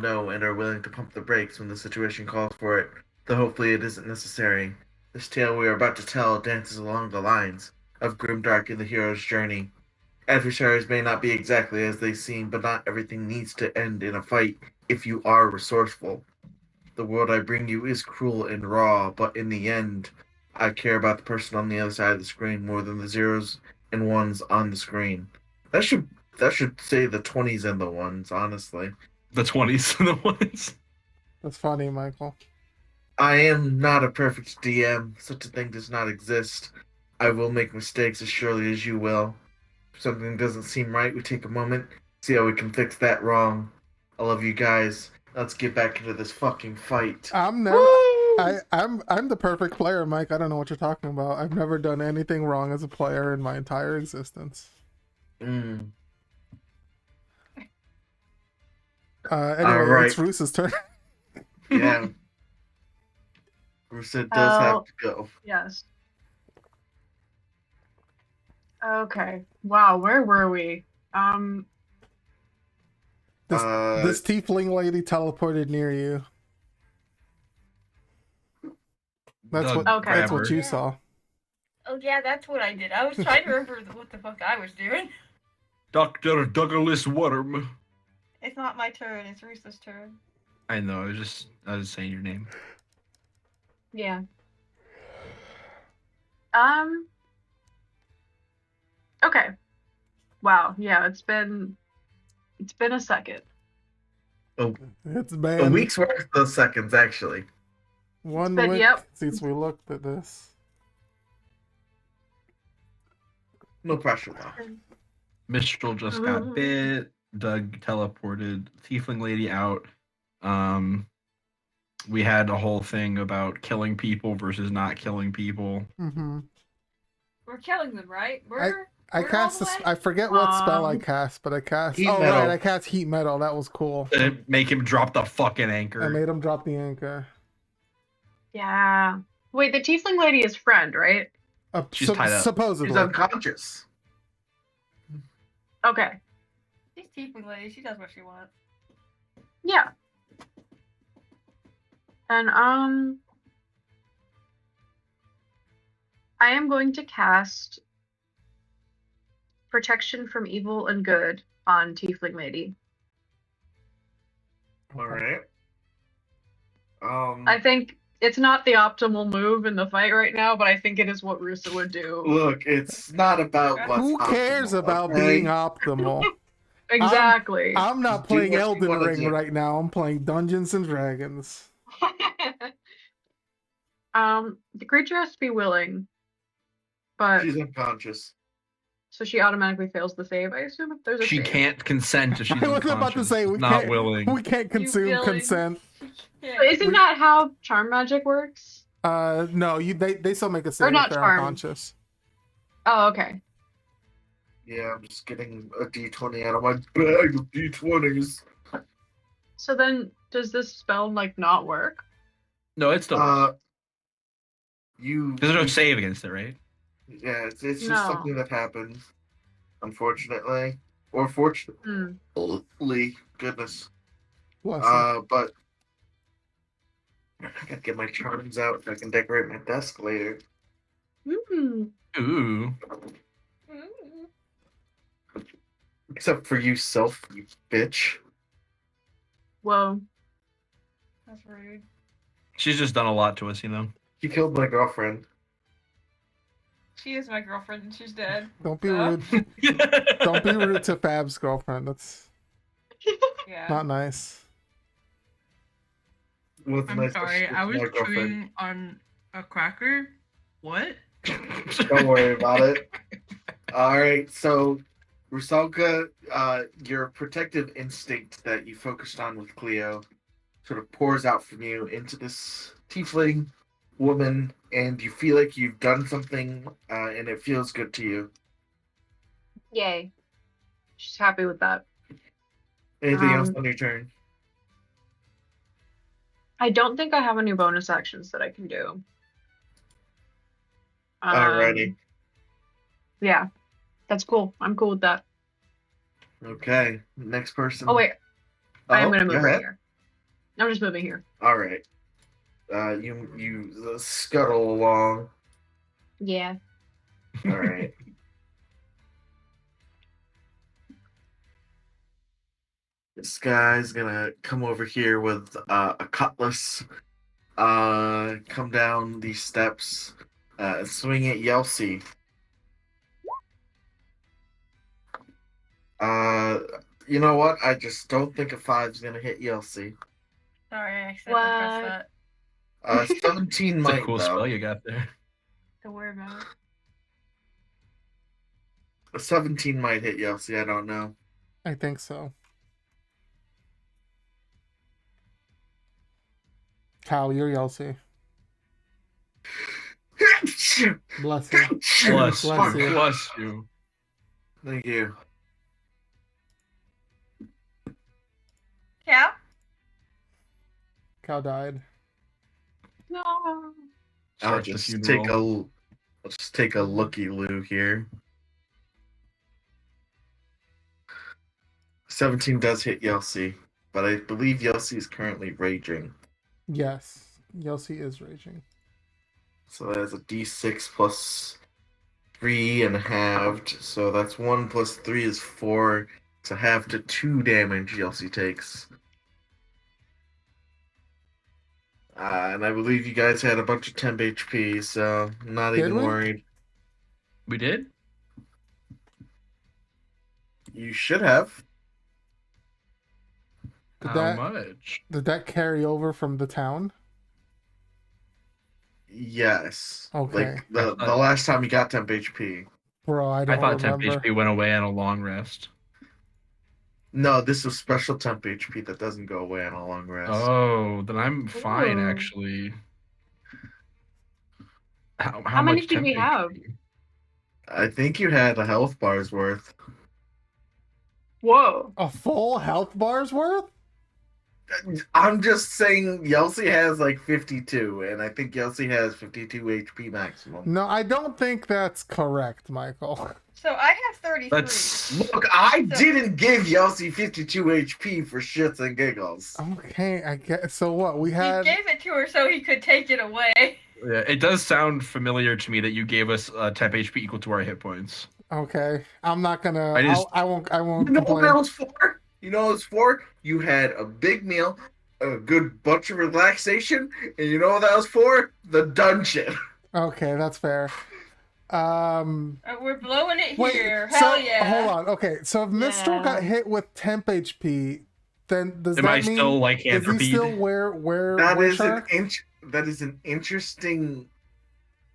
know and are willing to pump the brakes when the situation calls for it, though hopefully it isn't necessary. This tale we are about to tell dances along the lines of grimdark in the hero's journey. Adversaries may not be exactly as they seem, but not everything needs to end in a fight if you are resourceful. The world I bring you is cruel and raw, but in the end, I care about the person on the other side of the screen more than the zeros and ones on the screen. That should that should say the 20s and the ones, honestly. The 20s and the ones. That's funny, Michael. I am not a perfect DM. Such a thing does not exist. I will make mistakes as surely as you will. If something doesn't seem right, we take a moment, see how we can fix that wrong. I love you guys. Let's get back into this fucking fight. I'm the perfect player, Mike. I don't know what you're talking about. I've never done anything wrong as a player in my entire existence. Mm. Anyway, right. It's Roos's turn. Yeah. Rusa does have to go. Yes. Okay. Wow, where were we? This tiefling lady teleported near you. That's what you saw. Oh yeah, that's what I did. I was trying to remember what the fuck I was doing. Dr. Douglas Worm. It's not my turn, it's Rooster's turn. I know, I was saying your name. Yeah. Okay. Wow, yeah, it's been a second. Oh, It's bad. a week's worth of seconds, actually. One But, week yep. since we looked at this. No pressure, though. Mistral just got bit. Doug teleported Tiefling Lady out. We had a whole thing about killing people versus not killing people. Mm-hmm. We're killing them, right? I cast this. I forget what spell I cast, but I cast. Heat Oh metal. right, I cast heat metal. That was cool. Make him drop the fucking anchor. I made him drop the anchor. Yeah. Wait, the tiefling lady is friend, right? She's tied up. Supposedly. She's unconscious. Okay. She's tiefling lady, she does what she wants. Yeah. And I am going to cast Protection from Evil and Good on Tiefling Lady. All right. I think it's not the optimal move in the fight right now, but I think it is what Rusa would do. Look, it's not about what's Who cares optimal, about okay? being optimal? Exactly. I'm not Do playing what you Elden wanna Ring do. right now. I'm playing Dungeons and Dragons. The creature has to be willing, but She's unconscious. so she automatically fails the save, I assume, if there's a She save. can't consent if she's I was about to say we not can't. willing. We can't consume willing? consent. Yeah. But isn't that how charm magic works? No, they still make a save not if they're charm. unconscious. Oh, okay. Yeah, I'm just getting a D20 out of my bag of D20s. So then, does this spell like not work? No, it's still. There's no You save against it, right? Yeah, it's just No. something that happens, unfortunately, or fortunately. Goodness. Bless you. But I gotta get my charms out so I can decorate my desk later. Hmm. Ooh. Except for you, self, you bitch. Whoa. That's rude. She's just done a lot to us, you know. You killed my girlfriend. She is my girlfriend and she's dead. Don't be rude. Don't be rude to Fab's girlfriend. That's Yeah. not nice. What's I'm nice sorry, about I was my girlfriend? chewing on a cracker. What? Don't worry about it. All right, so Rusalka, your protective instinct that you focused on with Cleo sort of pours out from you into this tiefling woman, and you feel like you've done something, and it feels good to you. Yay. She's happy with that. Anything else on your turn? I don't think I have any bonus actions that I can do. Alrighty. Yeah. That's cool. I'm cool with that. Okay, next person. Oh, wait. I am going to go move right ahead. here. I'm just moving here. All right. You scuttle along. Yeah. All right. This guy's gonna come over here with a cutlass. Come down these steps. Swing at Yelsey. You know what? I just don't think a 5's gonna hit Yelsey. Sorry, I accidentally What? pressed that. 17 It's a might cool though. spell you got there. Don't worry about it. A 17 might hit Yelsey. I don't know. I think so. Cal, you're Yelsey. Bless you. Bless Bless you. you. Bless you. Thank you. Cal? Cal died. No. I'll Start the just funeral. take a looky-loo here. 17 does hit Yelsey, but I believe Yelsey is currently raging. Yes, Yelsey is raging. So that's a d6 plus 3 and halved. So that's 1 plus 3 is 4. So half to 2 damage Yelsey takes. And I believe you guys had a bunch of temp HP, so I'm not Did even we? worried. We did? You should have. Did How that much? did that carry over from the town? Yes. Okay. Like the last time you got temp HP. Bro, I I don't thought temp remember. HP went away on a long rest. No, this was special temp HP that doesn't go away on a long rest. Oh, then I'm fine Ooh. actually. How How many much did we temp have? HP? I think you had a health bar's worth. Whoa. A full health bar's worth? I'm just saying Yelsey has like 52, and I think Yelsey has 52 HP maximum. No, I don't think that's correct, Michael. So I have 33. That's Look, I didn't give Yelsey 52 HP for shits and giggles. Okay, I guess. So what? We He had. gave it to her so he could take it away. yeah. It does sound familiar to me that you gave us temp HP equal to our hit points. Okay, I'm not gonna. I just- I won't. I won't You know what complain. that was for? You know what it was for? You had a big meal, a good bunch of relaxation, and you know what that was for? The dungeon. Okay, that's fair. We're blowing it Wait. here. So Hell yeah. hold on. Okay, so if Mistral Yeah. got hit with temp HP, then does Am that I mean still like is he Anthropede? still where That where is shark? that is an interesting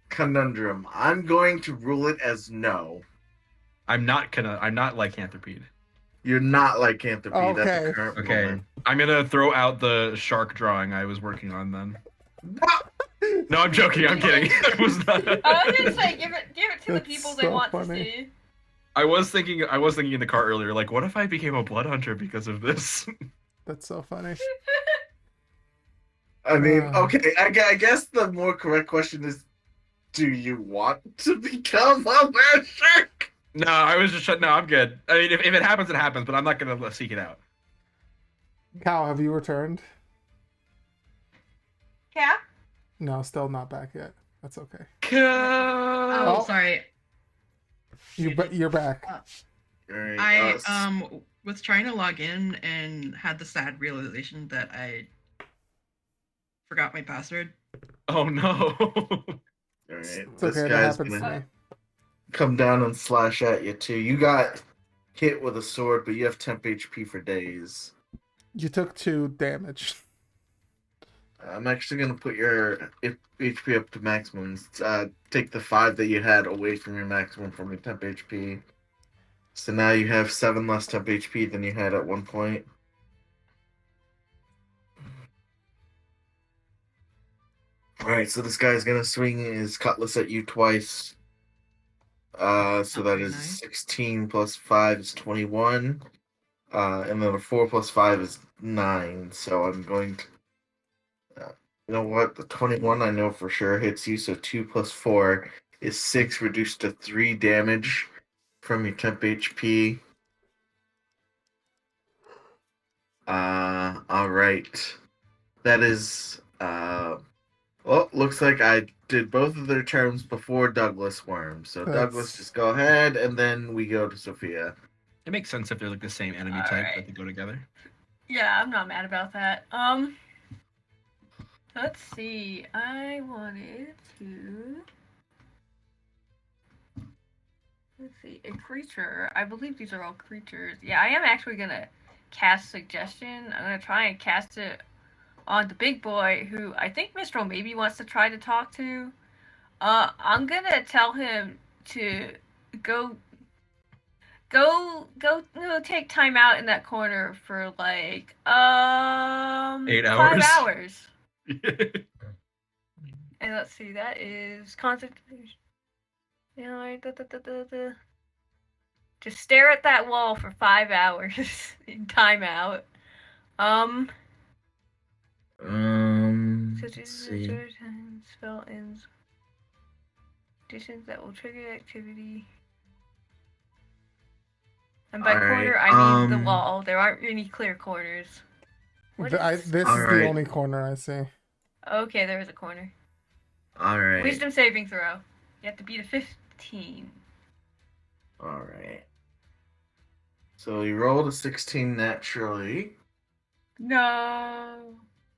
conundrum. I'm going to rule it as no. I'm not lycanthropede. You're not like Anthropy. That's Okay. the current Okay. moment. I'm gonna throw out the shark drawing I was working on then. What? No, I'm joking. I'm kidding. I was not. I was gonna say, give it to the That's people they so want funny. to see. I was thinking in the car earlier, like, what if I became a blood hunter because of this? That's so funny. I mean, Ah. okay. I guess the more correct question is, do you want to become a shark? No, I was just no. I'm good. I mean, if it happens, it happens. But I'm not gonna seek it out. Cal, have you returned? Yeah? No, still not back yet. That's okay. Oh, Oh. sorry. You're back. Alright, I was trying to log in and had the sad realization that I forgot my password. Oh no. Alright, It's this okay. That guy's happens to gonna me. come down and slash at you too. You got hit with a sword, but you have temp HP for days. You took 2 damage. I'm actually gonna put your HP up to maximum. Take the 5 that you had away from your maximum from your temp HP. So now you have 7 less temp HP than you had at one point. Alright, so this guy's gonna swing his cutlass at you twice. So that very is nice. 16 plus 5 is 21. And then a 4 plus 5 is 9. So I'm going to. You know what? The 21 I know for sure hits you. So 2 plus 4 is 6, reduced to 3 damage from your temp HP. Alright. That is, well, looks like I did both of their terms before Douglas Worm. So Douglas, That's just go ahead, and then we go to Sophia. It makes sense if they're like the same enemy type Alright. that they go together. Yeah, I'm not mad about that. Let's see. I wanted to. Let's see. A creature. I believe these are all creatures. Yeah, I am actually gonna cast Suggestion. I'm gonna try and cast it on the big boy, who I think Mistral maybe wants to try to talk to. I'm gonna tell him to go take time out in that corner for like 8 5 hours. hours. And let's see, that is concentration. Just stare at that wall for 5 hours in timeout. Let's see. Spell ends. Conditions that will trigger the activity. And by corner, Alright, I mean the wall. There aren't any clear corners. What is... this is Alright. the only corner I see. Okay, there is a corner. Alright. Wisdom saving throw. You have to beat a 15. Alright. So he rolled a 16 naturally, No.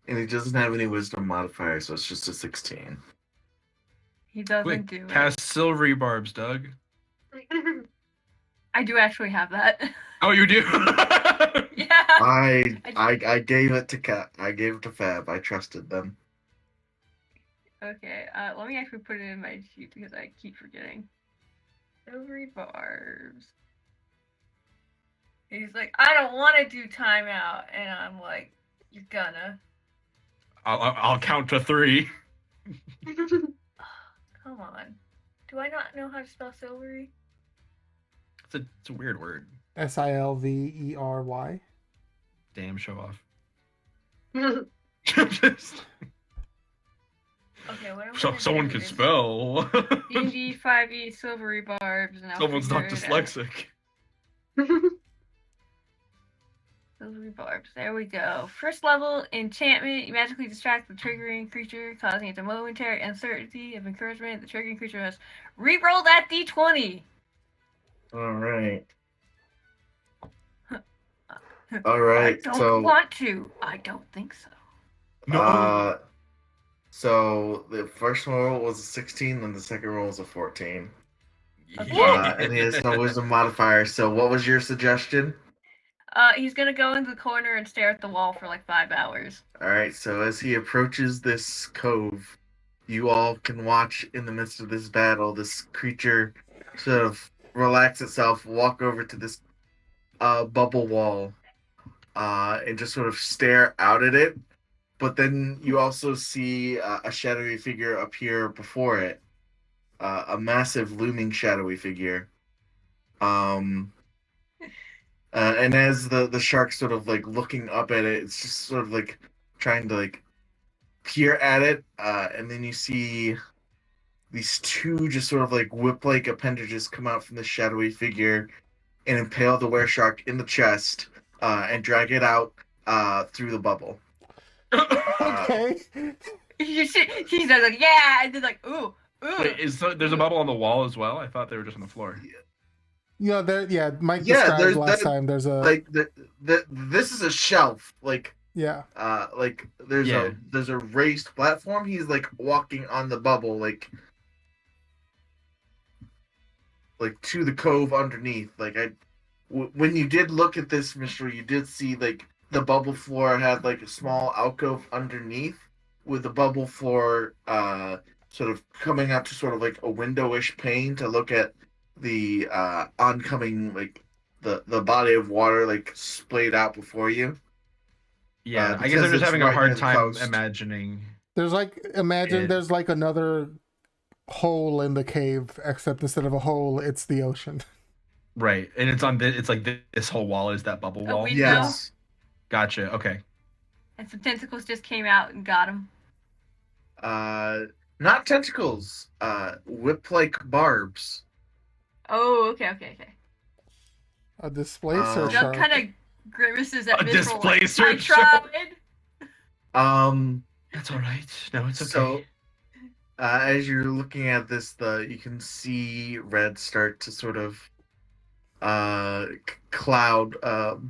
and he doesn't have any wisdom modifier, so it's just a 16. He doesn't Quick, do it. cast silvery barbs, Doug. I do actually have that. Oh, you do? Yeah. I gave it to I gave it to Fab. I trusted them. Okay, let me actually put it in my sheet because I keep forgetting. Silvery barbs. He's like, I don't want to do timeout, and I'm like, you're gonna. I'll count to 3. Come on. Do I not know how to spell silvery? It's a weird word. Silvery. Damn, show off. Okay, what am So I someone can spell. D&D 5e silvery barbs. And I'll Someone's not figure it out. dyslexic. Silvery barbs. There we go. First level enchantment. You magically distract the triggering creature, causing it to momentary uncertainty of encouragement. The triggering creature must re-roll that d20. All right. All right. I don't want to. I don't think so. No. So the first roll was a 16, and the second roll was a 14. Yeah. And he has no wisdom modifier. So what was your suggestion? He's gonna go into the corner and stare at the wall for like 5 hours. All right. So as he approaches this cove, you all can watch in the midst of this battle, this creature sort of relax itself, walk over to this bubble wall, and just sort of stare out at it. But then you also see a shadowy figure appear before it, a massive looming shadowy figure. And as the shark's sort of like looking up at it, it's just sort of like trying to like peer at it. And then you see these two just sort of like whip-like appendages come out from the shadowy figure and impale the were-shark in the chest and drag it out through the bubble. Okay. He's like, yeah, and then like, ooh. Wait, there's a bubble on the wall as well? I thought they were just on the floor. Mike described last time. There's a like this is a shelf. Like there's a raised platform. He's like walking on the bubble, like to the cove underneath. When you did look at this mystery, you did see like the bubble floor had like a small alcove underneath with the bubble floor sort of coming out to sort of like a windowish pane to look at the oncoming like the body of water like splayed out before you. Yeah, I guess I'm just having a hard time imagining. There's like there's like another hole in the cave, except instead of a hole, it's the ocean. Right, and it's like this whole wall is that bubble wall. Yes. Gotcha. Okay. And some tentacles just came out and got him. Not tentacles. Whip-like barbs. Oh, okay. A displacer Doug shark. kind of grimaces at A Mistral. displacer I tried. That's all right. No, it's okay. So, as you're looking at this, you can see red start to sort of cloud,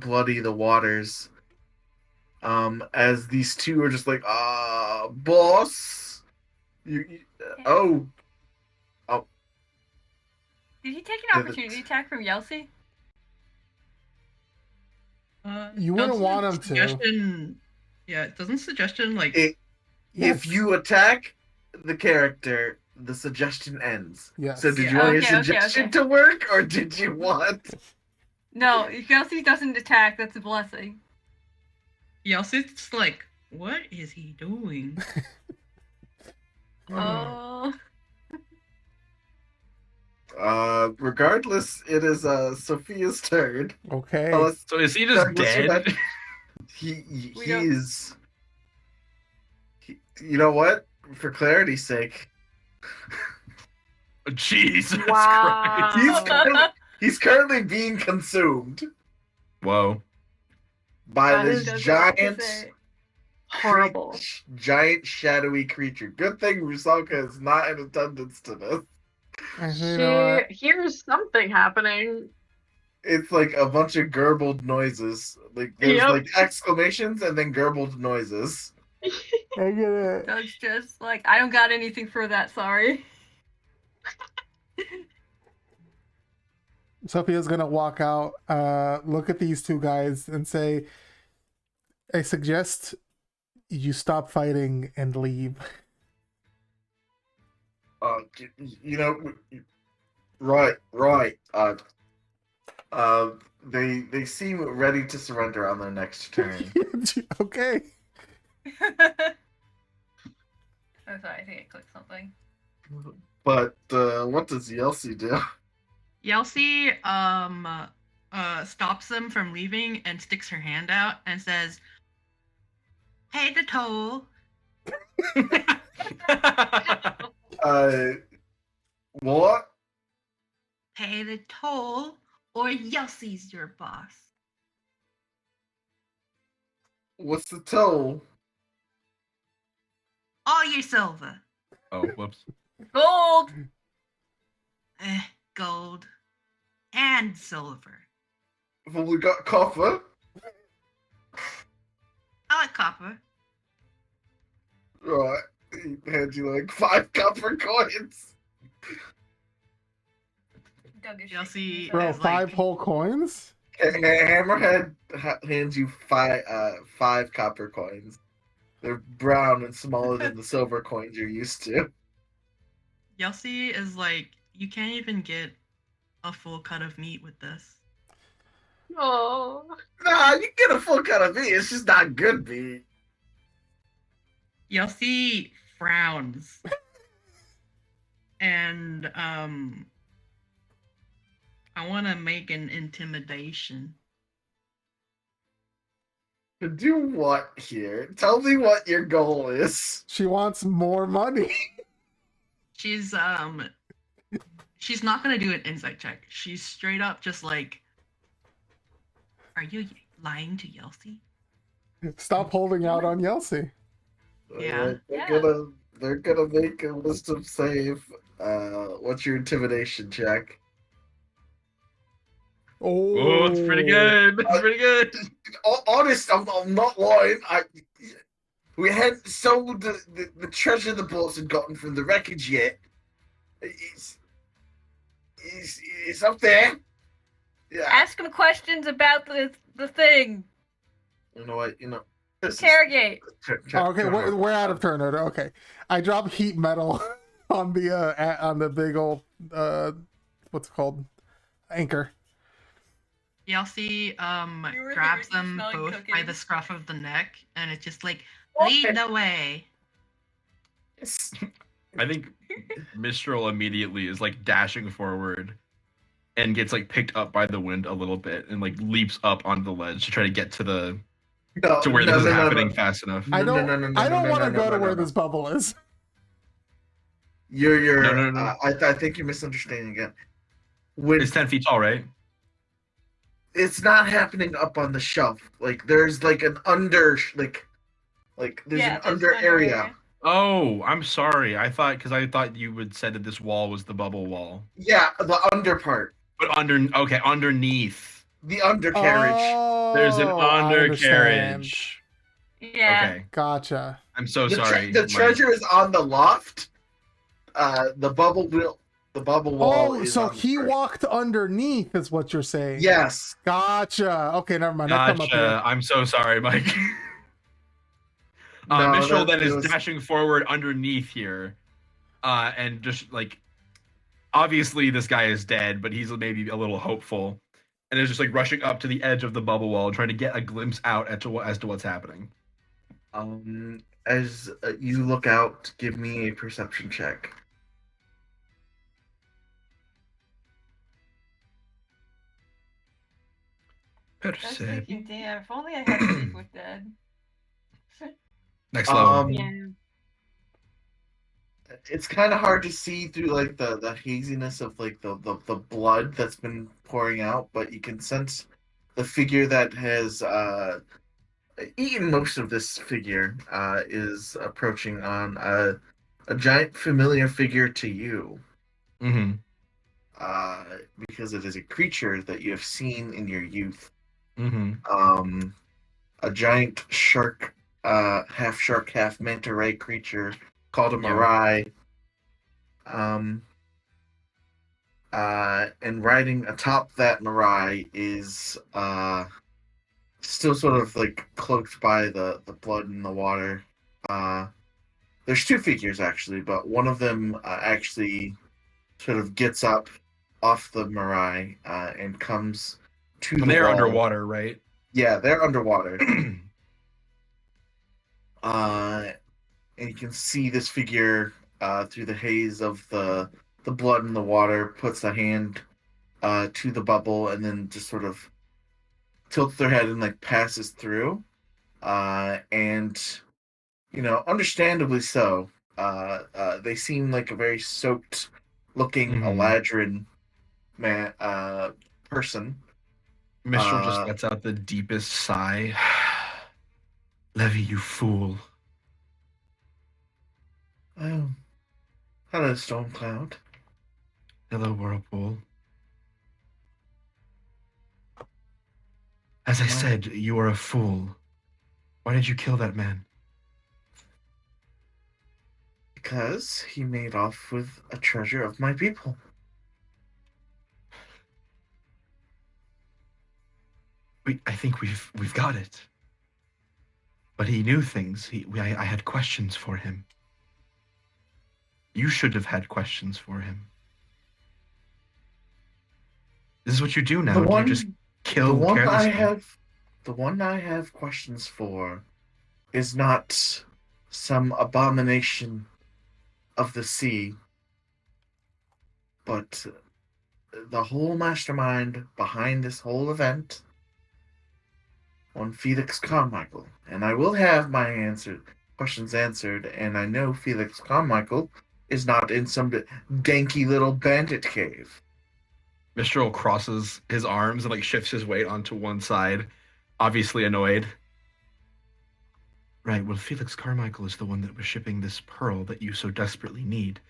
bloody the waters. As these two are just like, boss. Oh, Did he take an Yeah, opportunity attack from Yelsey? You wouldn't doesn't want him to. suggestion, Yeah, doesn't suggestion like If Yes. you attack the character, the suggestion ends. Yes. So did Yeah. you want your Okay, suggestion okay. to work, or did you want? No, if Yelsey doesn't attack, that's a blessing. Yelsey's like, what is he doing? Oh. Regardless, it is Sophia's turn. Okay. Unless, So is he just unless you're dead? not- He We don't- is. You know what? For clarity's sake, Jesus Wow. Christ. he's currently being consumed Whoa. by That this Doesn't have to giant, say. Horrible. giant shadowy creature. Good thing Rusaka is not in attendance to this. Actually, you know what? Here's something happening. It's like a bunch of gurgled noises. Like there's Yep. like exclamations and then gurgled noises. I'm gonna. Doug's just like, I don't got anything for that, sorry. Sophia's gonna walk out, look at these two guys, and say, "I suggest you stop fighting and leave." You know, right. They seem ready to surrender on their next turn. Okay. Oh, sorry, I think I clicked something. But what does Yelsey do? Yelsey stops them from leaving and sticks her hand out and says, "Pay the toll." What? Pay the toll, or Yelsey's your boss. What's the toll? All your silver. Oh, whoops. Gold! Gold. And silver. Well, we got copper. I like copper. Right. He hands you like 5 copper coins. Doug is Yelsey- shaking his Bro, head. It's like- 5 whole coins? Hammerhead hands you 5 copper coins. They're brown and smaller than the silver coins you're used to. Yelsey is like, you can't even get a full cut of meat with this. Oh. Nah, you get a full cut of meat. It's just not good meat. Yelsey frowns. And I want to make an intimidation. To do what here? Tell me what your goal is. She wants more money. She's not gonna do an insight check. She's straight up just like, are you lying to Yelsey? Stop holding out on Yelsey. Yeah. They're gonna make a wisdom save. What's your intimidation check? Oh, it's pretty good. It's pretty good. Honest, I'm not lying. We hadn't sold the treasure the boats had gotten from the wreckage yet. It's up there. Yeah. Ask him questions about the thing. You know what? This is- Interrogate. Oh, okay, we're out of turn order. Okay, I drop heat metal on the big old what's it called, anchor. Yelsey You were grabs here them smelling both by cooking. the scruff of the neck, and it's just like, Okay. lead the way. I think Mistral immediately is like dashing forward and gets like picked up by the wind a little bit and like leaps up onto the ledge to try to get to the to where this is happening fast enough. I don't want to go to where no. this bubble is. You're. No. I think you're misunderstanding again. When It's 10 feet tall, right? it's not happening up on the shelf. Like there's like an under like Like there's Yeah, an there's under area. Oh, I'm sorry. I thought you would said that this wall was the bubble wall. Yeah, the under part. But underneath. The undercarriage. There's an I understand. undercarriage. Yeah. Okay. Gotcha. I'm so The sorry. the Mike. treasure is on the loft. The bubble wall is so on he the walked underneath, is what you're saying? Yes. Gotcha. Okay, never mind. I come up here. Gotcha. I'm so sorry, Mike. No, Mitchell that- then is it was- dashing forward underneath here, and just like, obviously this guy is dead, but he's maybe a little hopeful, and is just like rushing up to the edge of the bubble wall, trying to get a glimpse out as to what's happening. As you look out, give me a perception check. That's thinking, damn, if only I had sleep with dead. Next level. Yeah. It's kind of hard to see through like the haziness of like the blood that's been pouring out, but you can sense the figure that has eaten most of this figure is approaching on a giant familiar figure to you. Mm-hmm. Because it is a creature that you have seen in your youth. Mm-hmm. A giant shark, half manta ray creature called a Mirai. And riding atop that Mirai is still sort of like cloaked by the blood and the water. There's two figures actually, but one of them actually sort of gets up off the Mirai and comes to the They're wall. underwater, right? Yeah, they're underwater. And you can see this figure through the haze of the blood and the water, puts a hand to the bubble, and then just sort of tilts their head and like passes through. And understandably so. They seem like a very soaked looking Eladrin man person. Mistral just lets out the deepest sigh. Levy, you fool. Oh, hello, Stormcloud. Hello, Whirlpool. As I said, you are a fool. Why did you kill that man? Because he made off with a treasure of my people. I think we've got it. But he knew things. I had questions for him. You should have had questions for him. This is what you do now. You just kill carelessly. The one I have questions for is not some abomination of the sea, but the whole mastermind behind this whole event, one Felix Carmichael. And I will have my questions answered, and I know Felix Carmichael is not in some danky little bandit cave. Mistral crosses his arms and like shifts his weight onto one side, obviously annoyed. Right, well, Felix Carmichael is the one that was shipping this pearl that you so desperately need.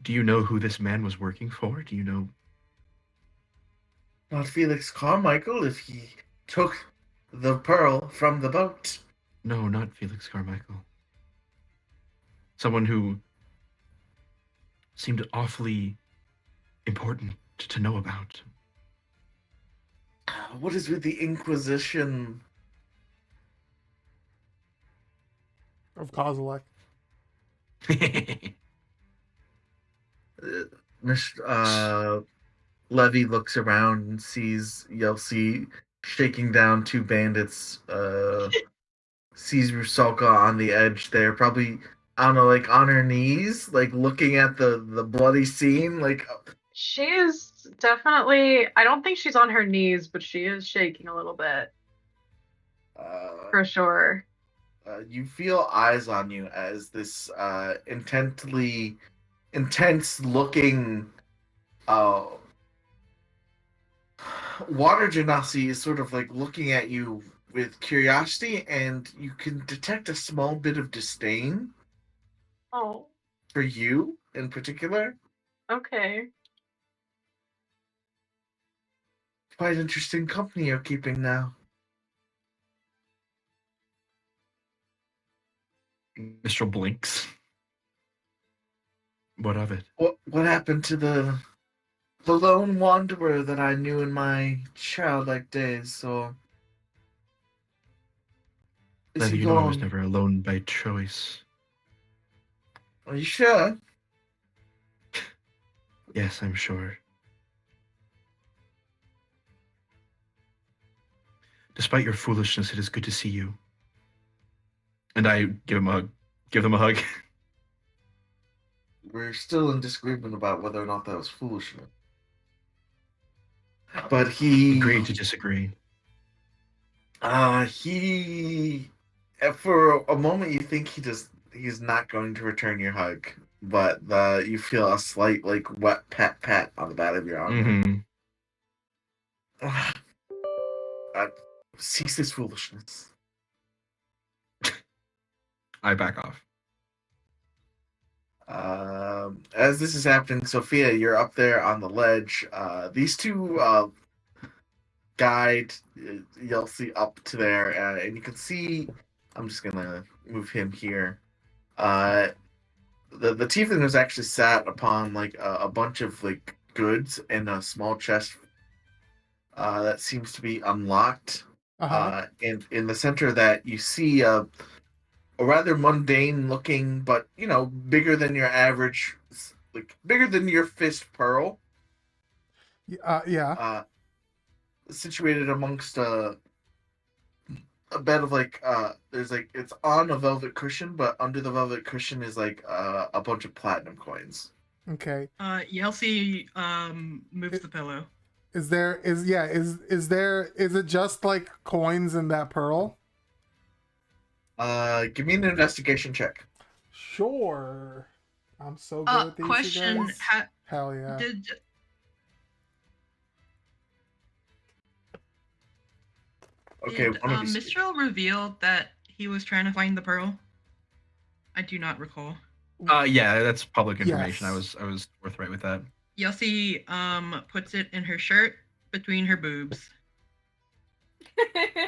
Do you know who this man was working for? Do you know? Not Felix Carmichael if he took the pearl from the boat. No, not Felix Carmichael. Someone who seemed awfully important to know about. What is with the Inquisition? Of Kozilek. Levy looks around and sees Yelsi shaking down two bandits. Sees Rusalka on the edge there, probably, I don't know, like on her knees, like looking at the bloody scene. Like She is definitely, I don't think she's on her knees, but she is shaking a little bit. For sure. You feel eyes on you as this intense looking water genasi is sort of like looking at you with curiosity, and you can detect a small bit of disdain Oh, for you in particular. okay. Quite interesting company you're keeping now. Mistral blinks. What of it? What happened to the lone wanderer that I knew in my childlike days? So is Letting he you know I was gone? never alone by choice. Are you sure? Yes, I'm sure. Despite your foolishness, it is good to see you. And I give him a hug. Give them a hug. We're still in disagreement about whether or not that was foolishness. But Agree to disagree. he, for a moment, you think he's not going to return your hug, but you feel a slight, like, wet pat on the back of your arm. Mm-hmm. Cease this foolishness. I back off. As this is happening, Sophia, you're up there on the ledge. These two guide Yelsi up to there, and you can see. I'm just gonna move him here. The tiefling was actually sat upon like a bunch of like goods in a small chest that seems to be unlocked. And in the center of that, you see a rather mundane looking, but bigger than your average, like bigger than your fist pearl. Yeah. Situated amongst a bed of like there's like it's on a velvet cushion, but under the velvet cushion is like a bunch of platinum coins. Okay. Yelsi moves the pillow. Is it just like coins in that pearl? Give me an investigation check. Sure. I'm so good at these. Question: Hell yeah. Okay, Did Mistral reveal that he was trying to find the pearl? I do not recall. Yeah, that's public information. Yes. I was forthright with that. Yelsi puts it in her shirt between her boobs.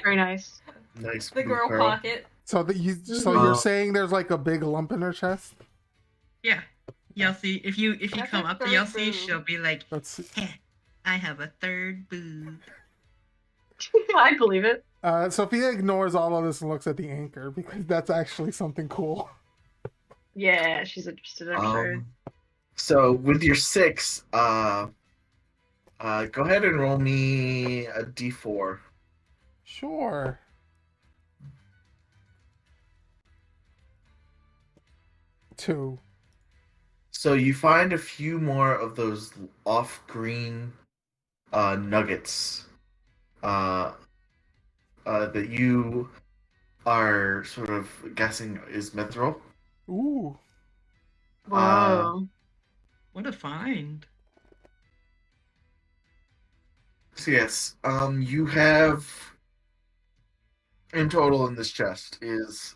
Very nice. Nice. The girl pearl. pocket. So you're saying there's like a big lump in her chest? Yeah. Yelsi, if you That's come a up to third Yelsi, boob. she'll be like, That's I have a third boob. I believe it. Sophia ignores all of this and looks at the anchor because that's actually something cool. Yeah, she's interested, I'm sure. So with your 6, go ahead and roll me a d4. Sure. Two. So you find a few more of those off-green nuggets that you are sort of guessing is mithril. Ooh. Whoa. What a find. So yes, you have in total in this chest is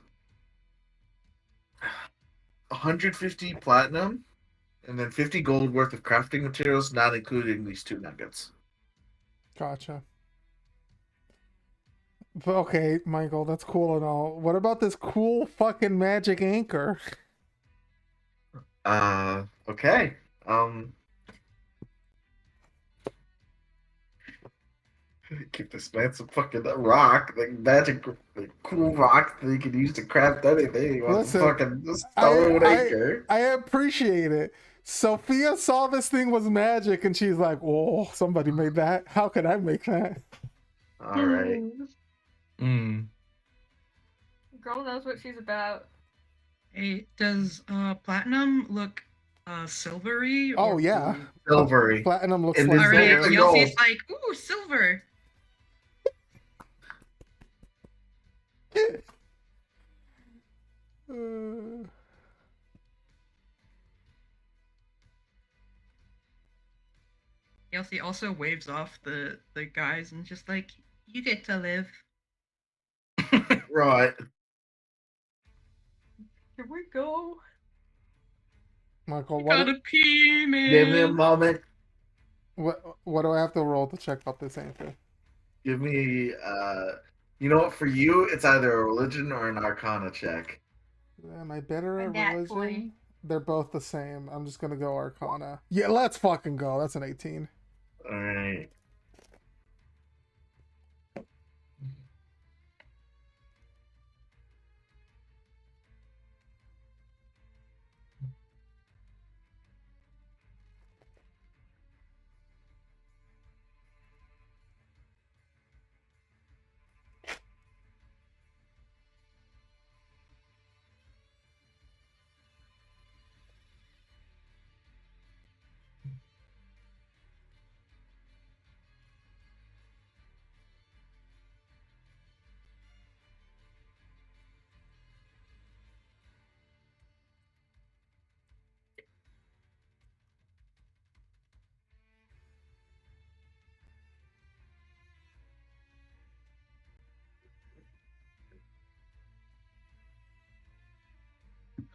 150 platinum and then 50 gold worth of crafting materials, not including these 2 nuggets. Gotcha. Okay, Michael, that's cool and all. What about this cool fucking magic anchor? Okay. Keep this man some fucking rock, like magic, like cool rock that you can use to craft anything. You want Listen, some fucking stone anchor. I appreciate it. Sophia saw this thing was magic and she's like, "Whoa, somebody made that. How can I make that?" All right. Girl knows what she's about. Hey, does platinum look silvery? Or Oh yeah, blue? Silvery. platinum looks And like this All right, silver silver. gold. Yelsi's like, ooh, silver. Yelsi also waves off the guys and just like, you get to live. Right. Here we go. Michael, Gotta pee, man. Give me a moment. what do I have to roll to check out this anchor? Give me, you know what? For you, it's either a religion or an arcana check. Am I better A at nat religion? 20. They're both the same. I'm just gonna go arcana. Yeah, let's fucking go. That's an 18. All right.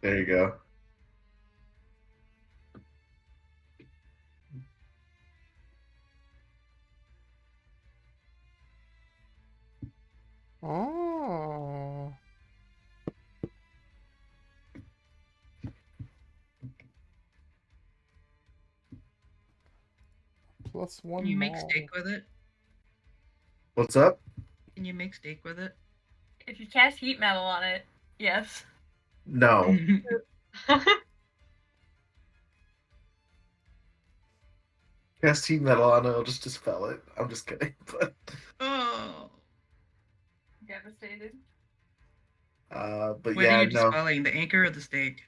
There you go. Oh. Plus one Can you make more. steak with it? What's up? Can you make steak with it? If you cast heat metal on it, yes. No. Cast heat metal on it, I'll just dispel it. I'm just kidding. But Oh. Devastated. but What yeah, are you no. dispelling? The anchor or the steak?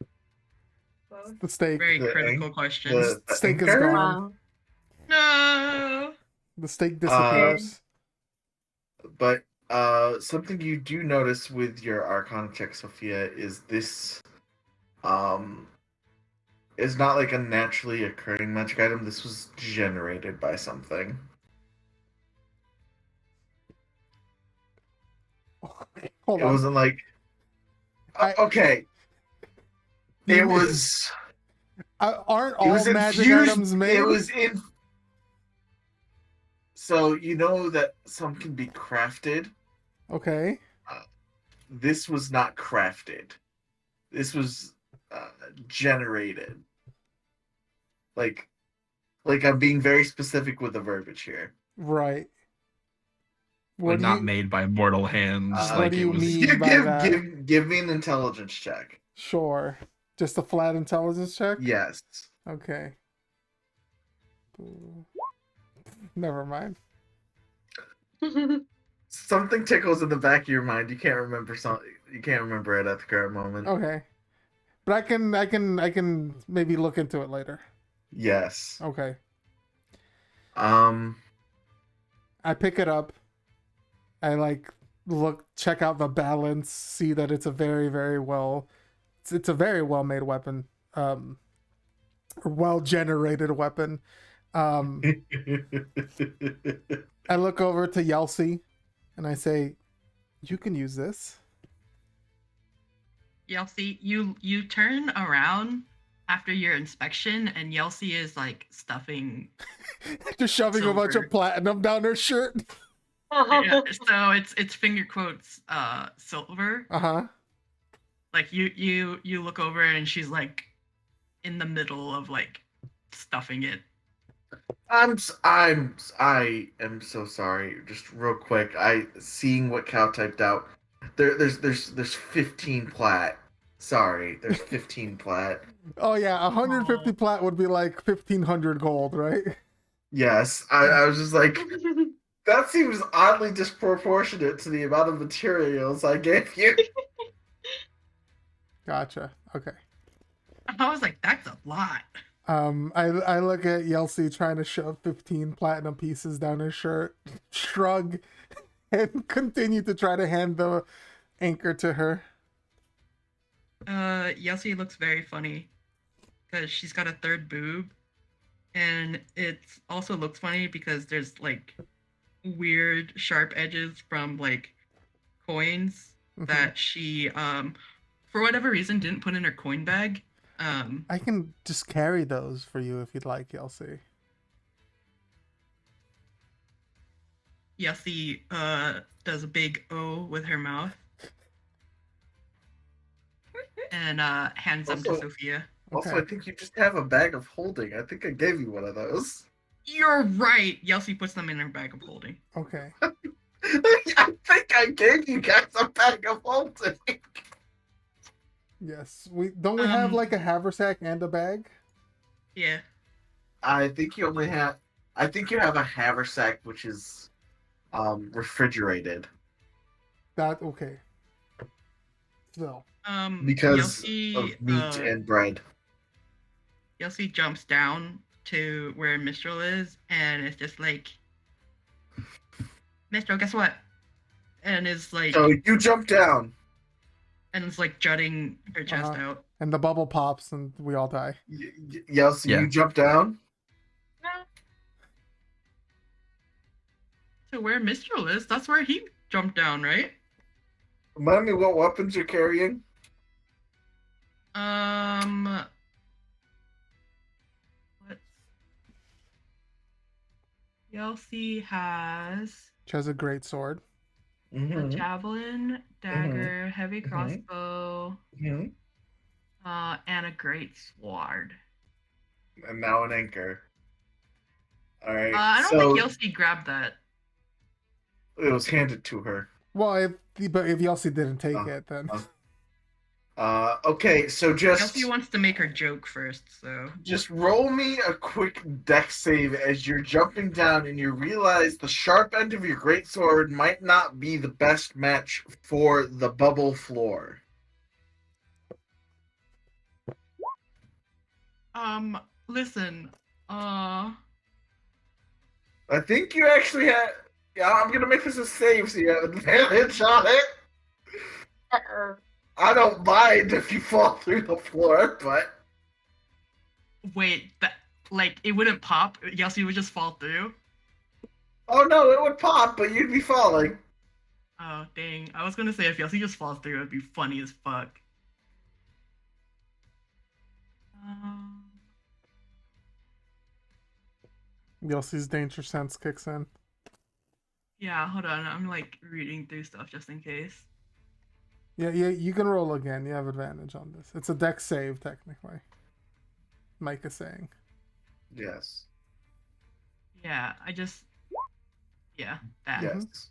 Both. The steak. Very The critical anch- question. The Steak is anchor? gone. No. The steak disappears. But something you do notice with your Arcana check, Sophia, is this is not like a naturally occurring magic item. This was generated by something. Hold It on. wasn't like okay. It was Aren't it all was magic infused. items made? It was in. So you know that some can be crafted. Okay. This was not crafted. This was generated. Like I'm being very specific with the verbiage here. Right. Like What do not you made by mortal hands. What like do it you was. mean? by that? Give me an intelligence check. Sure. Just a flat intelligence check? Yes. Okay. Never mind. Something tickles in the back of your mind. You can't remember something. You can't remember it at the current moment. Okay. But I can maybe look into it later. Yes. Okay. Um. I pick it up. I check out the balance, see that it's a very, very it's a very well made weapon. Well generated weapon. I look over to Yelsey and I say, "You can use this." Yelsey, you turn around after your inspection, and Yelsey is like stuffing. Just shoving a bunch Silver. of platinum down her shirt. Yeah, so it's finger quotes silver. Uh-huh. Like you look over and she's like in the middle of like stuffing it. I am so sorry. Just real quick, seeing what Cal typed out. There's 15 plat. Sorry, there's 15 plat. Oh yeah, 150 plat would be like 1,500 gold, right? Yes, I was just like, that seems oddly disproportionate to the amount of materials I gave you. Gotcha. Okay. I was like, that's a lot. I look at Yelsey trying to shove 15 platinum pieces down her shirt, shrug, and continue to try to hand the anchor to her. Yelsey looks very funny because she's got a third boob, and it also looks funny because there's like weird sharp edges from like coins that she, for whatever reason, didn't put in her coin bag. I can just carry those for you if you'd like, Elsie. Yessie does a big O with her mouth and hands them to Also- Sophia. Also, Okay. I think you just have a bag of holding. I think I gave you one of those. You're right. Yelsie puts them in her bag of holding. Okay. I think I gave you guys a bag of holding. Yes. We have like a haversack and a bag? Yeah. I think you only have. I think you have a haversack, which is refrigerated. That okay. So Because Yelsie, of meat and bread. Yelsie jumps down to where Mistral is, and it's just like, Mistral, guess what? And is like, So you jump down. and it's like jutting her chest out. and the bubble pops and we all die. Yelsie, Yeah. you jump down. So where Mistral is, that's where he jumped down, right? Remind me what weapons you're carrying. What? Yelsie has She has a great sword. a javelin, dagger, heavy crossbow, Mhm. and a great sword. And now an anchor. All right. I don't so think Yelsie grabbed that. it was handed to her. Well, if Yelsie didn't take Oh, it, then Okay, so Yelsie wants to make her joke first, so. just roll me a quick deck save as you're jumping down and you realize the sharp end of your greatsword might not be the best match for the bubble floor. Listen, I think you actually had. Yeah, I'm gonna make this a save so you have advantage on it. I don't mind if you fall through the floor, but wait, that, like, it wouldn't pop? Yelsie would just fall through? oh no, it would pop, but you'd be falling. Oh, dang. I was gonna say if Yelsie just falls through, it'd be funny as fuck. Yelsie's danger sense kicks in. Yeah, hold on. I'm, like, reading through stuff just in case. Yeah, you can roll again. You have advantage on this. It's a deck save, technically. Mike is saying. Yes. Yeah, I just... Yeah, that. Yes.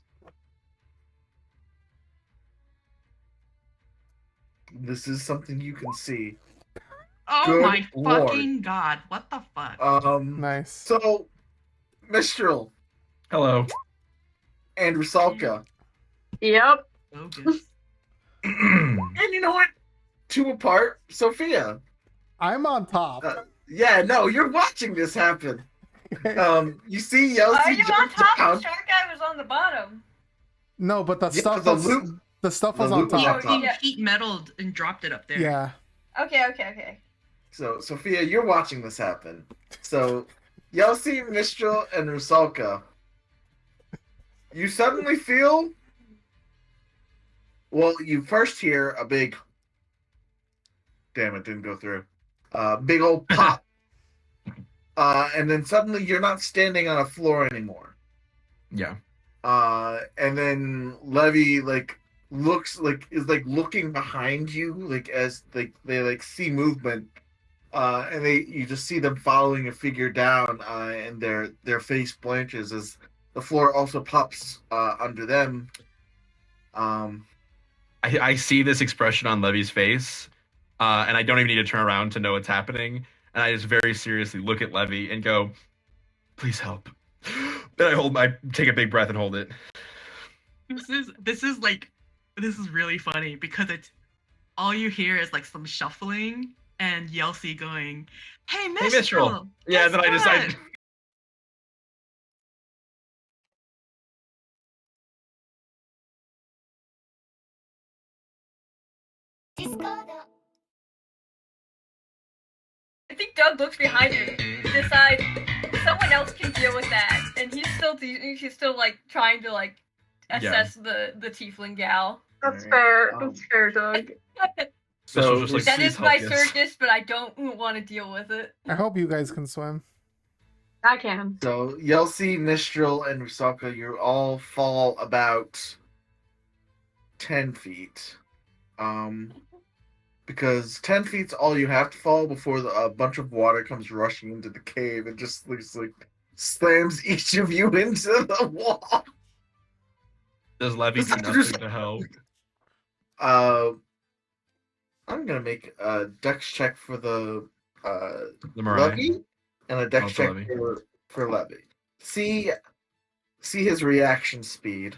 This is something you can see. Oh Good my lord. fucking god, what the fuck? Nice. So, Mistral Hello. and Rusalka. Yep. Bogus. And you know what? Two apart, Sophia. I'm on top. Yeah, no, you're watching this happen. You see Yelsie Are you on jump top? down. The short guy was on the bottom. No, but the Yeah, stuff the was loop- the stuff the was on loop was top. on top. Yeah. He metaled and dropped it up there. Yeah. Okay. So, Sophia, you're watching this happen. So, Yelsie, Mistral, and Rusalka. You suddenly feel. Well, you first hear a big. Damn, it didn't go through. Big old pop. And then suddenly you're not standing on a floor anymore. Yeah. And then Levy looks is looking behind you as they see movement. And you just see them following a figure down, and their face blanches as the floor also pops under them. I see this expression on Levy's face, and I don't even need to turn around to know what's happening. And I just very seriously look at Levy and go, "Please help." Then I take a big breath and hold it. This is really funny because it's all you hear is like some shuffling and Yelsie going, "Hey, Mistral!" Hey, Mistral. Yeah, then I decide. I think Doug looks behind him, decides someone else can deal with that, and he's still like trying to like assess the tiefling gal. That's Alright, fair. That's fair, Doug. So was just like, That please is my help us. circus, but I don't want to deal with it. I hope you guys can swim. I can. So Yelsi, Mistral, and Rusaka, you all fall about 10 feet. Because 10 feet's all you have to fall before a bunch of water comes rushing into the cave and just like slams each of you into the wall. Does Levy do nothing to help? I'm gonna make a dex check for the Mirai? Levy and a dex Oh, for check Levy. for Levy. See his reaction speed.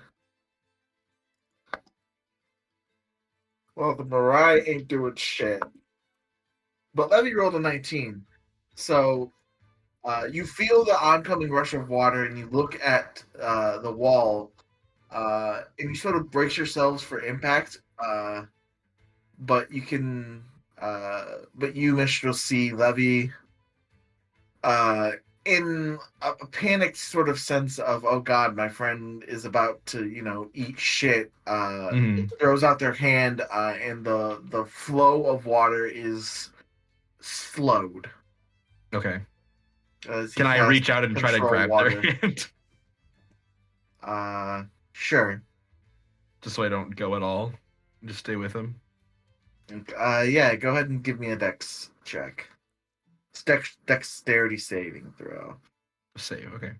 Well, the Mirai ain't doing shit. But Levy rolled a 19. So you feel the oncoming rush of water and you look at the wall and you sort of brace yourselves for impact. But you can but you, Mistral, see Levy in a panicked sort of sense of, oh god, my friend is about to, eat shit. Throws out their hand, and the flow of water is slowed. Okay. As he Can I casts reach out and try to control grab water. their hand? Sure. Just so I don't go at all. Just stay with him. Yeah, go ahead and give me a dex check. It's dexterity saving throw. Save, okay.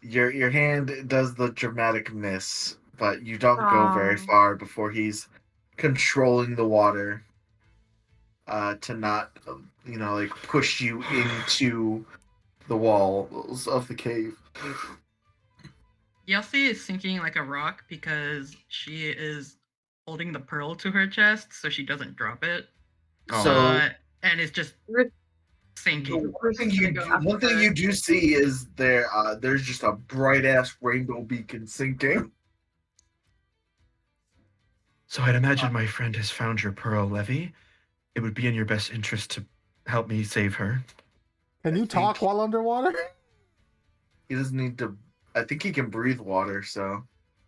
Your hand does the dramatic miss, but you don't go very far before he's controlling the water to not, push you into the walls of the cave. Yelsi is sinking like a rock because she is holding the pearl to her chest so she doesn't drop it. So and it's just sinking. one thing you do see is there's just a bright ass rainbow beacon sinking. So I'd imagine my friend has found your pearl, Levy. It would be in your best interest to help me save her. Can you talk while underwater? He doesn't need to. I think he can breathe water, so.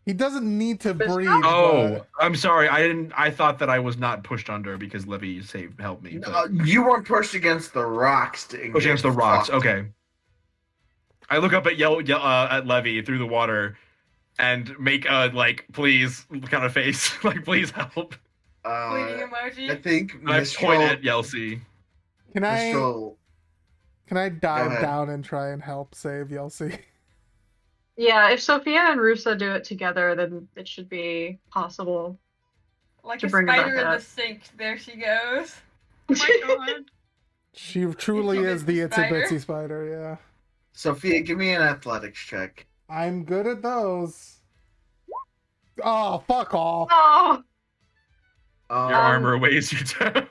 He doesn't need to breathe. Oh, I'm sorry. I thought that I was not pushed under because Levy helped me. You weren't pushed against the rocks. Pushed against the rocks. Okay. I look up at at Levy through the water, and make a please kind of face, please help. Pointing emoji. I think I point at Yelsi. Can I dive down and try and help save Yelsi? Yeah, if Sophia and Rusa do it together, then it should be possible. Like to a bring her spider back in the up. sink. There she goes. Oh my god. She truly Itsy is the bitsy itsy spider. bitsy spider, yeah. Sophia, give me an athletics check. I'm good at those. Oh, fuck off. Oh, Your armor weighs you down.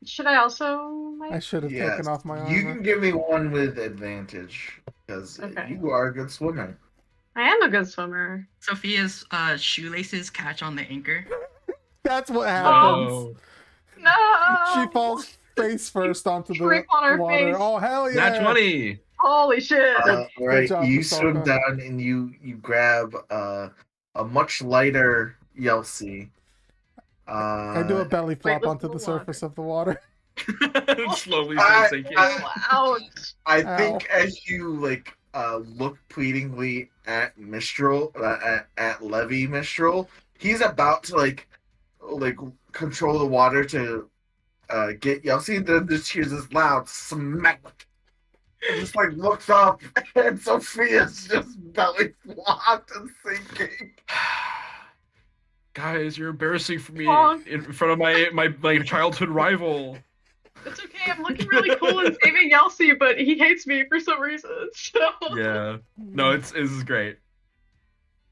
should I also? I should have taken off my armor. You can give me one with advantage because you are a good swimmer. I am a good swimmer. Sophia's shoelaces catch on the anchor. That's what happens. Oh. No. She falls face first onto the Trip on her water. face. Oh, hell yeah. Nat 20. Holy shit! Right, job, you Misaka. swim down and you grab a much lighter Yelsi. I do a belly flop what's onto the the surface of the water. Slowly sinking. Ouch! I think as you look pleadingly at Mistral, at Levy Mistral, he's about to control the water to get Yelsi, and then just hears this loud smack. And just looks up, and Sophia's just belly flopped and sinking. Guys, you're embarrassing for me Wrong. in front of my childhood rival. It's okay. I'm looking really cool and saving Yelsi, but he hates me for some reason. So. Yeah. No, this is great.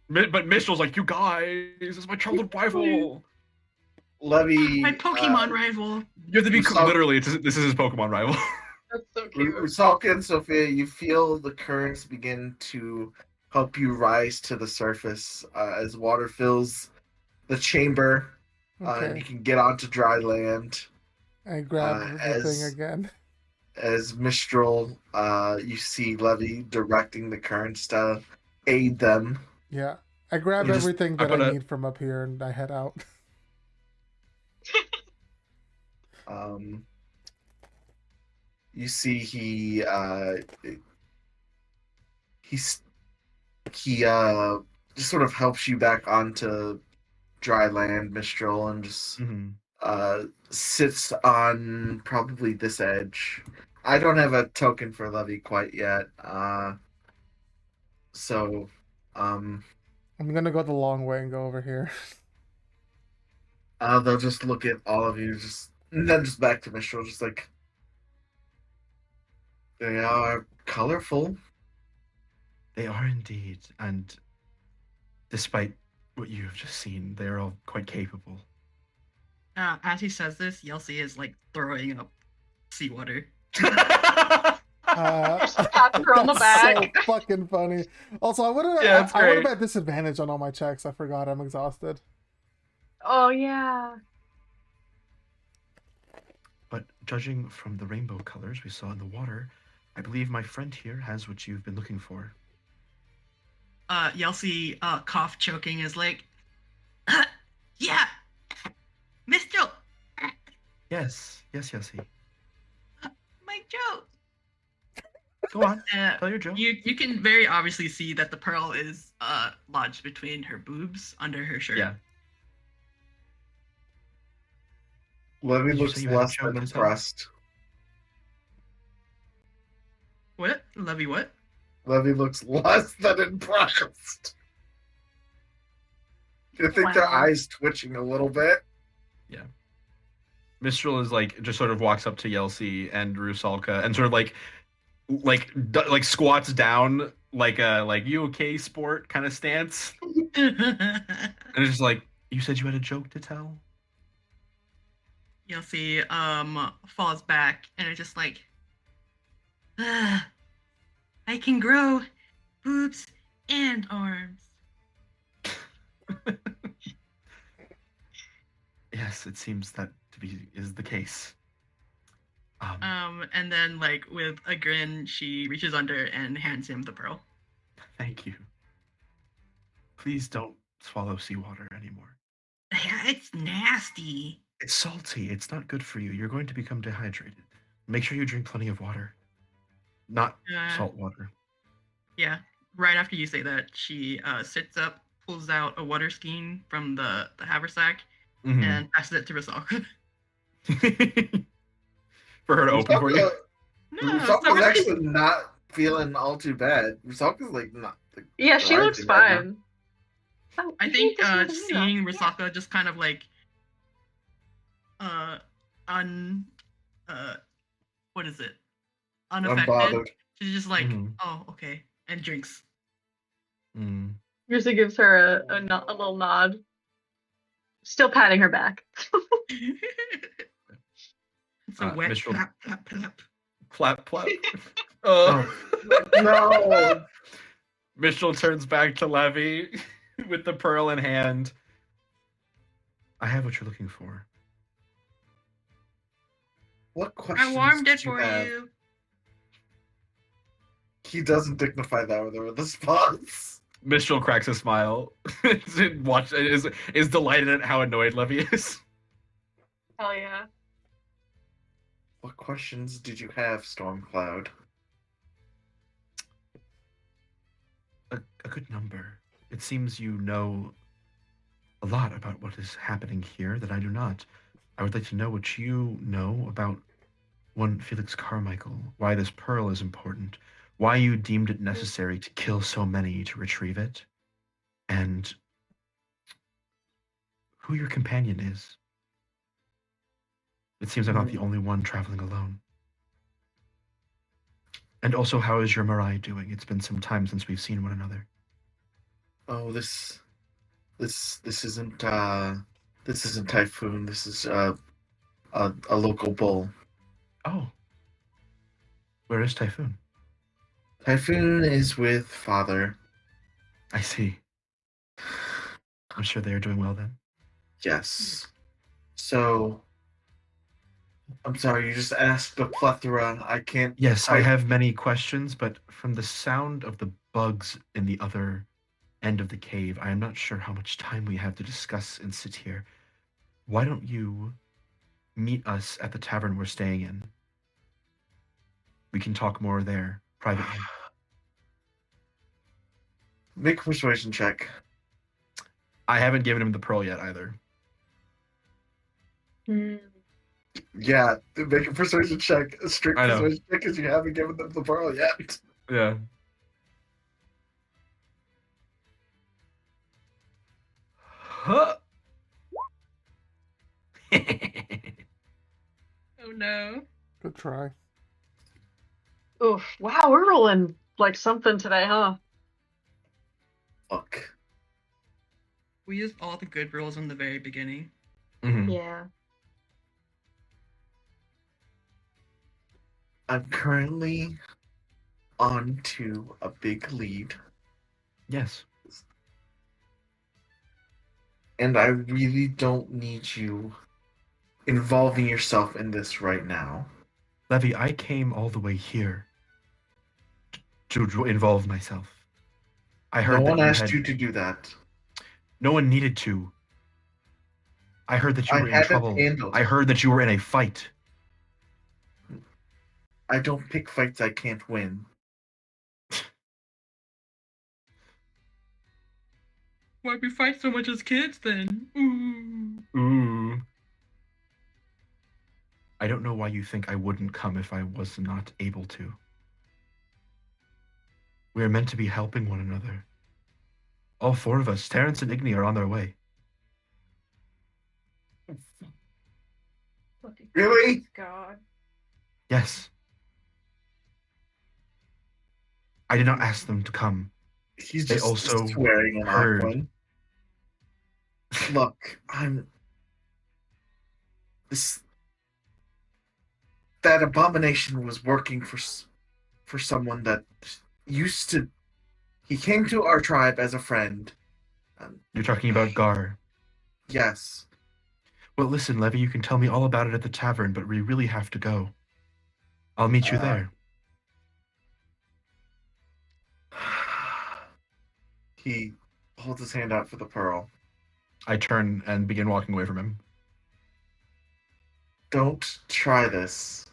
But Mistral's like, you guys, this is my childhood rival. Levy, My Pokemon rival. You have to be Rusaka- literally. This is his Pokemon rival. That's so cute. Rusalka and Sophia, you feel the currents begin to help you rise to the surface as water fills the chamber, and Okay. you can get onto dry land. I grab the as- thing again. as Mistral, you see Levy directing the currents to aid them. Yeah. I grab You just- everything I that I put a- need from up here and I head out. You see he's he just sort of helps you back onto dry land, Mistral, and just Mhm. sits on probably this edge. I don't have a token for Levy quite yet. So I'm gonna go the long way and go over here. they'll just look at all of you, just and then just back to Mistral, just like they are colorful. They are indeed, and despite what you have just seen, they are all quite capable. As he says this, Yelsi is like throwing up seawater. Just pat her on the That's so back. fucking funny. Also, I would have Yeah, it's I would have great. at disadvantage on all my checks. I forgot I'm exhausted. Oh yeah. But judging from the rainbow colors we saw in the water, I believe my friend here has what you've been looking for. Yelsi, cough choking, is like, yeah, Mr. Yes, Yessie. My joke. Go on, Uh, tell your joke. you can very obviously see that the pearl is lodged between her boobs under her shirt. Yeah. Levy Did you looks say you had a less joke than to tell? impressed. What? Levy what? Levy looks less than impressed. I think their Wow. eyes twitching a little bit. Mistral is like just sort of walks up to Yelsi and Rusalka and sort of like squats down like a like you okay sport kind of stance, and it's just like, you said you had a joke to tell. Yelsi falls back and it's just like, I can grow boobs and arms. Yes, it seems that to be is the case. And then like with a grin, she reaches under and hands him the pearl. Thank you. Please don't swallow seawater anymore. Yeah, it's nasty. It's salty. It's not good for you. You're going to become dehydrated. Make sure you drink plenty of water. Not salt water. Yeah. Right after you say that, she sits up, pulls out a water skein from the haversack, Mhm. and passes it to Rusalka. For her to open for you. No, Rusalka's actually not feeling all too bad. Rusalka's like not. Like, Yeah, she looks rising right now. fine. Oh, I you think need this one, seeing yeah. Rusalka just kind of like what is it? Unaffected. Unbothered. She's just like, Mhm. oh, okay, and drinks. Mm. Usually gives her a little nod. Still patting her back. It's a wet Mistral- plap, plap, plap. Clap, clap. Oh. No. Mistral turns back to Levy with the pearl in hand. I have what you're looking for. What questions? I warmed it did you for have? you. He doesn't dignify that with a response. Mistral cracks a smile. is delighted at how annoyed Levy is. Hell yeah. What questions did you have, Stormcloud? A good number. It seems you know a lot about what is happening here that I do not. I would like to know what you know about one Felix Carmichael, why this pearl is important, why you deemed it necessary to kill so many to retrieve it, and who your companion is. It seems I'm not the only one traveling alone. And also, how is your Mirai doing? It's been some time since we've seen one another. Oh, this isn't Typhoon. This is a local bull. Oh. Where is Typhoon? Typhoon is with Father. I see. I'm sure they are doing well then. Yes. So I'm sorry, you just asked a plethora. I can't. Yes, I quite- have many questions, but from the sound of the bugs in the other end of the cave, I am not sure how much time we have to discuss and sit here. Why don't you meet us at the tavern we're staying in? We can talk more there, privately. Make a persuasion check. I haven't given him the pearl yet either. Yeah, make a persuasion check. A strict I know. persuasion check because you haven't given them the pearl yet. Yeah. Huh. Oh no. Good try. Oof. Wow, we're rolling like something today, huh? Fuck. We used all the good rolls in the very beginning. Mhm. Yeah. I'm currently on to a big lead, Yes. and I really don't need you involving yourself in this right now. Levy, I came all the way here to involve myself. I heard No that one you asked had... you to do that. No one needed to. I heard that you I were in had it trouble. handled. I heard that you were in a fight. I don't pick fights I can't win. Why'd we fight so much as kids then? Ooh. Ooh. I don't know why you think I wouldn't come if I was not able to. We are meant to be helping one another. All four of us, Terrence and Igni, are on their way. Really? God. Yes. I did not ask them to come. He's They just also swearing an heard. awkward. Look, that abomination was working for someone that used to. He came to our tribe as a friend. You're talking about Gar. Yes. Well, listen, Levy, you can tell me all about it at the tavern, but we really have to go. I'll meet you there. He holds his hand out for the pearl. I turn and begin walking away from him. Don't try this.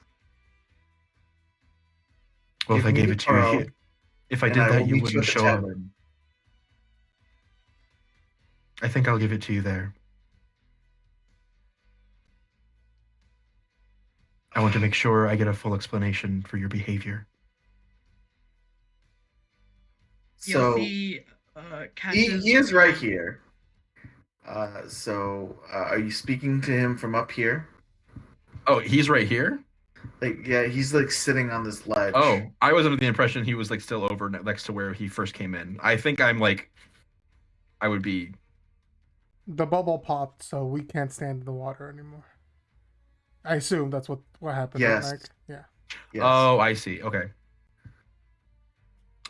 Well, if Give I me gave the it to you pearl, here, if I and did I that, will you meet wouldn't at the show up. tavern. I think I'll give it to you there. I want to make sure I get a full explanation for your behavior. So Yossi, he catches. is right here. Are you speaking to him from up here? Oh, he's right here? Like, yeah, he's like sitting on this ledge. Oh, I was under the impression he was like still over next to where he first came in. I think I'm like, I would be. The bubble popped, so we can't stand in the water anymore. I assume that's what happened. Yes. Right, Mike? Yeah. Yes. Oh, I see. Okay.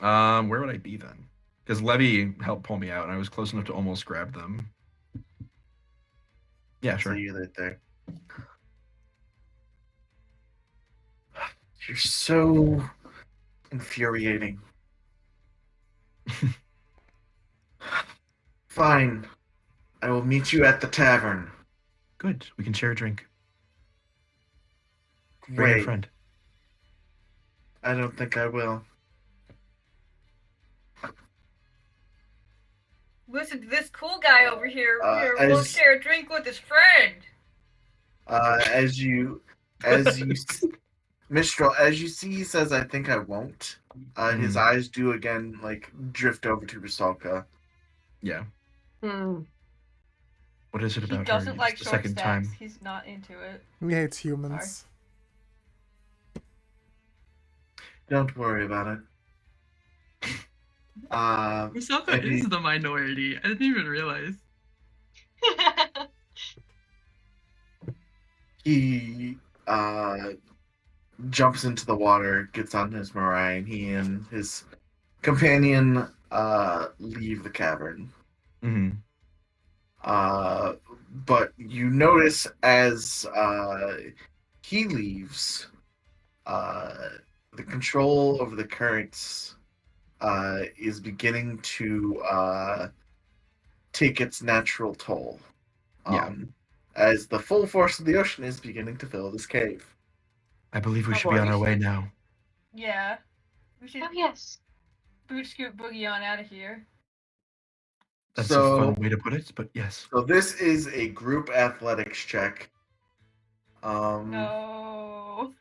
Where would I be then? Because Levy helped pull me out, and I was close enough to almost grab them. Yeah, So sure. you're right there. You're so infuriating. Fine. I will meet you at the tavern. Good. We can share a drink. Bring Great. your friend. I don't think I will. Listen to this cool guy over here. as- We'll share a drink with his friend. As you Mistral, as you see, he says, "I think I won't." His eyes do again, like, drift over to Rusalka. Yeah. Hmm. What is it He about doesn't her? like It's the short second stacks. time. He's not into it. He hates humans. Don't worry about it. Misaka and is he- the minority. I didn't even realize. He jumps into the water, gets on his morai, and he and his companion leave the cavern. Mm-hmm. But you notice as he leaves, the control over the currents is beginning to take its natural toll. Yeah. As the full force of the ocean is beginning to fill this cave. I believe we Oh, should be boy. on our way now. Yeah. We should Oh yes. boot scoot boogie on out of here. That's So- a fun way to put it, but yes. So this is a group athletics check. No.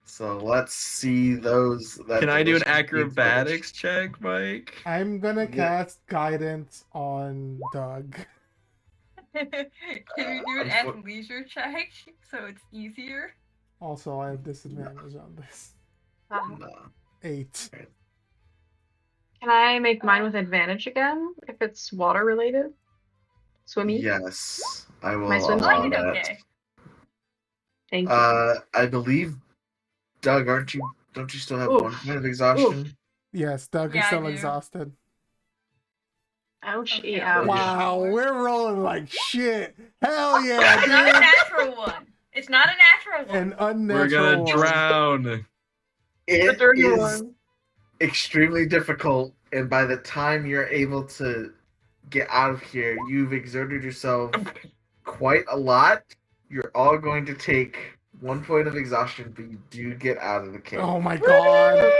So let's see those. That Can I do an delicious acrobatics check, Mike? I'm gonna Yeah. cast guidance on Doug. Can we do an unfo- athleisure check so it's easier? Also, I have disadvantage on this. No. 8. Can I make mine with advantage again if it's water related? Swimmy? Yes, I will My swim allow lane? that. Okay. Thank you. I believe, Doug, don't you still have Oof. 1 point of exhaustion? Yes, Doug Yeah, is I still do. exhausted. Ouch. Okay. Ouch. Wow, we're rolling like shit. Hell yeah, It's not a dude. natural one. It's not a natural one. An unnatural We're gonna one. drown. The It dirty is one. extremely difficult, and by the time you're able to get out of here, you've exerted yourself quite a lot. You're all going to take 1 point of exhaustion, but you do get out of the cave. Oh my god.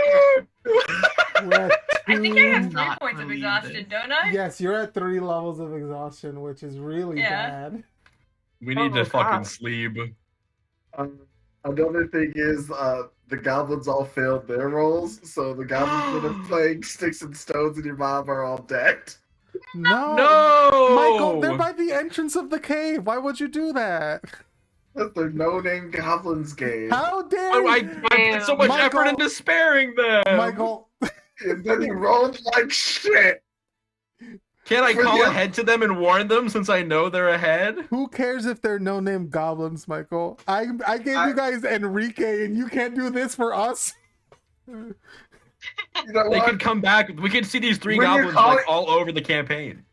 We're at I think I have two- 3 Not points of believe exhaustion, this. don't I? Yes, you're at 3 levels of exhaustion, which is really Yeah. bad. We need Oh, to fucking God. sleep. Another thing is, the goblins all failed their rolls, so the goblins that are playing sticks and stones in your mom are all dead. No. No, Michael, they're by the entrance of the cave. Why would you do that? That's the no-name goblins game. How dare Oh, you? I put so much Michael- effort into sparing them. Michael, And then he rolled like shit. Can't I For call you. ahead to them and warn them since I know they're ahead? who cares if they're no-name goblins, Michael? I gave you guys Enrique, and you can't do this for us? You know They what? could come back. We could see these 3 When you're goblins calling- like all over the campaign.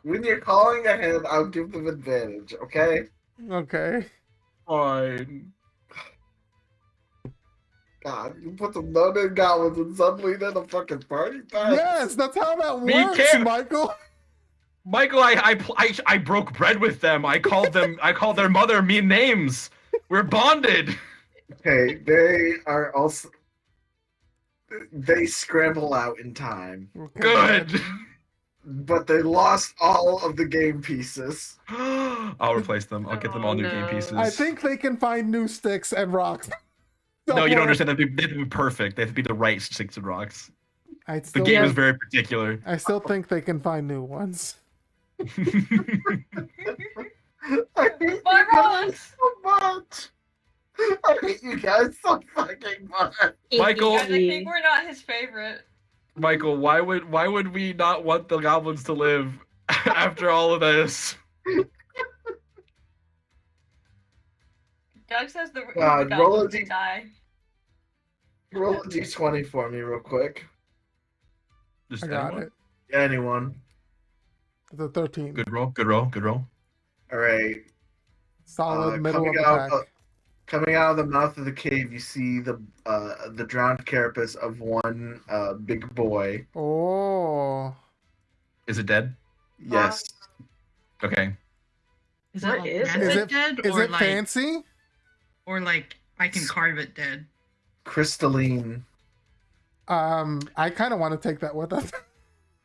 When you're calling ahead, I'll give them advantage, okay? Okay. Fine. God, you put some no-name goblins and suddenly they're the fucking party pack. Yes, that's how that Me works, too. Michael. Michael, I broke bread with them. I called their mother mean names. We're bonded. Okay, they are also... They scramble out in time, Okay. Good. but they lost all of the game pieces. I'll replace them. I'll get them all new game no. pieces. I think they can find new sticks and rocks. No, you don't understand. They have to be perfect. They have to be the right sticks and rocks. I The still, game is very particular. I still think they can find new ones. I hate My you guys rolls! so much. I hate you guys so fucking much. Michael- Guys, I think we're not his favorite. Michael, why would we not want the goblins to live after all of this? Doug says the God, the roll a goblins D- will die. Roll a d20 for me real quick. Just I got anyone? it. Anyone. The 13. Good roll. Good roll. Good roll. Alright. Solid middle of coming the out, pack. coming out of the mouth of the cave, you see the drowned carapace of one big boy. Oh. Is it dead? Yes. Okay. Is What it like is rancid Is it- dead Is or it like fancy? or like I can carve it dead? Crystalline. I kind of want to take that with us.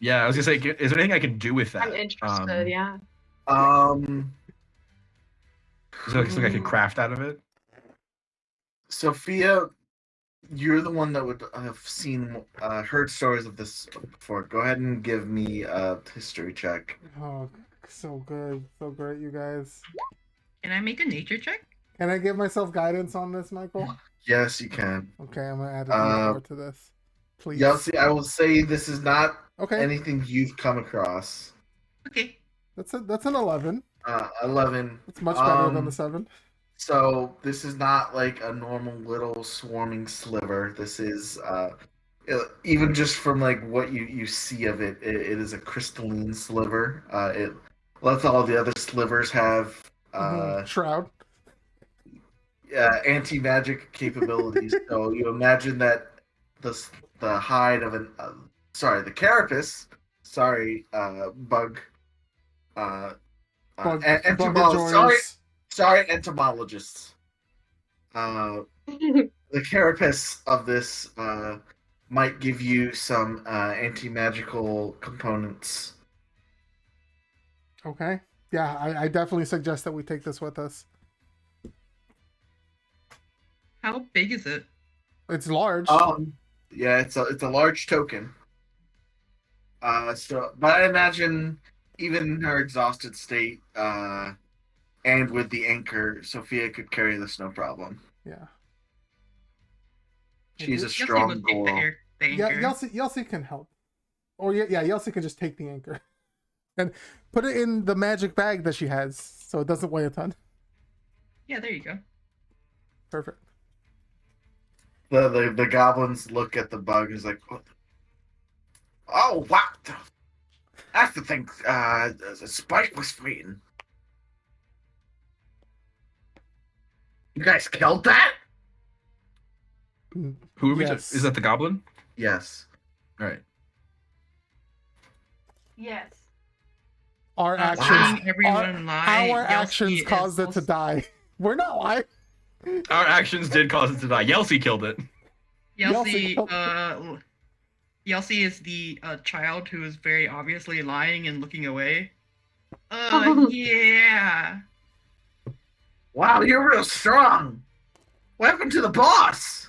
Yeah, I was gonna say, is there anything I can do with that? I'm interested, yeah. Is there something I can craft out of it? Sophia, you're the one that would have heard stories of this before. Go ahead and give me a history check. Oh, so good. So great, you guys. Can I make a nature check? Can I give myself guidance on this, Michael? Yes, you can. Okay, I'm going to add a D4 to this. Please. Yelsey, I will say this is not Okay, anything you've come across. Okay. that's an 11. 11. It's much better than Um, the 7. So this is not like a normal little swarming sliver. This is even just from like what you see of it, it is a crystalline sliver. It lets all the other slivers have Shroud. anti-magic capabilities. So you imagine that the hide of the carapace, bug, Bugajors. sorry, entomologists. The carapace of this might give you some anti-magical components. Okay. Yeah, I definitely suggest that we take this with us. How big is it? It's large. Yeah, it's a large token. But I imagine even in her exhausted state, and with the anchor, Sophia could carry this no problem. Yeah. She's a Yelsey strong will take girl. the Yeah, anchor. Yelsey can help. Or yeah, Yelsey can just take the anchor and put it in the magic bag that she has, so it doesn't weigh a ton. Yeah, there you go. Perfect. The goblins look at the bug and is like, oh wow, that's the thing. Spike was fighting. You guys killed that? Who are we? Yes. Is that the goblin? Yes. All right. Yes. Our Seeing actions, everyone lie. our Yelsey actions is caused it to also- die. We're not lying. Our actions did cause it to die. Yelsey killed it. Yelsey Yelsey is the child who is very obviously lying and looking away. Yeah. Wow, you're real strong. What happened to the boss?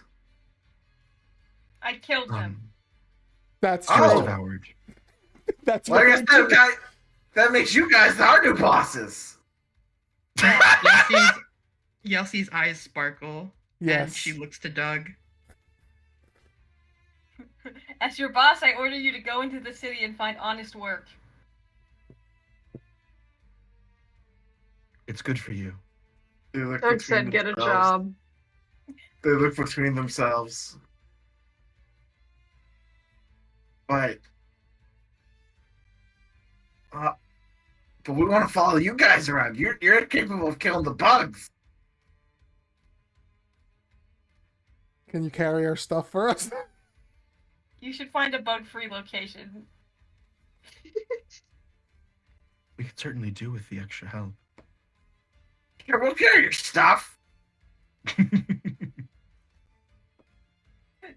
I killed him. That's Oh. true. Devoured. That's Well, I very guess true. that makes you guys our new bosses. Yelsey's eyes sparkle, and Yes. she looks to Doug. As your boss, I order you to go into the city and find honest work. It's good for you. They look Doug between said get a themselves. job. They look between themselves. But we want to follow you guys around. You're capable of killing the bugs. Can you carry our stuff for us? You should find a bug-free location. We could certainly do with the extra help. Here, we'll carry your stuff.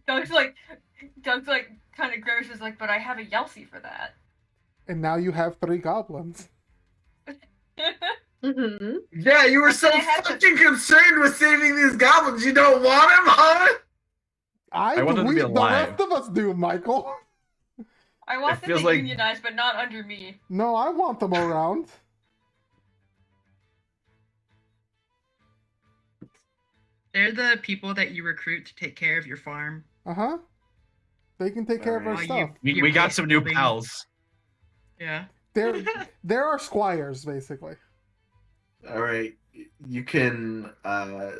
Doug's like kind of grimaces like, but I have a Yelsey for that. And now you have 3 goblins. Mm-hmm. Yeah, you were so I had to- fucking concerned with saving these goblins. You don't want them, huh? I want them to be the alive. rest of us do, Michael. I want It them feels to like- unionize, but not under me. No, I want them around. They're the people that you recruit to take care of your farm. Uh-huh. They can take care of our While stuff. We got some new building- pals. Yeah. They're our squires, basically. All right, you can.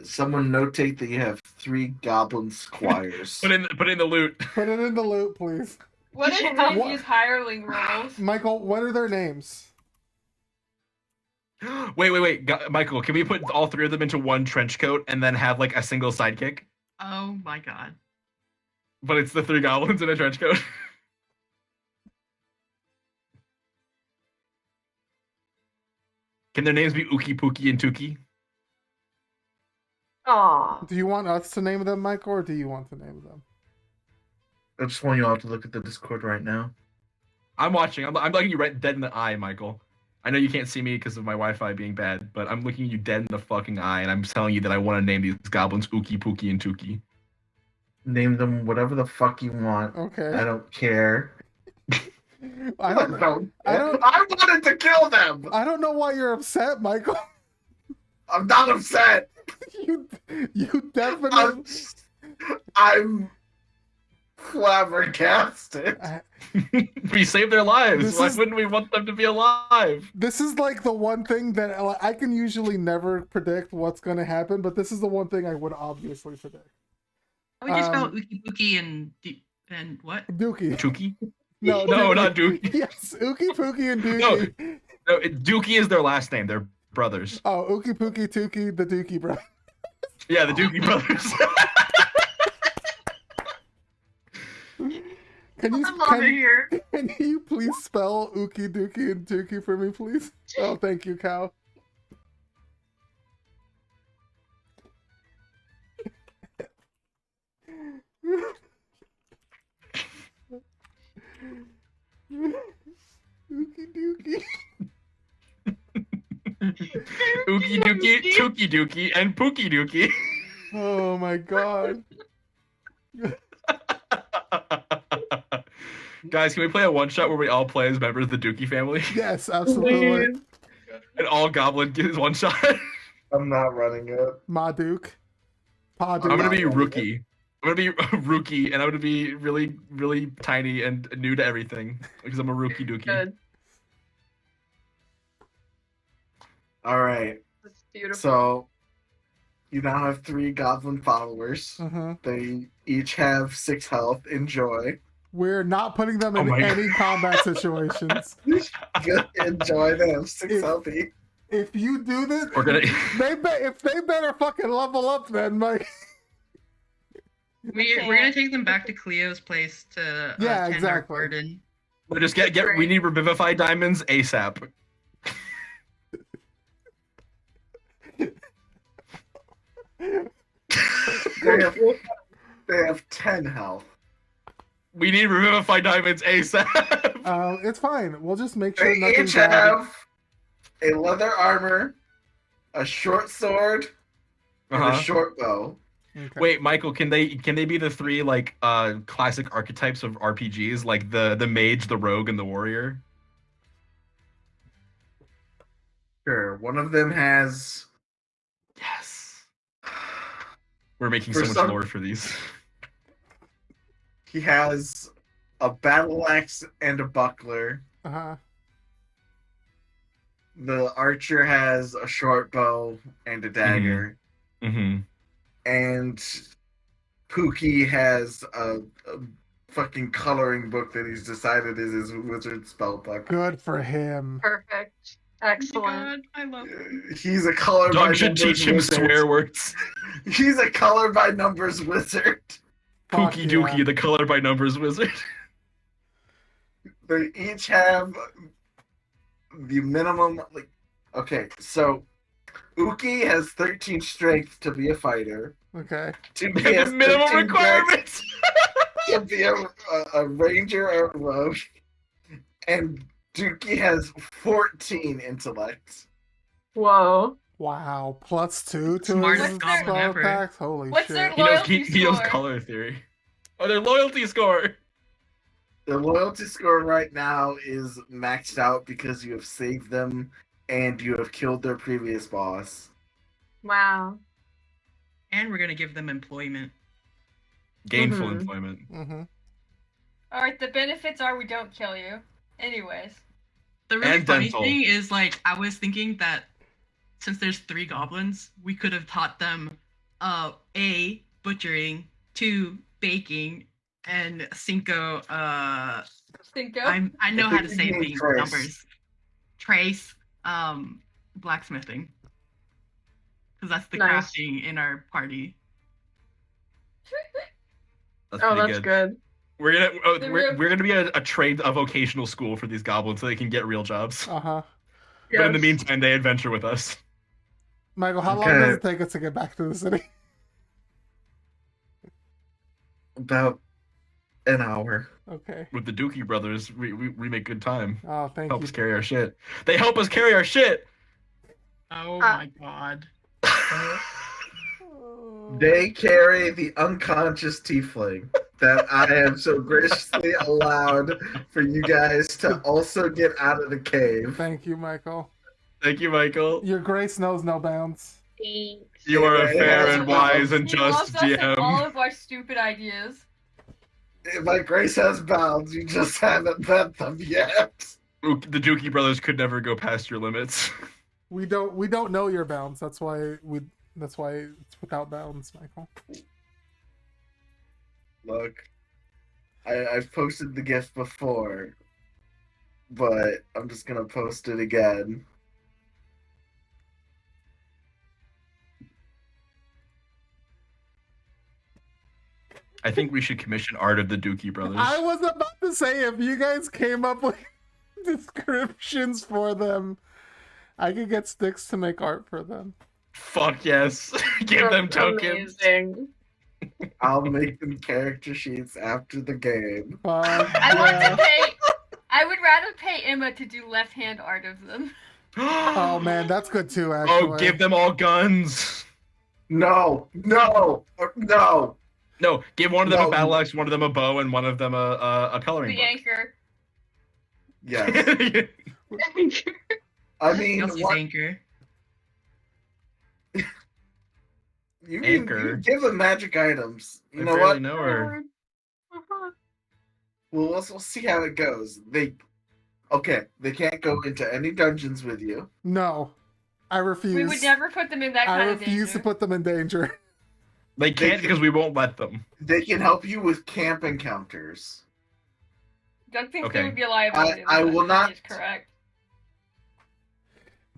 Someone notate that you have 3 goblin squires. Put in the loot. Put it in the loot, please. What if Yeah. they use hireling roles? Michael, what are their names? Wait, Michael, can we put all 3 of them into one trench coat and then have like a single sidekick? Oh my god. But it's the 3 goblins in a trench coat. Can their names be Ookie Pookie and Tuki? Aw. Do you want us to name them, Michael, or do you want to name them? I just want you all to look at the Discord right now. I'm watching. I'm looking you right dead in the eye, Michael. I know you can't see me because of my Wi-Fi being bad, but I'm looking you dead in the fucking eye, and I'm telling you that I want to name these goblins Ookie Pookie and Tuki. Name them whatever the fuck you want. Okay. I don't care. I don't I wanted to kill them. I don't know why you're upset, Michael. I'm not upset. You definitely I'm flabbergasted. We saved their lives. This Why is- wouldn't we want them to be alive? This is like the one thing that I can usually never predict what's going to happen, but this is the one thing I would obviously predict. We just spell Um, Ookie Bookie and what? Dookie. Tuki? No, No, Dookie. not Dookie. Yes, Ookie Pookie and No. Dookie. No, Dookie is their last name. They're brothers. Oh, Ookie Pookie Tookie, the Dookie bro. Yeah, the Dookie brothers. Can you I love it here. can you please spell Ookie Dookie and Dookie for me, please? Oh, thank you, Cow. Ookie Dookie. Ookie Dookie, Tookie Dookie, and Pookie Dookie. Oh my god. Guys, can we play a one-shot where we all play as members of the Dookie family? Yes, absolutely. And all Goblin gets one shot? I'm not running it. Ma Duke. Pa I'm Duke. gonna be Rookie. I'm gonna be Rookie, and I'm gonna be really, really tiny and new to everything because I'm a Rookie Dookie. Good. All right. That's beautiful. So you now have 3 goblin followers. Mm-hmm. They each have 6 health. Enjoy. We're not putting them Oh in my God. any combat situations. Good. Enjoy. They have 6 If- healthy. If you do this, We're gonna. if they better fucking level up, then Mike. We're gonna take them back to Cleo's place to Yeah, tend exactly. our garden. We'll just get. We need Revivify diamonds ASAP. They have 10 health. We need Revivify diamonds ASAP. It's fine. We'll just make sure They nothing's each bad. have a leather armor, a short sword, and a short bow. Okay. Wait, Michael, can they be the 3 like classic archetypes of RPGs, like the mage, the rogue, and the warrior? Sure. One of them has. Yes. We're making For so much some- lore for these. He has a battle axe and a buckler. Uh-huh. The archer has a short bow and a dagger. Mm-hmm. And Pookie has a fucking coloring book that he's decided is his wizard spell book. Good for him. Perfect. Oh my Excellent. god, I love it. He's a color by Doug should numbers teach him wizard. swear words. He's a color by numbers wizard. Fuck Pookie yeah. Dookie, the color by numbers wizard. They each have the minimum. Like, okay, so Uki has 13 strength to be a fighter. Okay. Tuki The has minimum 13 requirements. to be a ranger or a rogue, and Dookie has 14 intellect. Whoa. Wow. +2 to Smartest his goblin spell ever. attacks. Holy What's shit. their He knows loyalty he knows score? color theory. Oh, their loyalty score. The loyalty score right now is maxed out because you have saved them and you have killed their previous boss. Wow. And we're gonna give them employment. Gainful Mhm. employment. Mm-hmm. Alright, the benefits are we don't kill you. Anyways. The really And funny dental. thing is, like, I was thinking that since there's 3 goblins, we could have taught them A, butchering, 2, baking, and Cinco, Cinco? I know how to say Baking things, trace. numbers. Trace, blacksmithing. Because that's the Nice. crafting in our party. That's Oh, pretty that's good. We're gonna The we're, real- we're gonna be a vocational school for these goblins so they can get real jobs. Uh-huh. But in the Yes. meantime, they adventure with us. Michael, how long Okay. does it take us to get back to the city? About an hour. Okay. With the Dookie brothers, we make good time. Oh, thank Help you. us carry our shit. They help us carry our shit. Oh my god. They carry the unconscious tiefling that I have so graciously allowed for you guys to also get out of the cave. Thank you, Michael. Thank you, Michael. Your grace knows no bounds. You are a fair and wise and He just loves us and all GM. of our stupid ideas. My grace has bounds, you just haven't met them yet. The Dookie brothers could never go past your limits. We don't know your bounds. That's why it's without bounds, Michael. Look, I've posted the gift before, but I'm just gonna post it again. I think we should commission art of the Dookie brothers. I was about to say, if you guys came up with descriptions for them, I could get Sticks to make art for them. Fuck yes. Give them tokens. Amazing. I'll make them character sheets after the game. I would rather pay Emma to do left-hand art of them. Oh man, that's good too, actually. Oh, give them all guns. No. No, give one of them a battle axe, one of them a bow, and one of them a coloring The book. anchor. Yes. I mean, Kelsey's what? anchor. You Anchor. give them magic items. You I know barely what? know her. Well, we'll see how it goes. They can't go into any dungeons with you. No, I refuse. We would never put them in that kind of danger. I refuse to put them in danger. They can't because we won't let them. They can help you with camp encounters. Doug thinks Okay. they would be a liability. I will not- Is correct.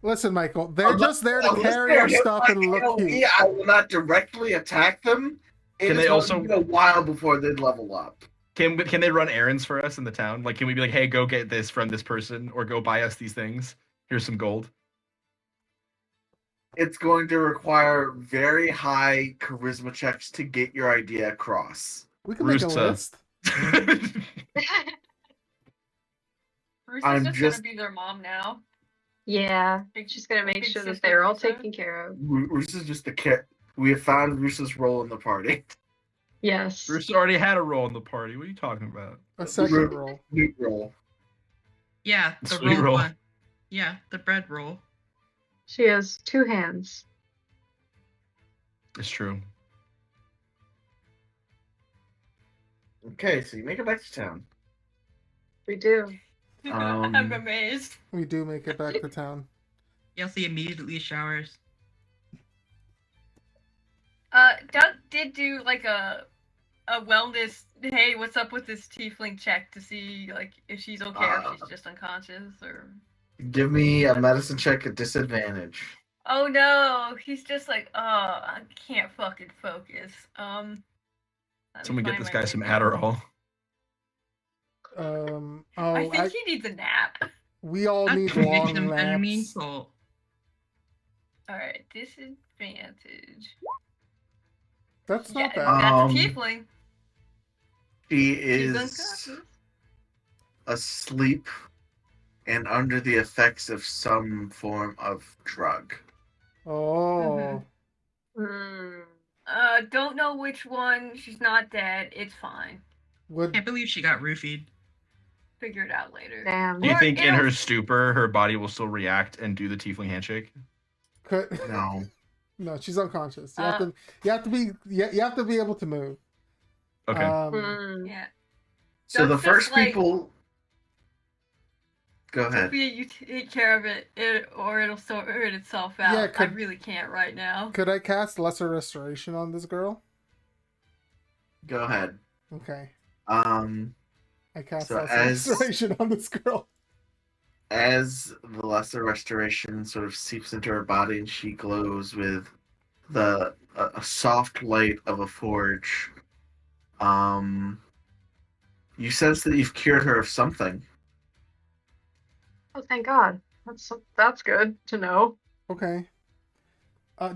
Listen, Michael, they're just there to Unless carry they're our hit stuff by and look AoE, cute. I will not directly attack them. Can they also- be a while before they level up? Can they run errands for us in the town? Like, can we be like, hey, go get this from this person, or go buy us these things? Here's some gold. It's going to require very high charisma checks to get your idea across. We can make a Rooster. list. Bruce I'm is just just- gonna be their mom now. Yeah, she's gonna make Big sure that sister they're all Lisa. taken care of. Roos is just the kid. We have found Roos's role in the party. Yes. Bruce already had a role in the party. What are you talking about? A second roll. New role. Yeah, the Sweet roll roll. one. Yeah, the bread roll. She has 2 hands. It's true. Okay, so you make it back to town. We do. Um, I'm amazed. We do make it back to town. Kelsey immediately showers. Doug did do like a wellness. Hey, what's up with this tiefling check to see like if she's okay or if she's just unconscious or. Give me a medicine check at disadvantage. Oh no, he's just like, oh, I can't fucking focus. Let me Someone get find this my guy some thing. Adderall. I think he needs a nap. We all That's need some long amphetamine naps. salt. Alright, disadvantage. That's not Yeah, bad. that's a tiefling. She She's is unconscious. asleep and under the effects of some form of drug. Oh. Mm. Don't know which one. She's not dead. It's fine. Would Can't believe she got roofied. Figure it out later. Damn. Do you Or think in it'll- her stupor, her body will still react and do the tiefling handshake? could No. no, she's unconscious. You Uh, have to be able to move. Okay. Mm. Yeah. So the That's first just like- people. Go ahead. Sophia, you take care of it, or it'll sort itself out. Yeah, I could- really can't right now. Could I cast Lesser Restoration on this girl? Go ahead. Okay. I cast So Lesser as- Restoration on this girl. As the lesser restoration sort of seeps into her body and she glows with a soft light of a forge, you sense that you've cured her of something. Oh, thank God. That's good to know. Okay.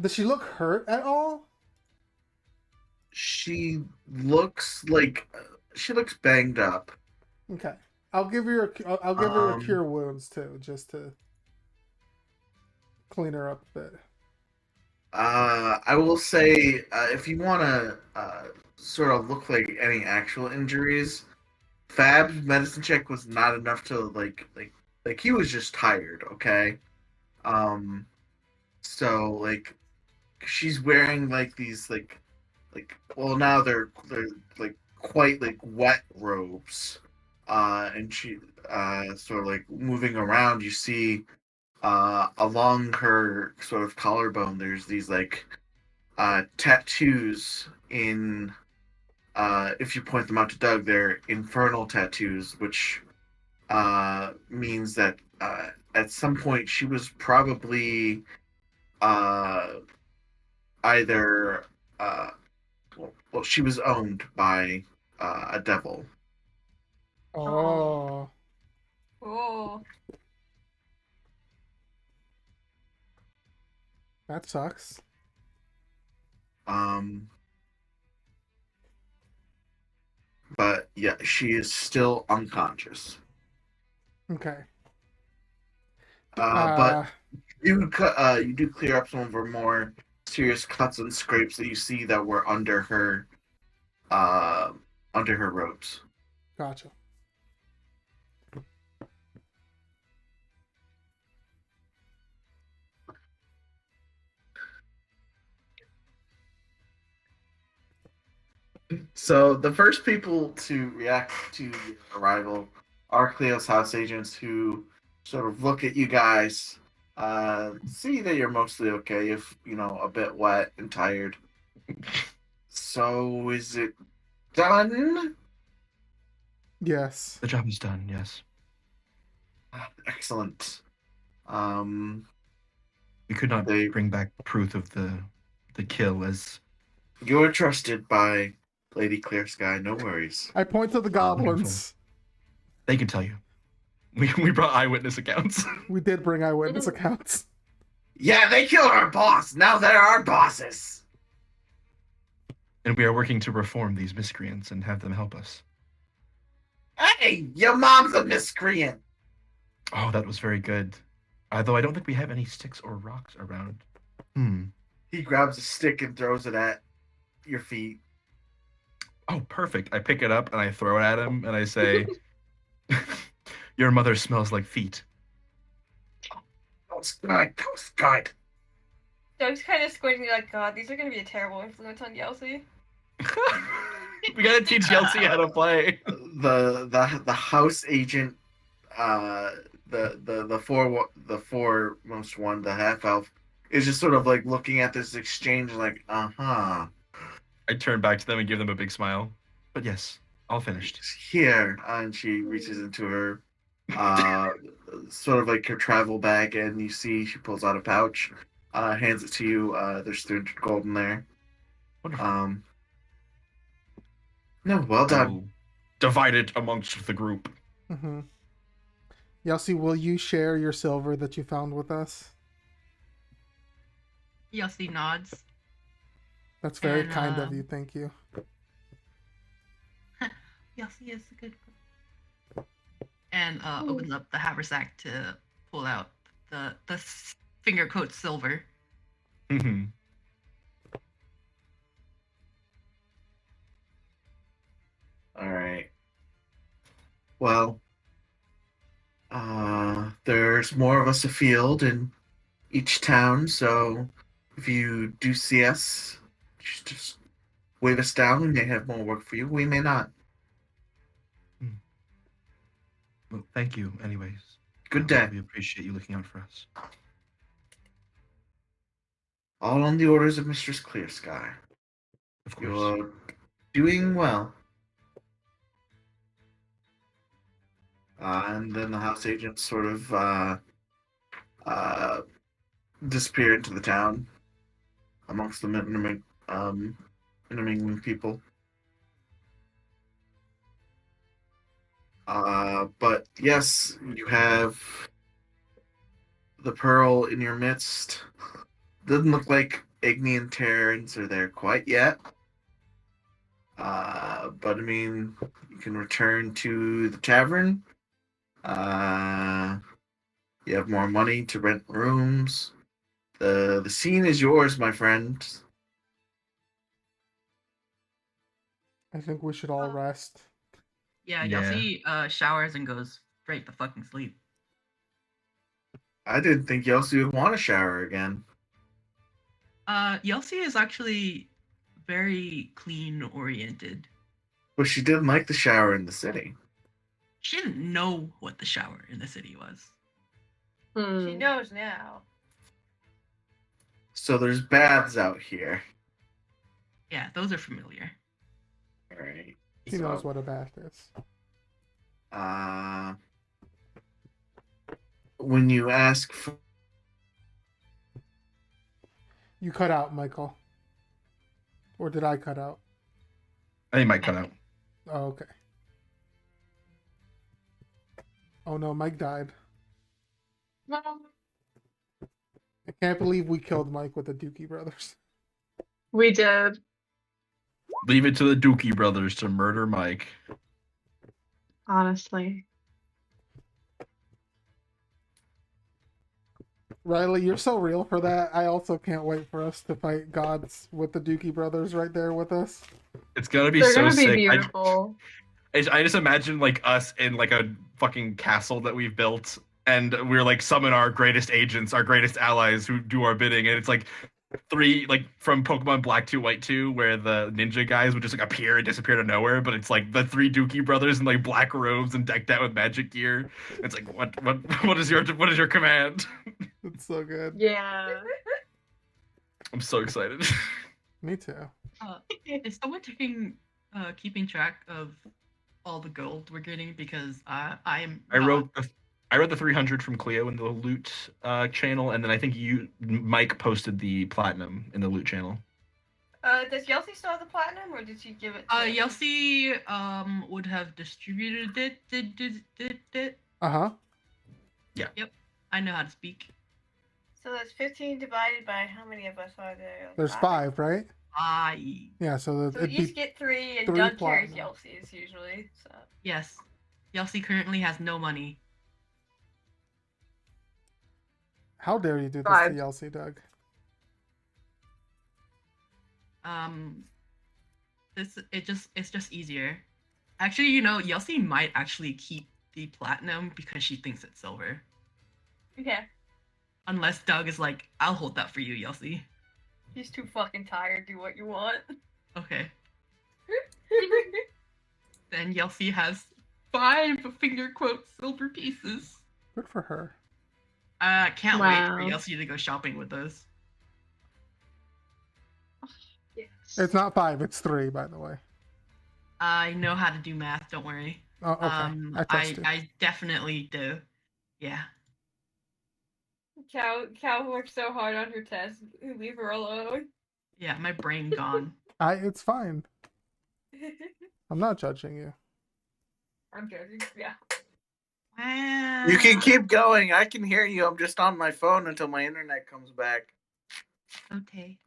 Does she look hurt at all? She looks banged up. Okay. I'll give her a Um, cure wounds too, just to clean her up a bit. I will say, if you want to sort of look like any actual injuries, Fab's medicine check was not enough to like he was just tired. Okay, so like she's wearing like these well now they're like quite like wet robes, and she sort of like moving around. You see along her sort of collarbone there's these like tattoos in if you point them out to Doug, they're infernal tattoos, which means that at some point she was probably either well, she was owned by a devil. Oh, Oh, that sucks. Um, but yeah, she is still unconscious. Okay. But you do clear up some of her more serious cuts and scrapes that you see that were uh, under her robes. Gotcha. So the first people to react to your arrival are Cleo's house agents, who sort of look at you guys, see that you're mostly okay, if a bit wet and tired. So is it done? Yes. The job is done. Yes. Excellent. We could not They- bring back proof of the kill as You're trusted by Lady Clear Sky. No worries. I point to the goblins. they can tell you. We brought eyewitness accounts. We did bring eyewitness accounts. Yeah, they killed our boss. Now they're our bosses. And we are working to reform these miscreants and have them help us. Hey, your mom's a miscreant. Oh, that was very good. Although I don't think we have any sticks or rocks around. He grabs a stick and throws it at your feet. Oh, perfect. I pick it up and I throw it at him and I say, your mother smells like feet. That was good. That was good. Doug's kind of squinting like, God, these are gonna be a terrible influence on Yelsey. We gotta teach Yelsey how to play. The house agent, the foremost one, the half elf, is just sort of like looking at this exchange, like, uh-huh. I turn back to them and give them a big smile. But yes, all finished. Here, and she reaches into her, sort of like her travel bag, and you see she pulls out a pouch, hands it to you. There's 300 gold in there. Wonderful. No, well done. Divide it amongst the group. Mm-hmm. Yelsey, will you share your silver that you found with us? Yossi nods. That's very And, kind of you. Thank you. Yossi is a good girl. And opens up the haversack to pull out the finger coat silver. Mm-hmm. All right. Well, there's more of us afield in each town, so if you do see us, just wave us down. We may have more work for you. We may not. Well, thank you, anyways. Good day. We appreciate you looking out for us. All on the orders of Mistress Clear Sky. Of course. You're doing well. And then the house agents sort of disappear into the town amongst the intermingling people. But yes, you have the Pearl in your midst. Doesn't look like Igni and Terrans are there quite yet. But I mean, you can return to the tavern. You have more money to rent rooms. The scene is yours, my friend. I think we should all rest. Yeah, Yeah. Yossi showers and goes straight to fucking sleep. I didn't think Yossi would want to shower again. Yossi is actually very clean oriented. But she didn't like the shower in the city. She didn't know what the shower in the city was. She knows now. So there's baths out here. Yeah, those are familiar. Alright. He knows what a bath is. When you ask for... You cut out, Michael. Or did I cut out? I think Mike cut out. Oh, okay. Oh no, Mike died. No. I can't believe we killed Mike with the Dookie brothers. We did. Leave it to the Dookie brothers to murder Mike. Honestly. Riley, you're so real for that. I also can't wait for us to fight gods with the Dookie brothers right there with us. It's gonna be They're so gonna be sick. beautiful. I just imagine like us in like a fucking castle that we've built, and we're like summon our greatest agents, our greatest allies who do our bidding, and it's like three like from Pokemon Black 2, White 2, where the ninja guys would just like appear and disappear to nowhere, but it's like the three Dookie brothers in like black robes and decked out with magic gear. It's like what is your command? It's so good. Yeah. I'm so excited. Me too. Is someone keeping track of all the gold we're getting? Because I wrote the 300 from Cleo in the loot channel, and then I think Mike posted the platinum in the loot channel. Does Yelsey still have the platinum, or did she give it to Yelsey would have distributed it. Uh-huh. Yeah. Yep. I know how to speak. So that's 15 divided by how many of us are there? Like There's 5, right? I Yeah, so So it'd each be get 3, and 3 Doug carries platinum. Yelsey's usually. So Yes. Yelsey currently has no money. How dare you do this 5. to Yelsey, Doug? It's just easier. Actually, you know, Yelsey might actually keep the platinum because she thinks it's silver. yeah, Unless Doug is like, I'll hold that for you, Yelsey. he's too fucking tired. Do what you want. Okay. Then Yelsey has 5 finger quote silver pieces. Good for her. Can't Wow. wait for Yelsey to go shopping with us. Yes. It's not 5, it's 3, by the way. I know how to do math, don't worry. Oh, okay. I trust you. I definitely do. Yeah. Cow worked so hard on her test. Leave her alone. Yeah, my brain gone. It's fine. I'm not judging you. I'm joking. Yeah. Wow. You can keep going. I can hear you. I'm just on my phone until my internet comes back. Okay.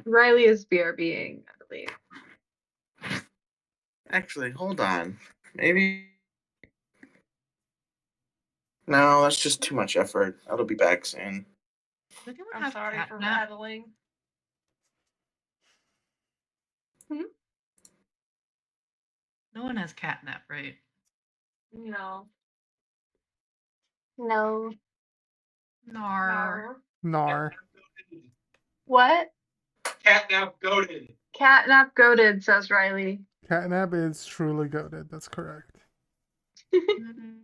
Riley is BRBing, I believe. Actually, hold on. Maybe. No, that's just too much effort. I'll be back soon. Does anyone I'm have sorry for catnap? rattling. No one has catnap, right? No. No. Nar. Nar. What? Catnap goaded. Catnap goaded, says Riley. Catnap is truly goated. That's correct. Mm,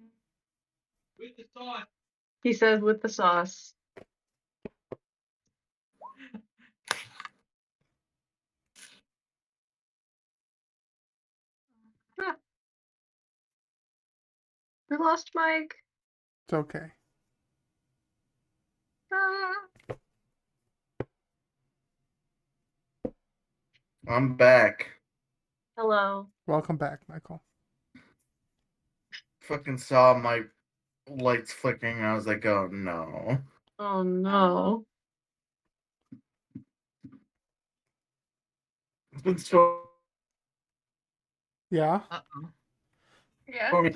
With the sauce. He says with the sauce. Huh. We lost Mike. It's okay. Ah. I'm back. Hello. Welcome back, Michael. Fucking saw my lights flickering and I was like, oh no. Oh no. It's been so. Yeah? Uh-oh. Yeah.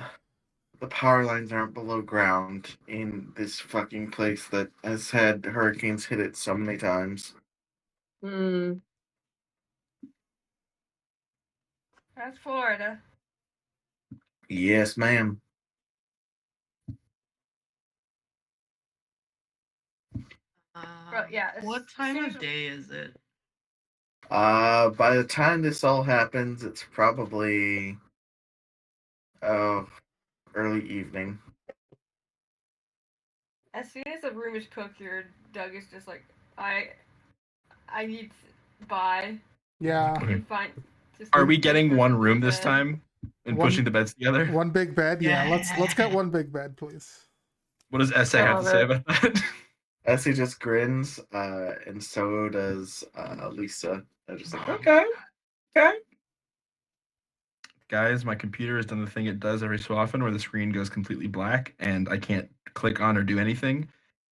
The power lines aren't below ground in this fucking place that has had hurricanes hit it so many times. Hmm. That's Florida. Yes, ma'am. Yeah, What as time soon of as- day is it? By the time this all happens, it's probably early evening. As soon as the room is cooked, your Doug is just like, I need to buy Yeah. and find. Are we getting just one for room this bed. time and One- pushing the beds together? One big bed? Yeah, let's get one big bed, please. What does SA have to say about that? Essie just grins, and so does Lisa. They're just like, okay. guys, my computer has done the thing it does every so often where the screen goes completely black and I can't click on or do anything.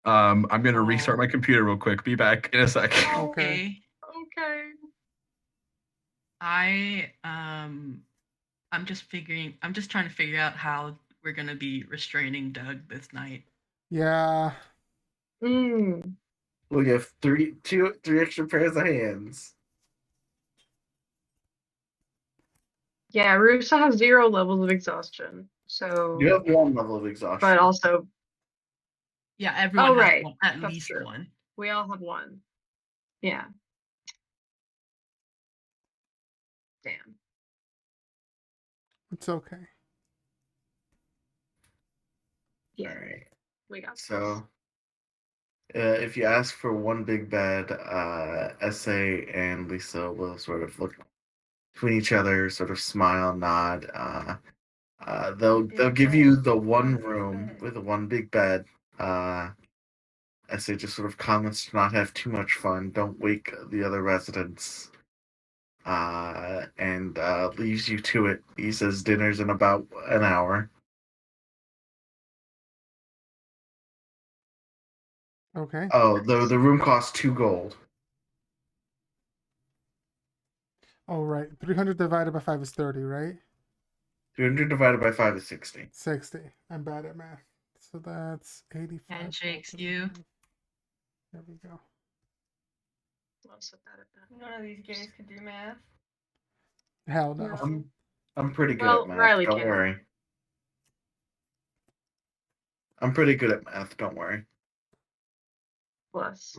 I'm gonna restart my computer real quick. Be back in a sec. Okay. Okay. I'm just trying to figure out how we're gonna be restraining Doug this night. Yeah. Mm. We have three extra pairs of hands. Yeah, Rusa has 0 levels of exhaustion. So You have 1 level of exhaustion. but also Yeah, everyone has right. one, at That's least true. one. We all have 1. Yeah. Damn. It's okay. Yeah. All right. We got this. So, if you ask for one big bad, Essay and Lisa will sort of look between each other, sort of smile, nod. They'll give you the one room with the one big bed. Essay just sort of comments to not have too much fun, don't wake the other residents, and leaves you to it. He says dinner's in about an hour. Okay. Oh, the room costs 2 gold. All right. 300 divided by 5 is 30, right? 300 divided by 5 is 60. 60. I'm bad at math. So that's 85. Handshakes you. There we go. Also bad at that. None of these gays could do math. Hell no. No. I'm pretty good Well, at math. Riley Don't can. worry. I'm pretty good at math. Don't worry. Plus.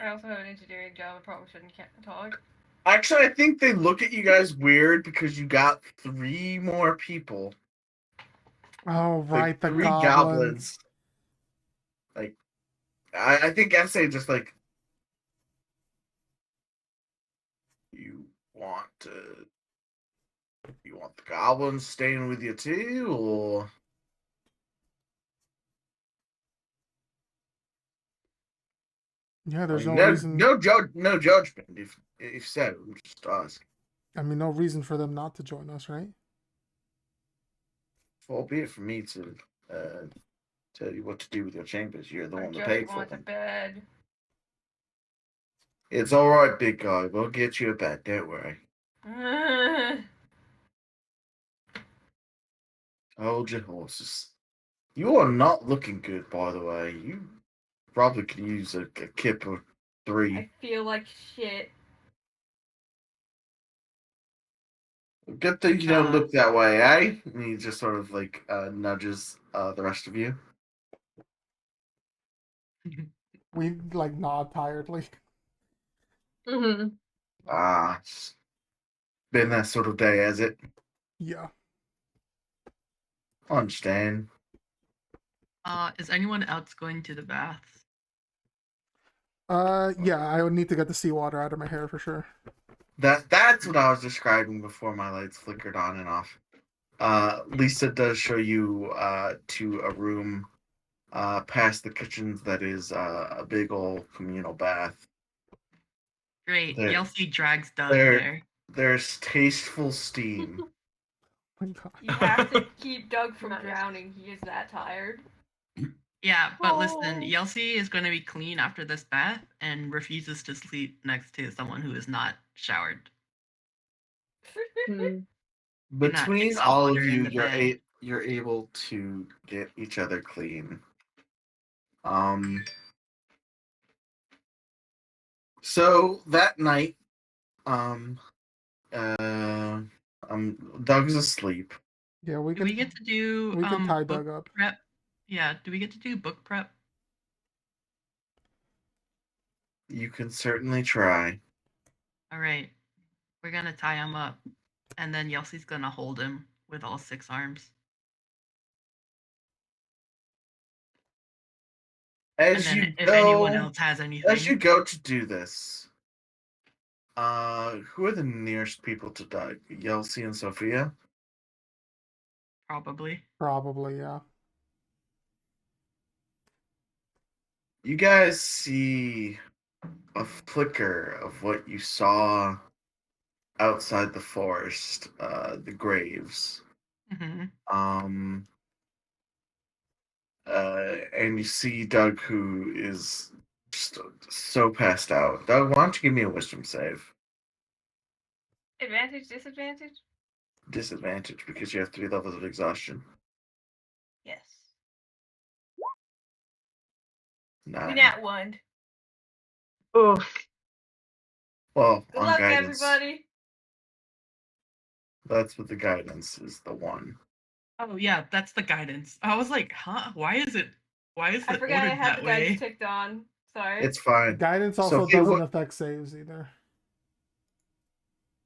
I also have an engineering job. I probably shouldn't talk. Actually, I think they look at you guys weird because you got 3 more people. Oh, right. Like, The 3 goblins. Like, I think Essay just like, you want the goblins staying with you too, or Yeah, there's I mean, no reason. no judgment if so. I'm just asking. I mean, no reason for them not to join us, right? Far be it for me to tell you what to do with your chambers. You're the I one that just paid for want a them. bed. It's all right, big guy. We'll get you a bed. Don't worry. Hold your horses. You are not looking good, by the way. You probably could use a kip or 3. I feel like shit. Good thing you don't look that way, eh? And he just sort of like nudges the rest of you. We like nod tiredly. Mm-hmm. It's been that sort of day, has it? Yeah. I understand. Is anyone else going to the baths? Yeah, I would need to get the seawater out of my hair for sure. That's what I was describing before my lights flickered on and off. Lisa does show you to a room past the kitchens that is a big old communal bath. Great. There- Yelsi drags Doug there- there. There's tasteful steam. Oh my God. You have to keep Doug from Nice. drowning. He is that tired. Yeah, but listen, Oh. Yelsi is going to be clean after this bath and refuses to sleep next to someone who is not showered. Hmm. Between mix hot all of water in you, the bed. you're able to get each other clean. So that night, Doug's asleep. Yeah, we Do can. we get to do we can tie book Doug up. prep? Yeah, do we get to do book prep? You can certainly try. All right. We're going to tie him up. And then Yelsi's going to hold him with all 6 arms. And As then you if anyone go, else has anything, as you go to do this, who are the nearest people to Doug? Yelsi and Sophia? probably. Probably, yeah. You guys see a flicker of what you saw outside the forest, the graves. Mm-hmm. And you see Doug, who is just so passed out. Doug, why don't you give me a wisdom save? Advantage, disadvantage? Disadvantage because you have 3 levels of exhaustion. Yes. We 9. nat one. Oof. Well, Good on luck, guidance, everybody. that's what the guidance is. The 1. Oh yeah, that's the guidance. I was like, huh? Why is it I forgot I ordered had that the guidance way? ticked on. Sorry. It's fine. Guidance also Sophia, doesn't affect saves either.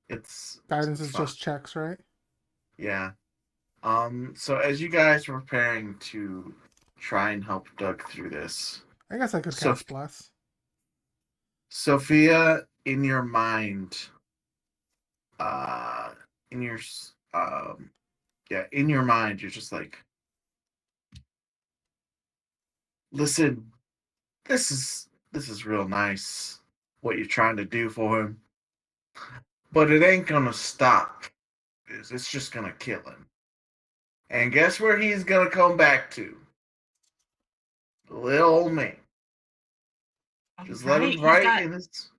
It's Guidance it's is fine. just checks, right? Yeah. So as you guys are preparing to try and help Doug through this, I guess I could cast Bless. Sophia, in your mind, uh, in your in your mind, you're just like, listen, this is real nice what you're trying to do for him, but it ain't gonna stop. It's just gonna kill him. And guess where he's gonna come back to? Little old me. Just let Right, him he's right got in his.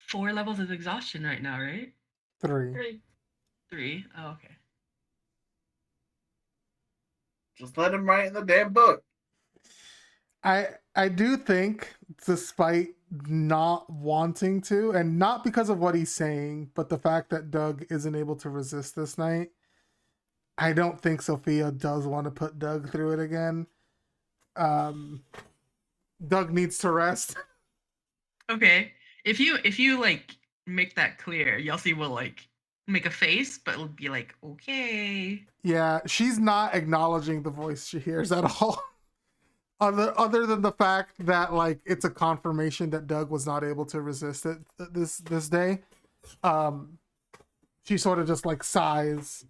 4 levels of exhaustion right now, right? 3. 3. 3. Oh, okay. Just let him write in the damn book. I do think, despite not wanting to, and not because of what he's saying, but the fact that Doug isn't able to resist this night, I don't think Sophia does want to put Doug through it again. Doug needs to rest. Okay. If you like make that clear, Yelsey will like make a face, but it'll be like, okay. Yeah, she's not acknowledging the voice she hears at all. Other than the fact that like it's a confirmation that Doug was not able to resist it this day. She sort of just like sighs,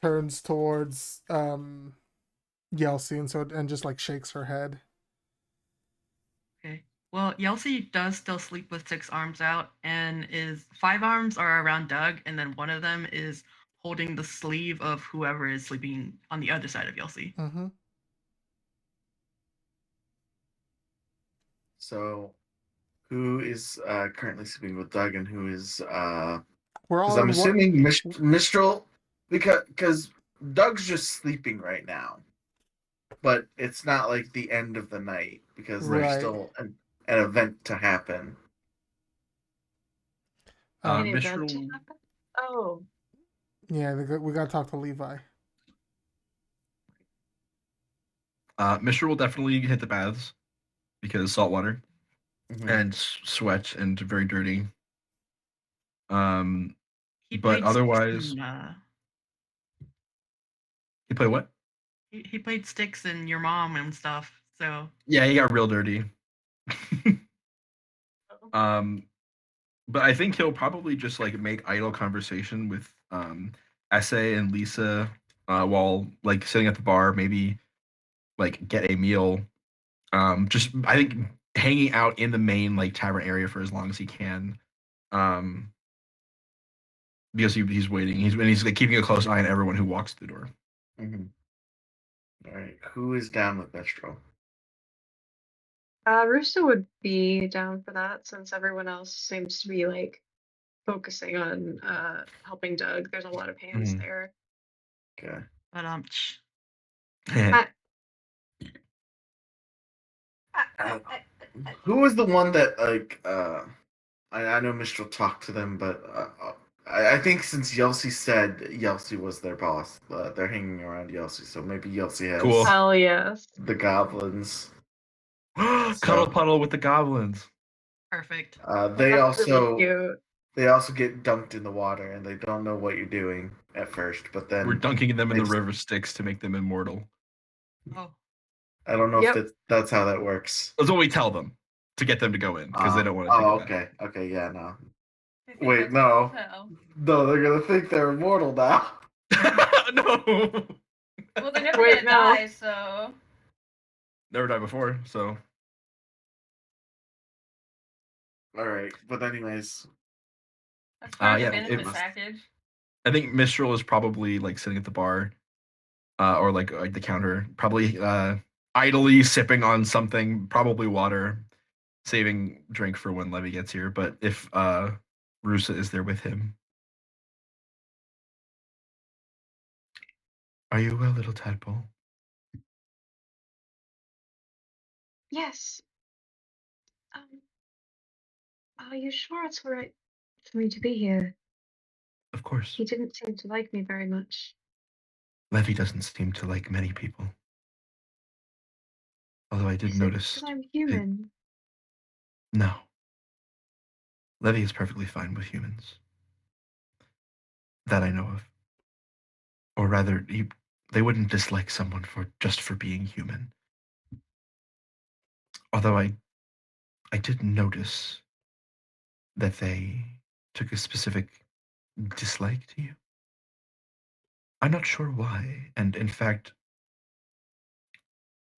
turns towards Yelsey and just like shakes her head. Okay. Well, Yelsey does still sleep with 6 arms out, and 5 arms are around Doug, and then one of them is holding the sleeve of whoever is sleeping on the other side of Yelsey. Mm-hmm. So, who is currently sleeping with Doug, and who is? We're all Because I'm in assuming Mistral, because Doug's just sleeping right now, but it's not like the end of the night because there's Right. still an event to happen. An event Mistral, to happen? Oh. Yeah, we gotta talk to Levi. Mistral will definitely hit the baths because salt water Mhm. and sweat and very dirty. He But played otherwise, Sticks in, he played what? he played Sticks and your mom and stuff. So Yeah, he got real dirty. But I think he'll probably just like make idle conversation with Essay and Lisa while like sitting at the bar, maybe like get a meal. Just I think hanging out in the main like tavern area for as long as he can. Because he's waiting. He's like keeping a close eye on everyone who walks through the door. Mhm. All right, who is down with Mistral? Russo would be down for that since everyone else seems to be like focusing on helping Doug. There's a lot of hands Mhm. there. Okay. but Who was the one that like I know Mistral talked to them, but I think since Yelsey said Yelsey was their boss, they're hanging around Yelsey, so maybe Yelsey has Cool. Hell yes. the goblins. Cuddle puddle with the goblins. perfect. They That's really also cute. they also get dunked in the water, and they don't know what you're doing at first, but then We're dunking them in the they- river Styx to make them immortal. Oh, I don't know Yep. if that's how that works. That's what we tell them to get them to go in because they don't want to take Oh, it back. okay, yeah, no. I think Wait, that's no. what I'll No, they're gonna think they're immortal now. No. Well, they're never Wait, gonna no. die, so Never died before, so All right, but anyways, That's part of yeah, the it benefit must- package. I think Mistral is probably like sitting at the bar, or like the counter, probably idly sipping on something, probably water, saving drink for when Levy gets here. But if Rusa is there with him, are you well, little tadpole? Yes. Are you sure it's all right for me to be here? Of course. He didn't seem to like me very much. Levy doesn't seem to like many people. Although I did Is it notice. because I'm human? No. Levy is perfectly fine with humans. That I know of. Or rather, they wouldn't dislike someone just for being human. Although I did notice that they took a specific dislike to you. I'm not sure why, and in fact,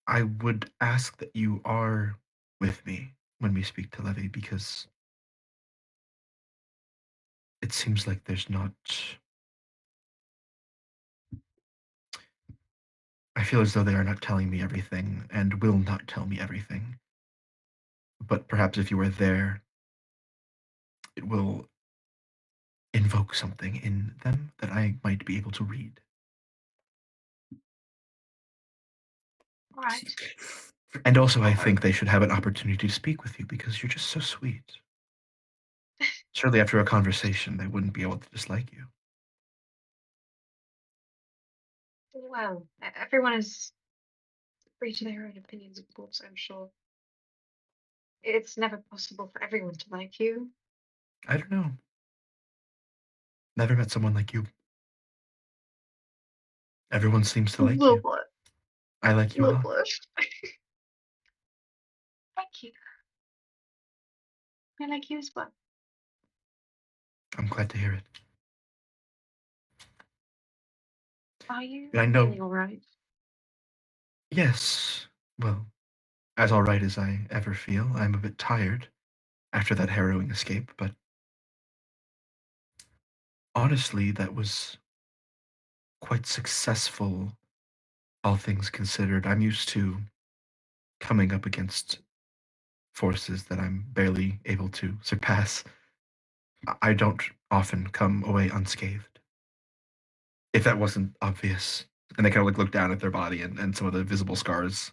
I would ask that you are with me when we speak to Levy, because it seems like there's not. I feel as though they are not telling me everything and will not tell me everything. But perhaps if you are there, it will invoke something in them that I might be able to read. All right. And also, I think they should have an opportunity to speak with you because you're just so sweet. Surely, after a conversation, they wouldn't be able to dislike you. Well, everyone is free to their own opinions, of course, I'm sure. It's never possible for everyone to like you. I don't know. Never met someone like you. Everyone seems to like you. What? I like you a lot. Thank you. I like you as well. I'm glad to hear it. Are you I know. feeling all right? Yes. Well, as all right as I ever feel. I'm a bit tired after that harrowing escape, but honestly, that was quite successful, all things considered. I'm used to coming up against forces that I'm barely able to surpass. I don't often come away unscathed. If that wasn't obvious. And they kind of like look down at their body and some of the visible scars.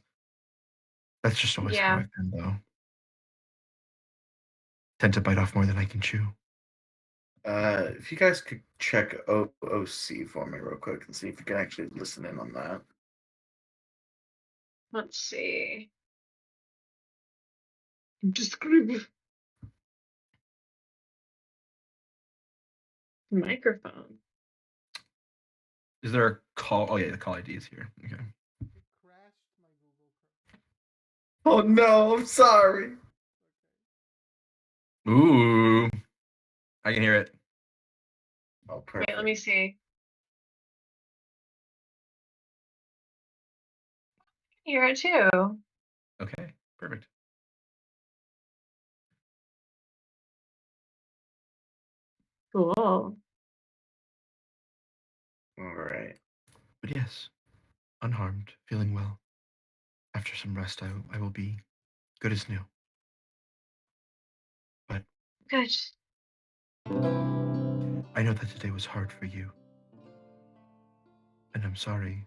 That's just always how Yeah. I've been, though. Tend to bite off more than I can chew. If you guys could check OOC for me real quick and see if you can actually listen in on that. Let's see. Just gonna microphone. Is there a call? Oh yeah, the call ID is here. Okay. Crashed my Google Chrome. Oh no, I'm sorry. Ooh, I can hear it. Oh, perfect. Wait, let me see. Hear it too. Okay, perfect. Cool. All right. But yes, unharmed, feeling well. After some rest, I will be good as new. But Good. I know that today was hard for you. And I'm sorry.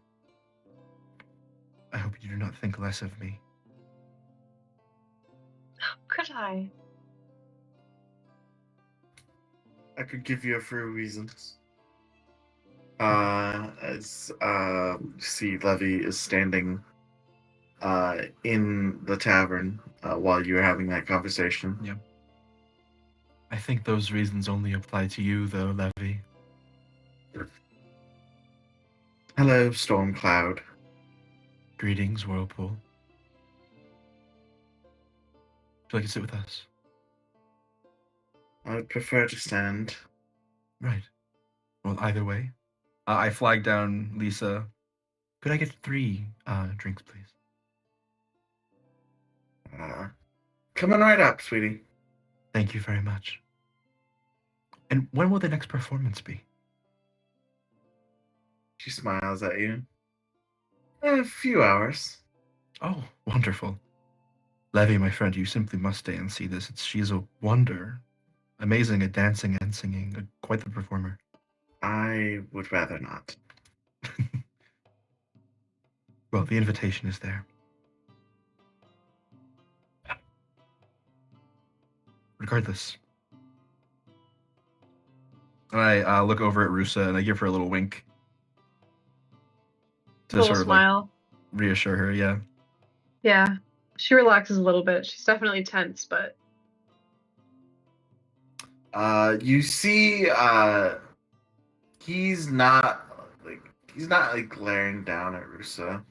I hope you do not think less of me. How could I? I could give you a few reasons. As see, Levy is standing in the tavern while you're having that conversation. Yeah. I think those reasons only apply to you, though, Levy. Hello, Storm Cloud. Greetings, Whirlpool. Would you like to sit with us? I would prefer to stand. Right. Well, either way. I flag down Lisa. Could I get 3 drinks, please? Coming right up, sweetie. Thank you very much. And when will the next performance be? She smiles at you. A few hours. Oh, wonderful. Levy, my friend, you simply must stay and see this. She is a wonder. Amazing at dancing and singing. Quite the performer. I would rather not. Well, the invitation is there. Regardless. I look over at Rusa and I give her a little wink. To Little sort of smile. like reassure her, yeah. Yeah. She relaxes a little bit. She's definitely tense, but You see, he's not like glaring down at Rusa.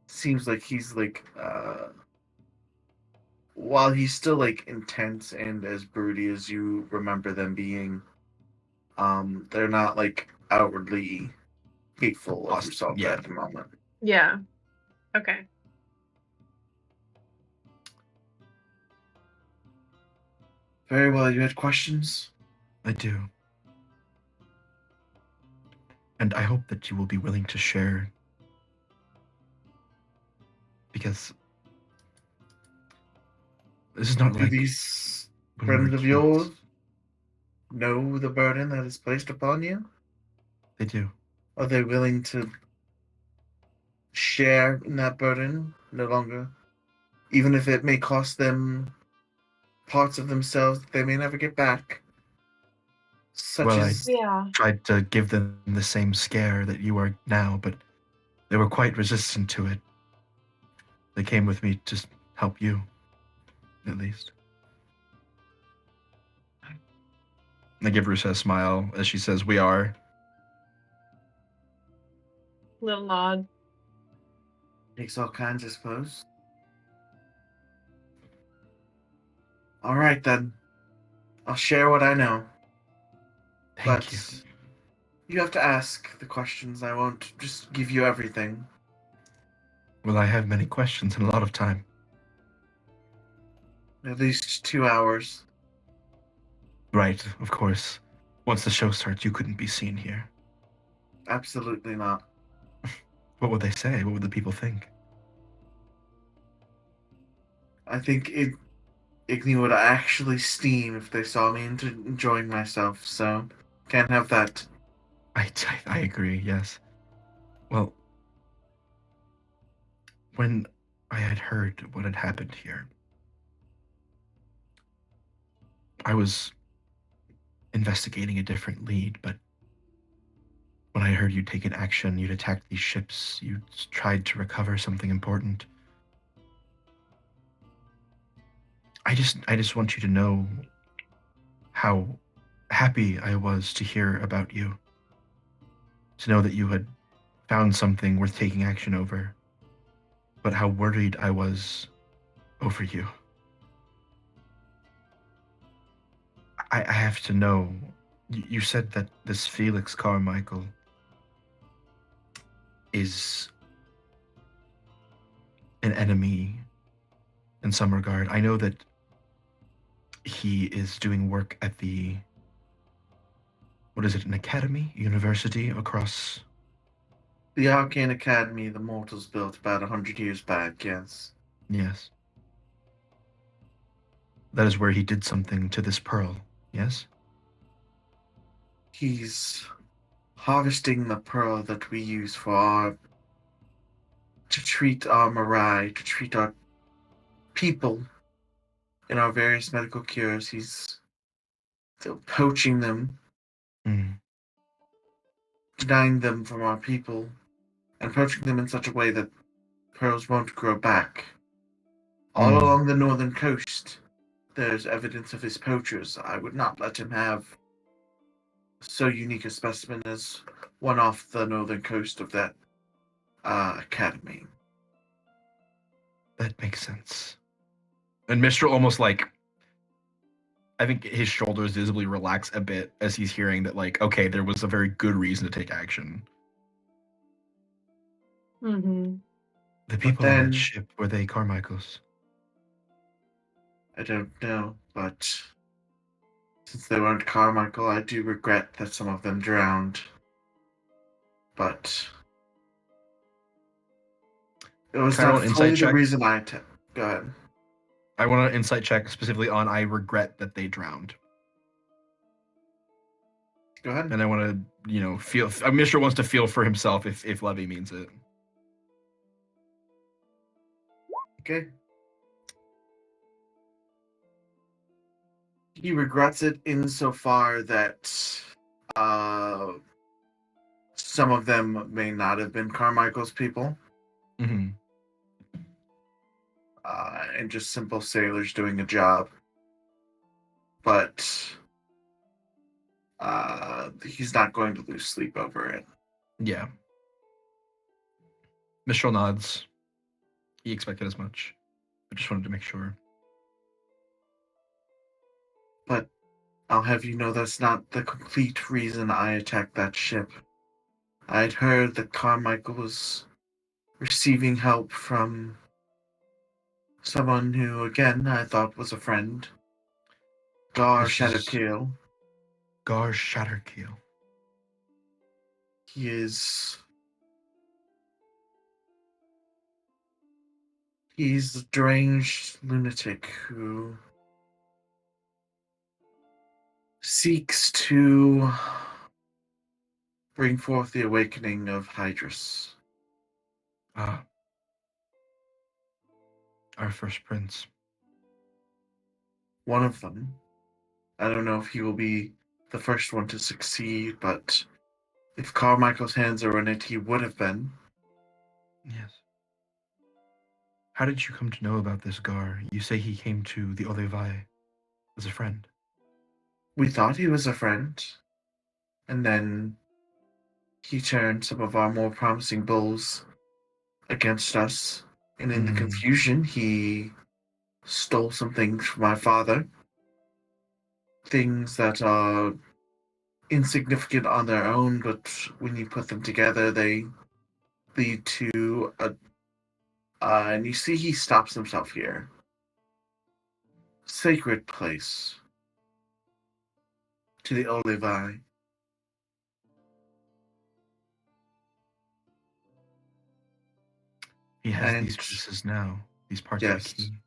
Seems like he's like while he's still like intense and as broody as you remember them being, they're not like outwardly hateful of Rusalka Yeah. at the moment. yeah. Okay. Very well, you had questions? I do. And I hope that you will be willing to share. Because this is not Do like these when we were friends of kids. yours know the burden that is placed upon you? They do. Are they willing to share in that burden no longer? Even if it may cost them parts of themselves that they may never get back. Such Well, as Yeah. tried to give them the same scare that you are now, but they were quite resistant to it. They came with me to help you, at least. I give Rusa a smile as she says, "We are." Little nod. makes all kinds, I suppose. All right then. I'll share what I know. Thank you. But you have to ask the questions. I won't just give you everything. Well, I have many questions and a lot of time. At least 2 hours. Right, of course. Once the show starts, you couldn't be seen here. Absolutely not. What would they say? What would the people think? I think Igni would actually steam if they saw me enjoying myself, so can't have that. I agree, yes. Well, when I had heard what had happened here, I was investigating a different lead, but when I heard you'd taken action, you'd attacked these ships, you'd tried to recover something important. I just want you to know how happy I was to hear about you. To know that you had found something worth taking action over, but how worried I was over you. I have to know. You said that this Felix Carmichael is an enemy in some regard. I know that he is doing work at the, what is it, an academy, university across? The Arcane Academy the mortals built about 100 years back, yes. Yes. That is where he did something to this pearl, yes? He's harvesting the pearl that we use to treat our Marai, to treat our people in our various medical cures. He's still poaching them, denying them from our people, and poaching them in such a way that pearls won't grow back. All along the northern coast, there's evidence of his poachers. I would not let him have so unique a specimen as one off the northern coast of that academy. That makes sense. And Mistral almost like, I think his shoulders visibly relax a bit as he's hearing that, like, okay, there was a very good reason to take action. Mm-hmm. The people on that ship, were they Carmichael's? I don't know, but Since they weren't Carmichael, I do regret that some of them drowned. But it was Can I roll not an fully insight the check? reason I Go ahead. I want an insight check specifically on I regret that they drowned. Go ahead. And I want to, feel. Mishra wants to feel for himself if Levy means it. Okay. He regrets it insofar that some of them may not have been Carmichael's people, Mm-hmm. and just simple sailors doing a job. But he's not going to lose sleep over it. Yeah. Mistral nods. He expected as much. I just wanted to make sure. But I'll have you know that's not the complete reason I attacked that ship. I'd heard that Carmichael was receiving help from someone who, again, I thought was a friend. Gar This is- Shatterkeel. Gar Shatterkeel. He's a deranged lunatic who seeks to bring forth the awakening of Hydrus. Ah. Our first prince. One of them. I don't know if he will be the first one to succeed, but if Carmichael's hands are in it, he would have been. Yes. How did you come to know about this Gar? You say he came to the Olevai as a friend. We thought he was a friend, and then he turned some of our more promising bulls against us, and in the confusion, he stole some things from my father. Things that are insignificant on their own, but when you put them together, they lead to a. And you see, he stops himself here. Sacred place to the Olivai. He has And- these pieces now. These parts Yes. of the key.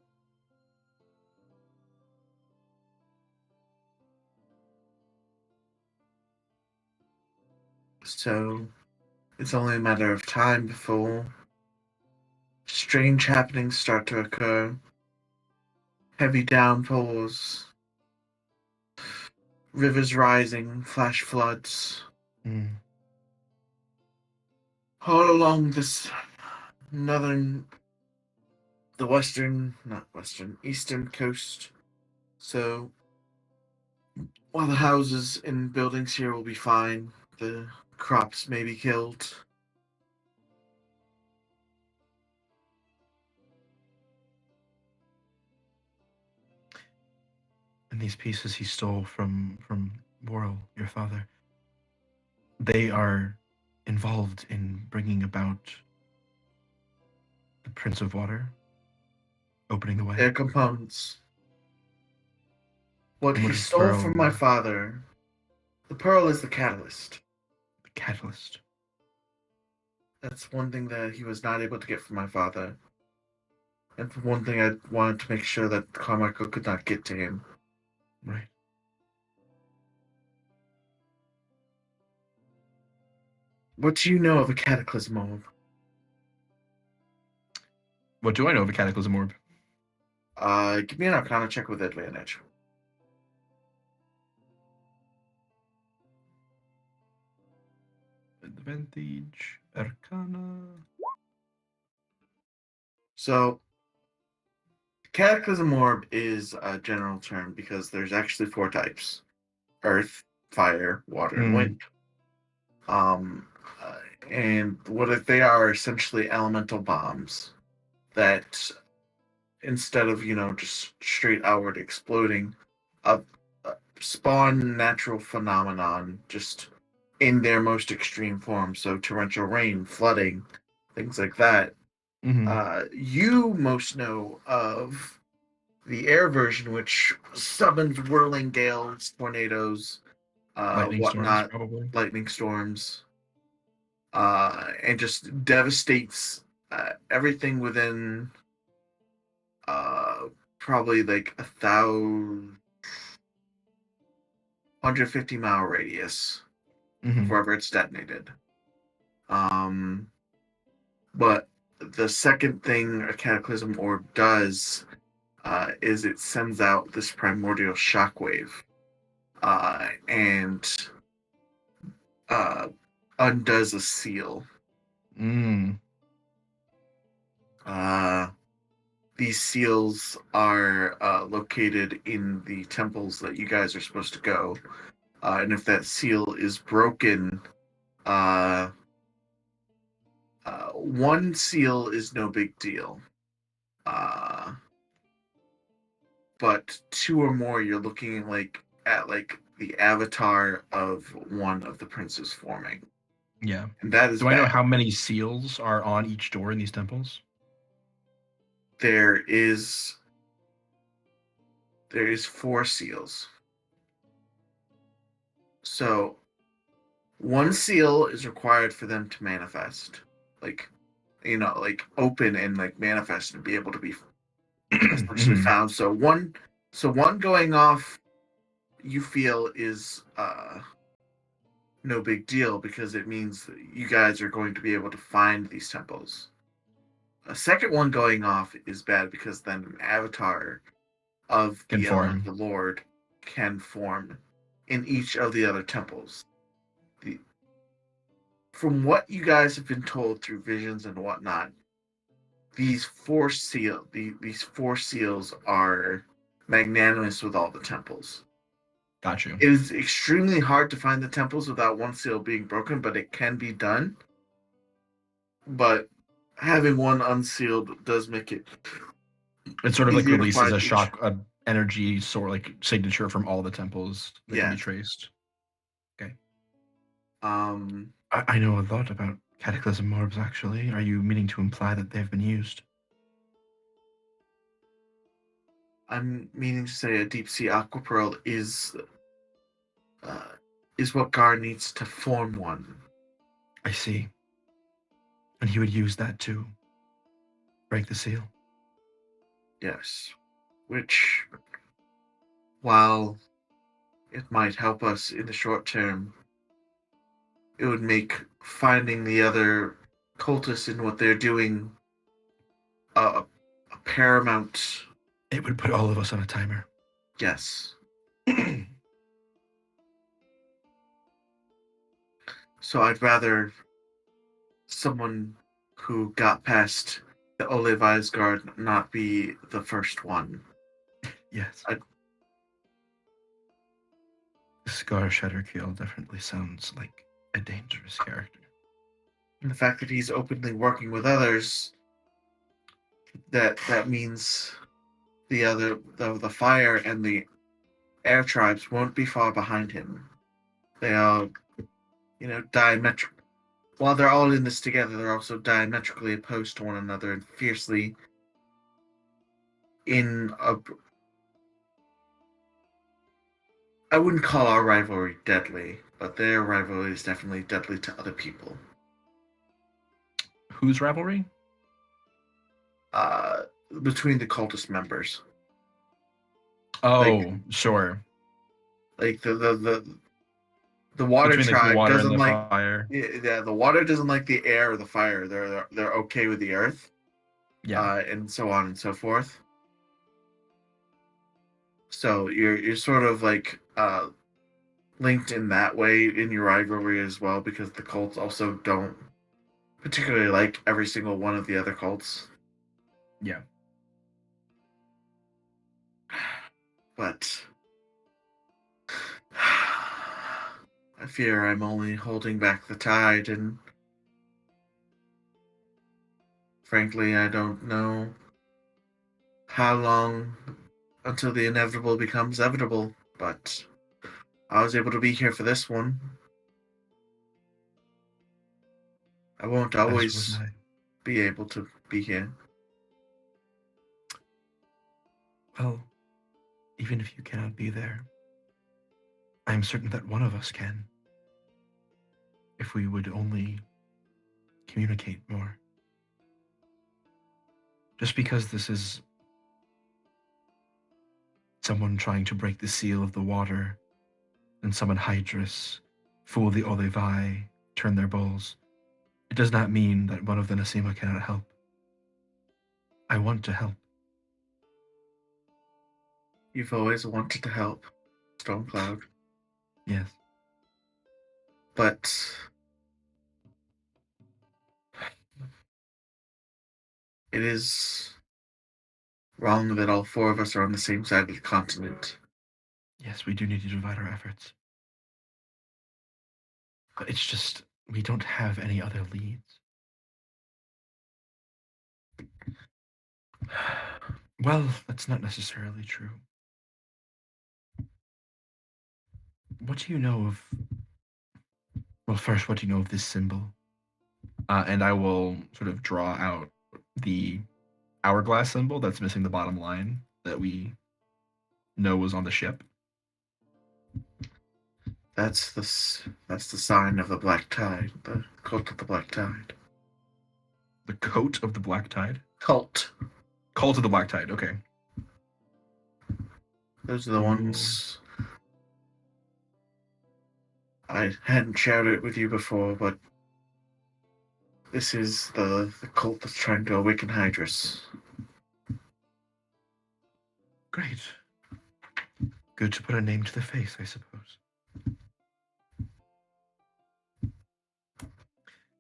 So it's only a matter of time before strange happenings start to occur. Heavy downpours, rivers rising, flash floods, all along this eastern coast. So while the houses and buildings here will be fine, the crops may be killed. And these pieces he stole from Worrell, your father, they are involved in bringing about the Prince of Water, opening the way. They're components. What And he what is stole Pearl? from my father, the pearl is the catalyst. The catalyst. That's one thing that he was not able to get from my father. And one thing I wanted to make sure that Carmichael could not get to him. Right. What do you know of a cataclysm orb? What do I know of a cataclysm orb? Give me an Arcana check with advantage. Advantage, Arcana. So, cataclysm orb is a general term because there's actually 4 types: earth, fire, water, and wind. And what if they are essentially elemental bombs that instead of just straight outward exploding, spawn natural phenomenon just in their most extreme form. So torrential rain, flooding, things like that. Mm-hmm. You most know of the air version, which summons whirling gales, tornadoes, Lightning storms, whatnot, probably. lightning storms, and just devastates everything within probably like 150-mile radius Mhm. wherever it's detonated. But the second thing a cataclysm orb does is it sends out this primordial shockwave and undoes a seal. Mm. These seals are located in the temples that you guys are supposed to go. And if that seal is broken, one seal is no big deal. But two or more, you're looking at the avatar of one of the princes forming. Yeah. And that is Do I know bad. how many seals are on each door in these temples? There is 4 seals. So one seal is required for them to manifest, open and manifest and be able to be essentially Mhm. found. So one going off, you feel is no big deal because it means that you guys are going to be able to find these temples. A second one going off is bad because then an avatar of Can the element of form. the Lord can form in each of the other temples. From what you guys have been told through visions and whatnot, these four seals are magnanimous with all the temples. Got you. It is extremely hard to find the temples without one seal being broken, but it can be done. But having one unsealed does make it It sort of like easier to releases find a each. shock, a energy sort like signature from all the temples that can Yeah. be traced. Okay. Um, I know a lot about cataclysm orbs. Actually, are you meaning to imply that they've been used? I'm meaning to say a deep sea aquapearl is what Gar needs to form one. I see. And he would use that to break the seal. Yes. Which, while it might help us in the short term, it would make finding the other cultists and what they're doing a paramount. It would put all of us on a timer. Yes. So I'd rather someone who got past the Ole Weisgard not be the first one. Yes. I- Scar Shatterkill definitely sounds like a dangerous character. And the fact that he's openly working with others, that means the fire and the air tribes won't be far behind him. They are, diametric. While they're all in this together, they're also diametrically opposed to one another and fiercely in a. I wouldn't call our rivalry deadly, but their rivalry is definitely deadly to other people. Whose rivalry? Between the cultist members. Oh, sure. Like the water Between tribe the water doesn't and the like. fire. Yeah, the water doesn't like the air or the fire. They're okay with the earth. Yeah. And so on and so forth. So you're sort of linked in that way in your rivalry as well, because the cults also don't particularly like every single one of the other cults. Yeah. But I fear I'm only holding back the tide, and frankly, I don't know how long until the inevitable becomes evitable, but I was able to be here for this one. I won't As was always I. be able to be here. Well, even if you cannot be there, I am certain that one of us can. If we would only communicate more. Just because this is someone trying to break the seal of the water, and summon Hydrus, fool the Olivai, turn their bowls, it does not mean that one of the Nasima cannot help. I want to help. You've always wanted to help, Stormcloud. Yes. But it is wrong that all four of us are on the same side of the continent. Yes, we do need to divide our efforts. But it's just, we don't have any other leads. Well, that's not necessarily true. What do you know of... Well, first, what do you know of this symbol? And I will sort of draw out the hourglass symbol that's missing the bottom line that we know was on the ship. That's the sign of the Black Tide, the cult of the Black Tide. The coat of the Black Tide? Cult. Cult of the Black Tide, okay. Those are the ones. I hadn't shared it with you before, but this is the cult that's trying to awaken Hydrus. Great. Good to put a name to the face, I suppose.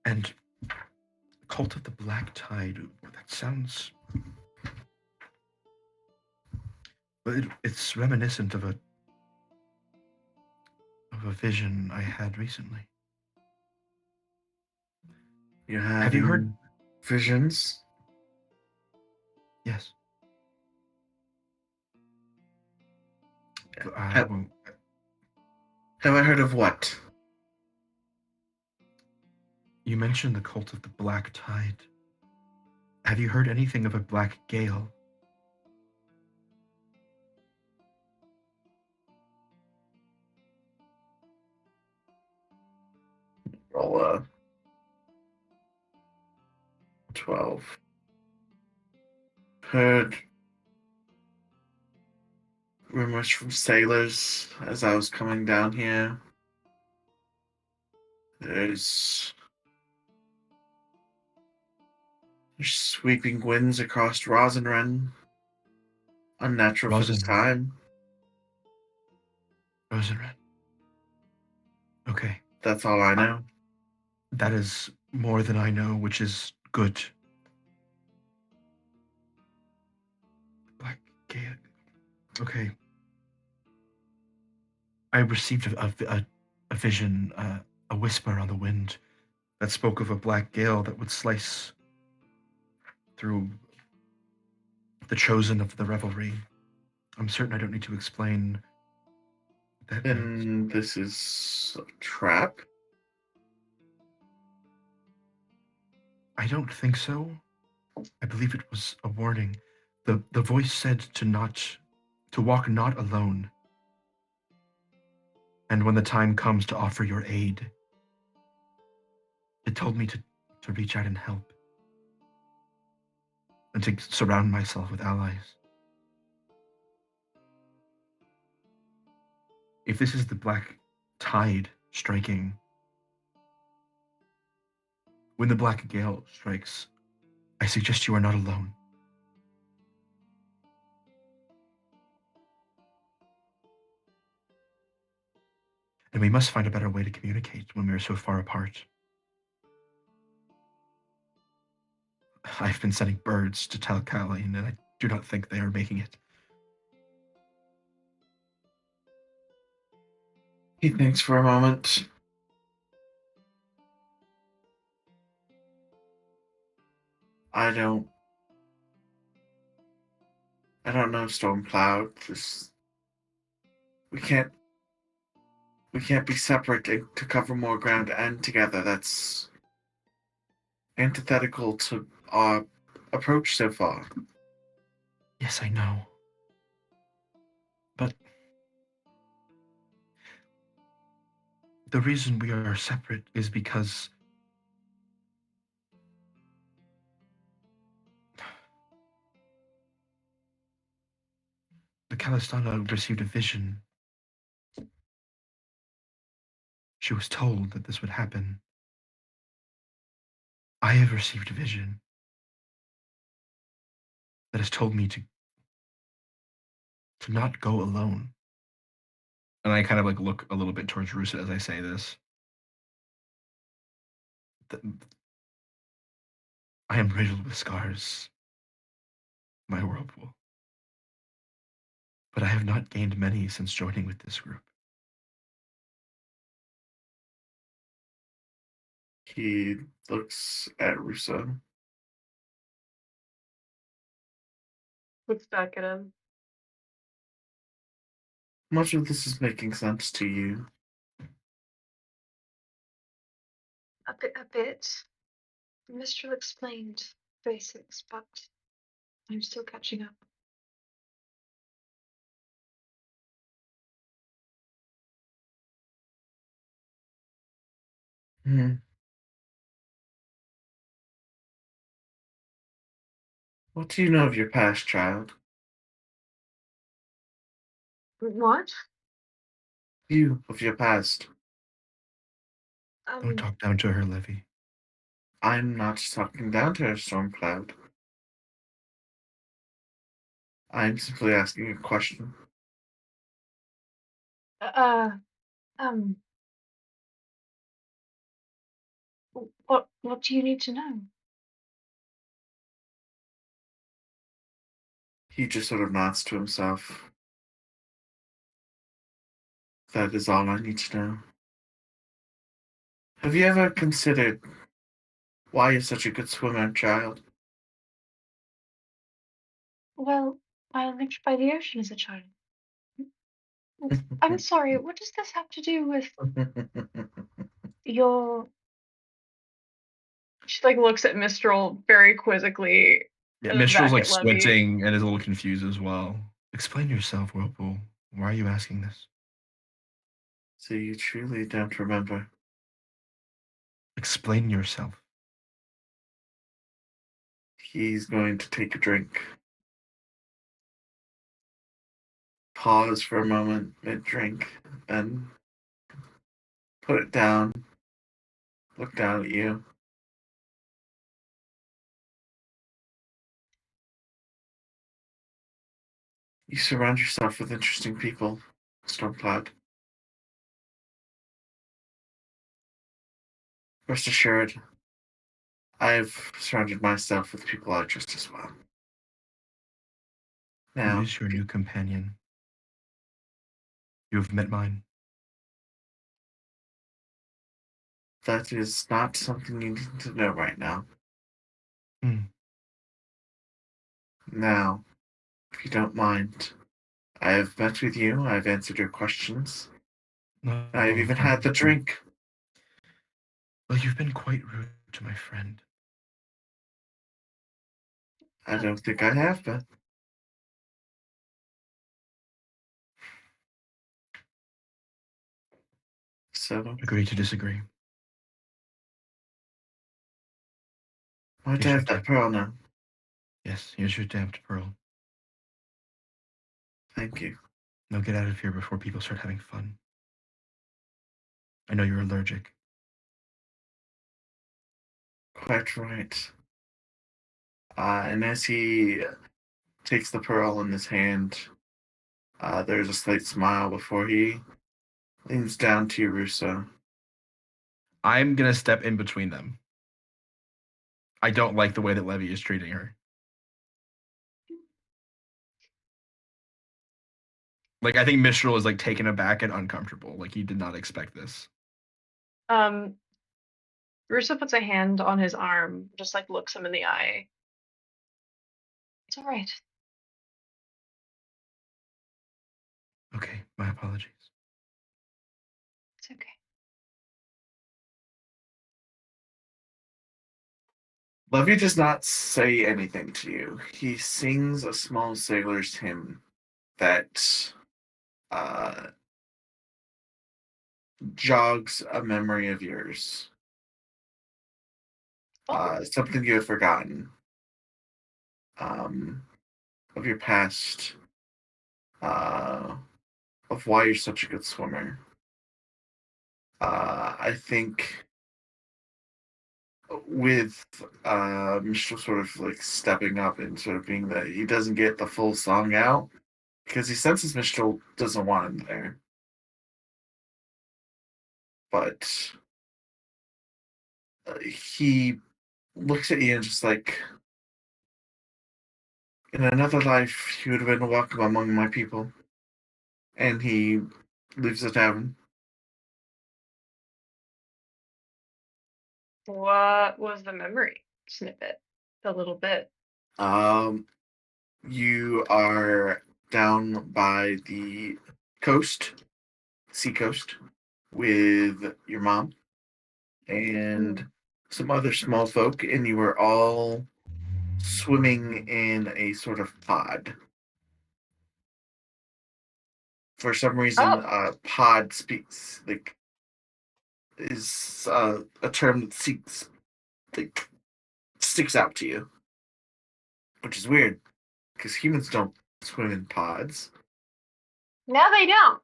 And Cult of the Black Tide, that sounds... But it's reminiscent of a vision I had recently. Have you heard visions? Yes. Have I heard of what? You mentioned the Cult of the Black Tide. Have you heard anything of a Black Gale? Roll 12. Heard rumors from sailors as I was coming down here. There's sweeping winds across Rosenren. Unnatural for this time. Rosenren. Okay. That's all I know. That is more than I know, which is good. Black Gale. Okay. I received a vision, a whisper on the wind that spoke of a black gale that would slice through the chosen of the revelry. I'm certain I don't need to explain that. And this is a trap? I don't think so. I believe it was a warning. The voice said to walk not alone. And when the time comes to offer your aid, it told me to reach out and help. And to surround myself with allies. If this is the Black Tide striking, when the Black Gale strikes, I suggest you are not alone. And we must find a better way to communicate when we are so far apart. I've been sending birds to tell Kaline, and I do not think they are making it. He thinks for a moment. I don't know, Stormcloud. We can't be separate to cover more ground and together. That's antithetical to our approach so far. Yes, I know. The reason we are separate is because the Calistana received a vision. She was told that this would happen. I have received a vision that has told me to not go alone. And I kind of like look a little bit towards Rusa as I say this. I am riddled with scars, my whirlpool. But I have not gained many since joining with this group. He looks at Russo. Looks back at him. Much of this is making sense to you. A bit. Mistral explained basics, but I'm still catching up. Hmm. What do you know of your past, child? What? You, of your past. Don't talk down to her, Levy. I'm not talking down to her, Stormcloud. I'm simply asking a question. What do you need to know? He just sort of nods to himself. That is all I need to know. Have you ever considered why you're such a good swimmer, child? Well, I lived by the ocean as a child. I'm sorry, what does this have to do with your... She like looks at Mistral very quizzically. Yeah, And then Mistral's back like at Levy. squinting and is a little confused as well. Explain yourself, Whirlpool. Why are you asking this? So you truly don't remember? Explain yourself. He's going to take a drink. Pause for a moment mid-drink, and put it down. Look down at you. You surround yourself with interesting people, Stormcloud. Rest assured, I've surrounded myself with people I trust as well. Now, Who is your new companion? You have met mine. that is not something you need to know right now. Hmm. Now, if you don't mind, I have met with you, I've answered your questions, No, I've even had the drink. Well, you've been quite rude to my friend. I don't think I have been. So, Agree to disagree. why'd Here's you your have that gift. pearl now? Yes, here's your damped pearl. Thank you. Now get out of here before people start having fun. I know you're allergic. Quite right. And as he takes the pearl in his hand, there's a slight smile before he leans down to you, Russo. I'm gonna step in between them. I don't like the way that Levy is treating her. Like, I think Mistral is like taken aback and uncomfortable. Like, he did not expect this. Russo puts a hand on his arm, just like looks him in the eye. It's all right. Okay, my apologies. It's okay. Levy does not say anything to you. He sings a small sailor's hymn that jogs a memory of yours. Something you had forgotten. Of your past. Of why you're such a good swimmer. I think with Mistral sort of like stepping up and sort of being that he doesn't get the full song out because he senses Mistral doesn't want him there. But he looks at you and just like, in another life, you would have been welcome among my people. And he leaves the tavern. What was the memory snippet? The little bit. You are down by the coast, seacoast, with your mom and some other small folk, and you were all swimming in a sort of pod. For some reason, pod speaks like is a term that like sticks out to you, which is weird because humans don't swim in pods. No, they don't.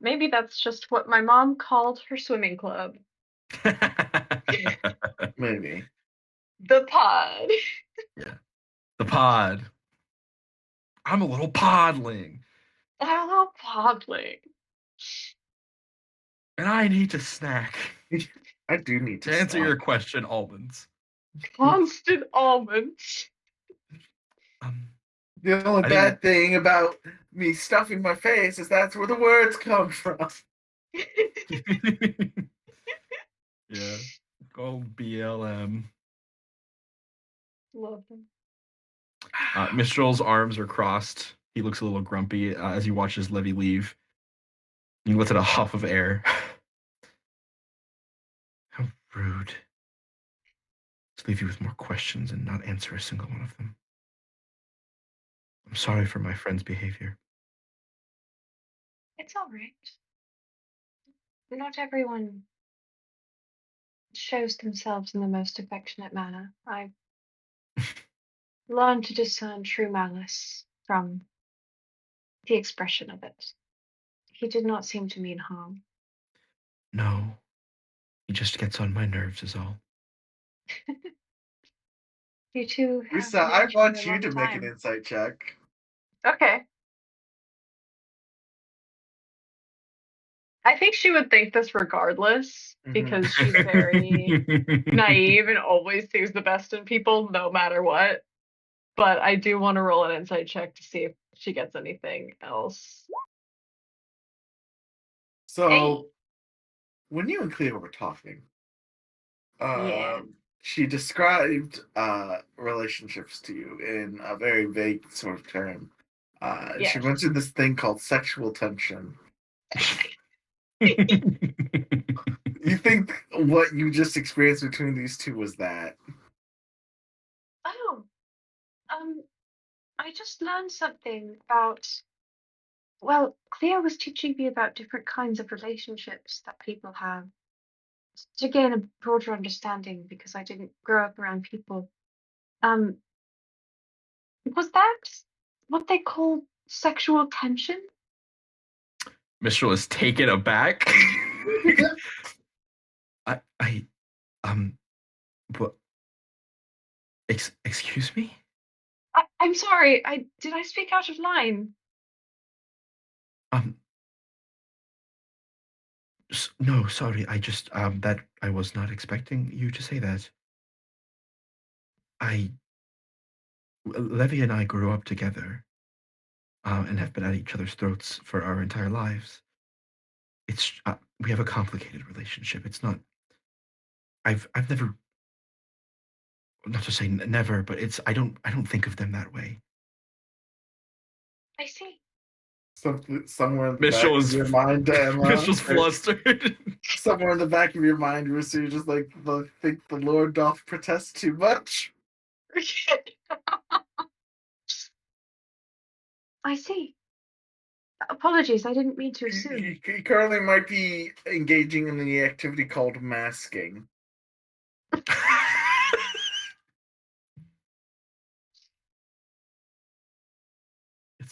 Maybe that's just what my mom called her swimming club. Maybe. The pod. Yeah. The pod. I'm a little podling. I'm a little podling. And I need to snack. I do need To to answer snack. your question, almonds. Constant almonds. The only bad thing about me stuffing my face is that's where the words come from. Yeah. Go BLM. Love them. Mistral's arms are crossed. He looks a little grumpy as he watches Levy leave. He lets out a huff of air. How rude. Let's leave you with more questions and not answer a single one of them. I'm sorry for my friend's behavior. It's all right. Not everyone shows themselves in the most affectionate manner. I learned to discern true malice from the expression of it. He did not seem to mean harm. No. He just gets on my nerves is all. You two have Lisa, known I each want other a you long to make an time. insight check. Okay. I think she would think this regardless because she's very naive and always sees the best in people no matter what. But I do want to roll an insight check to see if she gets anything else. So, when you and Cleo were talking, Yeah. she described relationships to you in a very vague sort of term. She Yes. mentioned this thing called sexual tension. You think what you just experienced between these two was that? Oh, I just learned something about. Well, Cleo was teaching me about different kinds of relationships that people have to gain a broader understanding because I didn't grow up around people. Um, was that what they call sexual tension? Mistral is taken aback. What? Excuse me? I'm sorry. Did I speak out of line? No, sorry. I just that I was not expecting you to say that. Levy and I grew up together, and have been at each other's throats for our entire lives. It's we have a complicated relationship. It's not. I've never. Not to say never, but it's. I don't think of them that way. I see. Somewhere in the Mistral back is of your mind, Emma. Mistral's flustered. Somewhere in the back of your mind, Rissa, you're just like, think the Lord doth protest too much. I see. Apologies, I didn't mean to assume. He currently might be engaging in the activity called masking.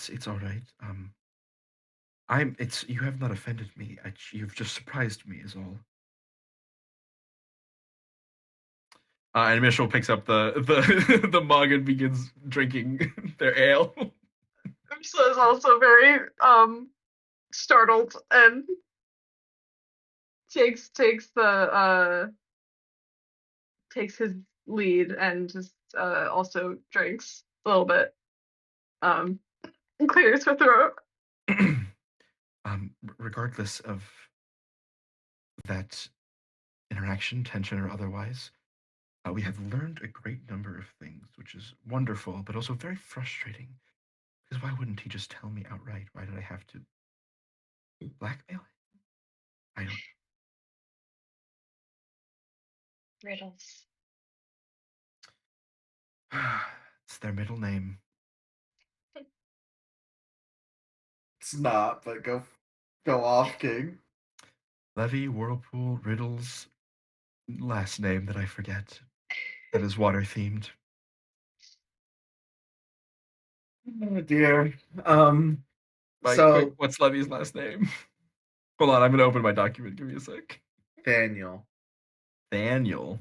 It's all right. You have not offended me. You've just surprised me, is all. And Mitchell picks up the mug and begins drinking their ale. Ursula is also very startled and takes his lead and just also drinks a little bit. And clears her throat. Regardless of that interaction, tension or otherwise, we have learned a great number of things, which is wonderful, but also very frustrating. Because why wouldn't he just tell me outright? Why did I have to blackmail him? I don't know. Riddles. It's their middle name. It's not, but go off, King. Levy, Whirlpool, Riddles, last name that I forget. That is water themed. Oh dear. Mike, So quick, what's Levy's last name? Hold on, I'm gonna open my document. Give me a sec. Daniel. Daniel.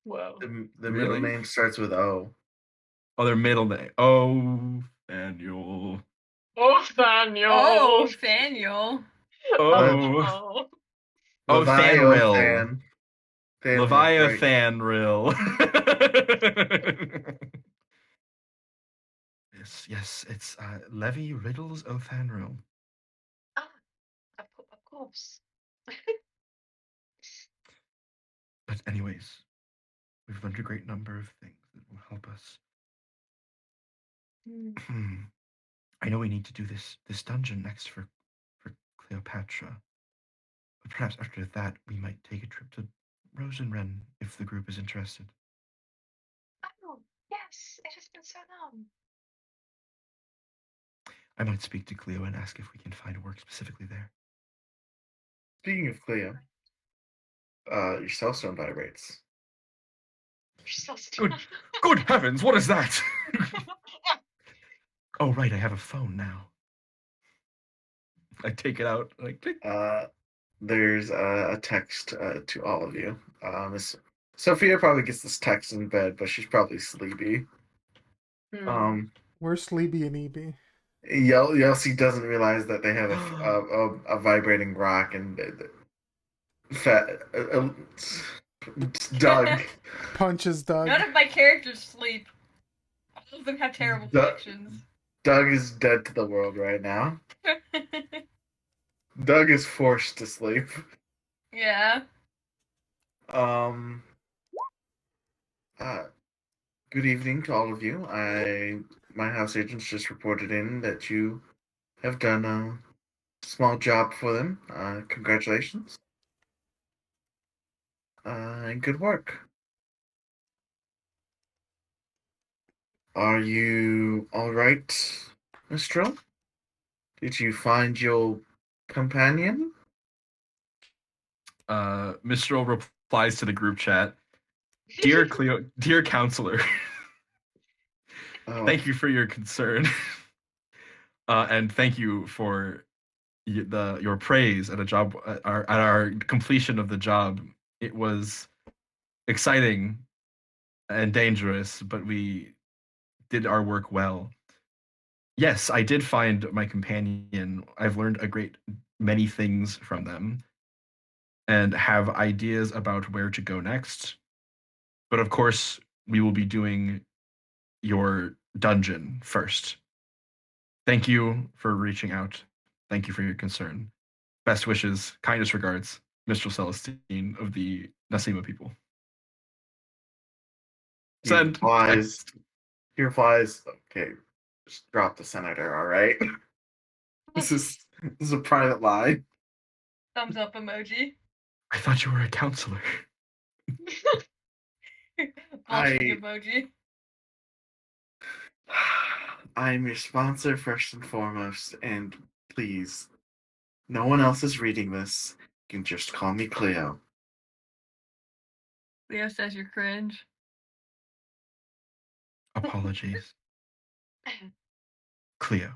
Whoa. The Really? middle name starts with O. Oh, their middle name. Oh, Daniel. Oh, Daniel. Oh, Daniel. Oh. Oh, Leviathan. Thanril. Leviathanril. Yes, it's Levy Riddles Othanril. Ah, of course. But anyways, we've learned a great number of things that will help us. I know we need to do this dungeon next for Cleopatra. But perhaps after that we might take a trip to Rosenren if the group is interested. Oh, yes, it has been so long. I might speak to Cleo and ask if we can find work specifically there. Speaking of Cleo, your cell phone vibrates. Good heavens, what is that? Oh right, I have a phone now. I take it out, like click. There's a text to all of you. Sophia probably gets this text in bed, but she's probably sleepy. Where's Sleepy and EB? Yelsi doesn't realize that they have a vibrating rock and Doug. Punches Doug. None of my characters sleep. All of them have terrible connections. Doug is dead to the world right now. Doug is forced to sleep. Yeah. Good evening to all of you. My house agents just reported in that you have done a small job for them. Congratulations. And good work. Are you all right, Mistral? Did you find your companion? Mistral replies to the group chat. Dear Cleo, dear counselor, thank you for your concern, and thank you for your praise at our completion of the job. It was exciting and dangerous, but we did our work well. Yes, I did find my companion. I've learned a great many things from them, and have ideas about where to go next. But of course, we will be doing your dungeon first. Thank you for reaching out. Thank you for your concern. Best wishes, kindest regards, Mr. Celestine of the Nasima people. Send. He replies, okay, just drop the senator, all right? This is a private lie. Thumbs up emoji. I thought you were a counselor. Blushing emoji. I'm your sponsor first and foremost, and please, no one else is reading this. You can just call me Cleo. Leo says you're cringe. Apologies. Cleo.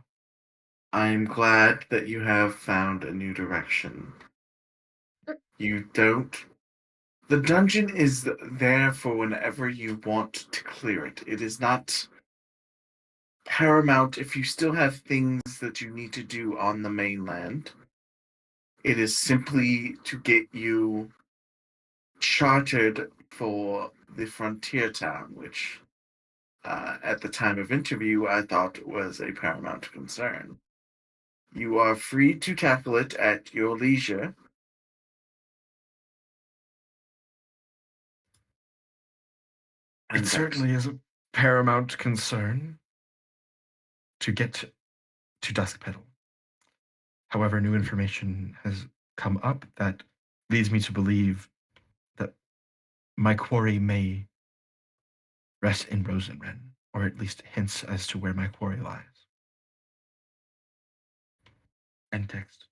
I'm glad that you have found a new direction. You don't. The dungeon is there for whenever you want to clear it. It is not paramount if you still have things that you need to do on the mainland. It is simply to get you chartered for the frontier town, which at the time of interview I thought was a paramount concern. You are free to tackle it at your leisure. It certainly is a paramount concern to get to Dusk Petal. However, new information has come up that leads me to believe that my quarry may rest in Rosenren, or at least hints as to where my quarry lies. End text.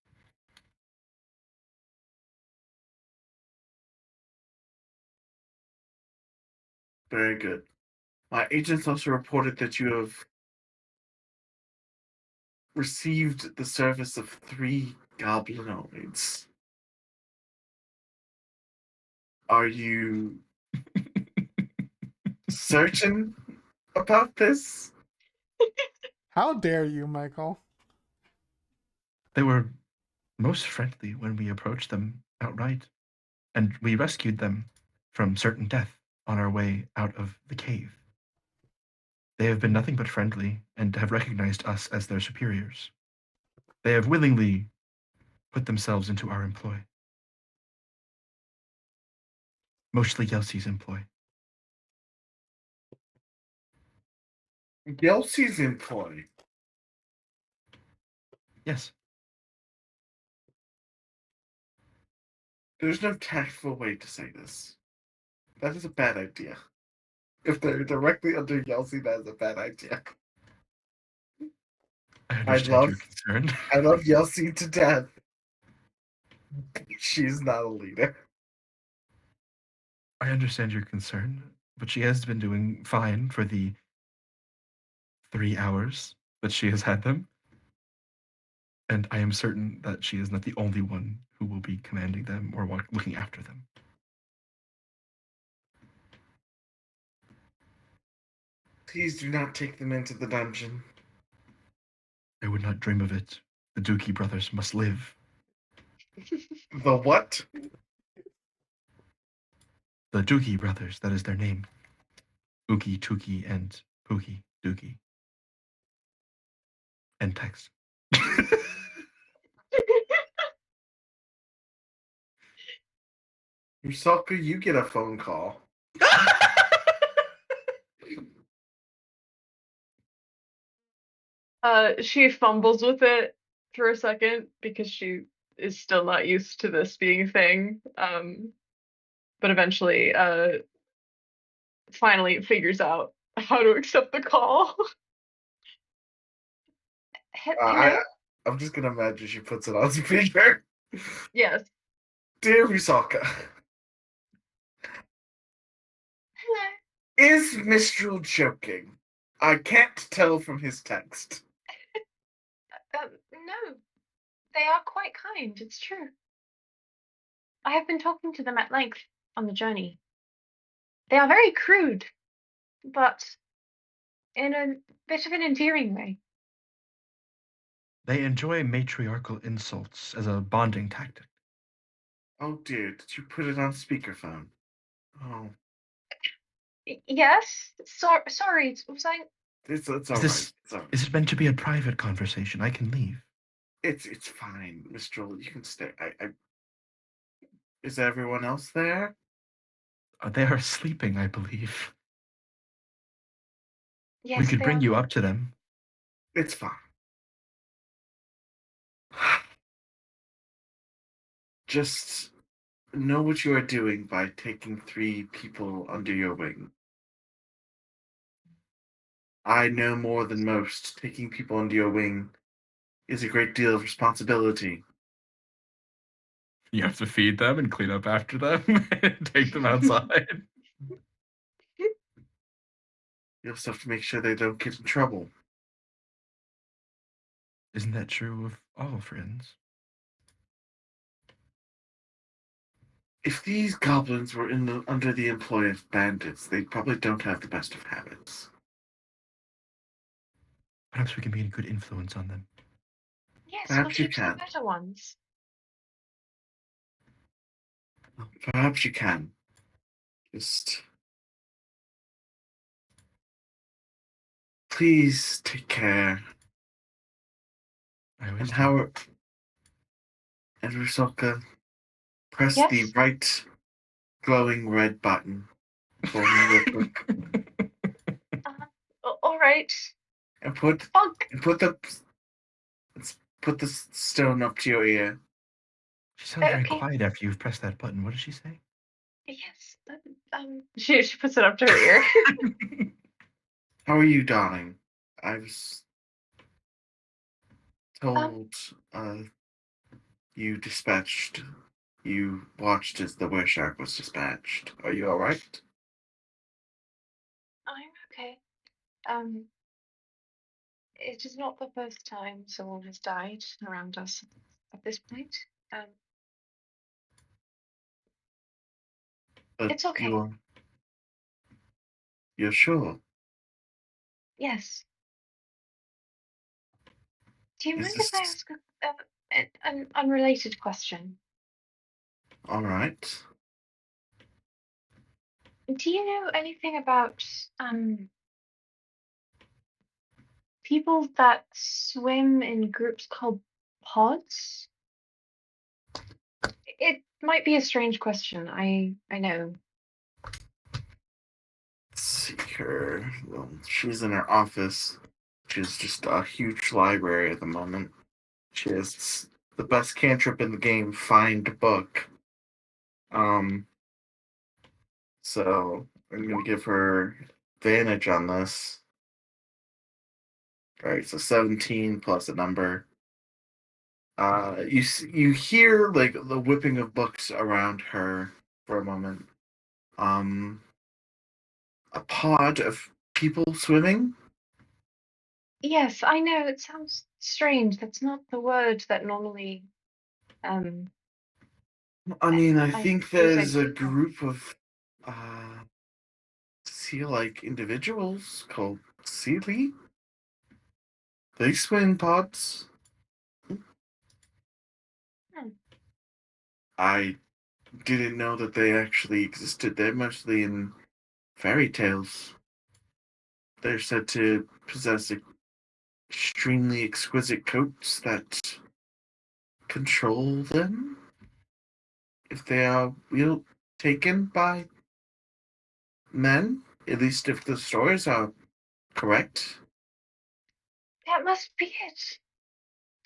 Very good. My agents also reported that you have received the service of 3 goblinoids. Are you certain about this? How dare you, Michael? They were most friendly when we approached them outright, and we rescued them from certain death on our way out of the cave. They have been nothing but friendly and have recognized us as their superiors. They have willingly put themselves into our employ. Mostly Yelsie's employ. Yelsie's employ. Yes. There's no tactful way to say this. That is a bad idea. If they're directly under Yeltsin, that is a bad idea. I understand your concern. I love Yeltsin to death. She's not a leader. I understand your concern, but she has been doing fine for the 3 hours that she has had them. And I am certain that she is not the only one who will be commanding them or looking after them. Please do not take them into the dungeon. I would not dream of it. The Dookie brothers must live. The what? The Dookie brothers, that is their name. Ookie, Tookie, and Pookie, Dookie. End text. Rusaka, you get a phone call. She fumbles with it for a second because she is still not used to this being a thing. But eventually, finally figures out how to accept the call. Hello? I'm just gonna imagine she puts it on speaker. Yes. Dear Rusaka. Hello. Is Mistral joking? I can't tell from his text. No, they are quite kind, it's true. I have been talking to them at length on the journey. They are very crude, but in a bit of an endearing way. They enjoy matriarchal insults as a bonding tactic. Oh dear, did you put it on speakerphone? Oh. Yes? Sorry, was I... It's all Is right. this It's all right. is it meant to be a private conversation? I can leave. It's fine, Mistral. You can stay. Is everyone else there? They are sleeping, I believe. Yes, We could they bring are. you up to them. It's fine. Just know what you are doing by taking 3 people under your wing. I know more than most. Taking people under your wing is a great deal of responsibility. You have to feed them and clean up after them and take them outside. You also have to make sure they don't get in trouble. Isn't that true of all friends? If these goblins were under the employ of bandits, they probably don't have the best of habits. Perhaps we can be a good influence on them. Yes, we'll Perhaps you teach the can. better ones. Perhaps you can. Just please take care. I always And do. Howard and Rusalka, press the Yes. right glowing red button for me real quick. All right. And put Funk. the stone up to your ear. She sounds very Okay. quiet after you've pressed that button. What does she say? Yes. She puts it up to her ear. How are you, darling? I was told you dispatched. You watched as the Wereshark was dispatched. Are you all right? I'm okay. It is not the first time someone has died around us at this point. But It's okay. You're sure? Yes. Do you Is mind if I this ask an unrelated question? all right? Do you know anything about people that swim in groups called pods? It might be a strange question. I know. Let's see her. Well, she's in her office, which is just a huge library at the moment. She has the best cantrip in the game, find book. So I'm gonna give her advantage on this. All right, so 17 plus a number. You hear like the whipping of books around her for a moment. A pod of people swimming. Yes, I know. It sounds strange. That's not the word that normally um I mean, I I think use. I there's a think of. group of sea-like individuals called Sealy. They swim pods. Hmm. I didn't know that they actually existed. They're mostly in fairy tales. They're said to possess extremely exquisite coats that control them if they are taken by men. At least if the stories are correct. That must be it.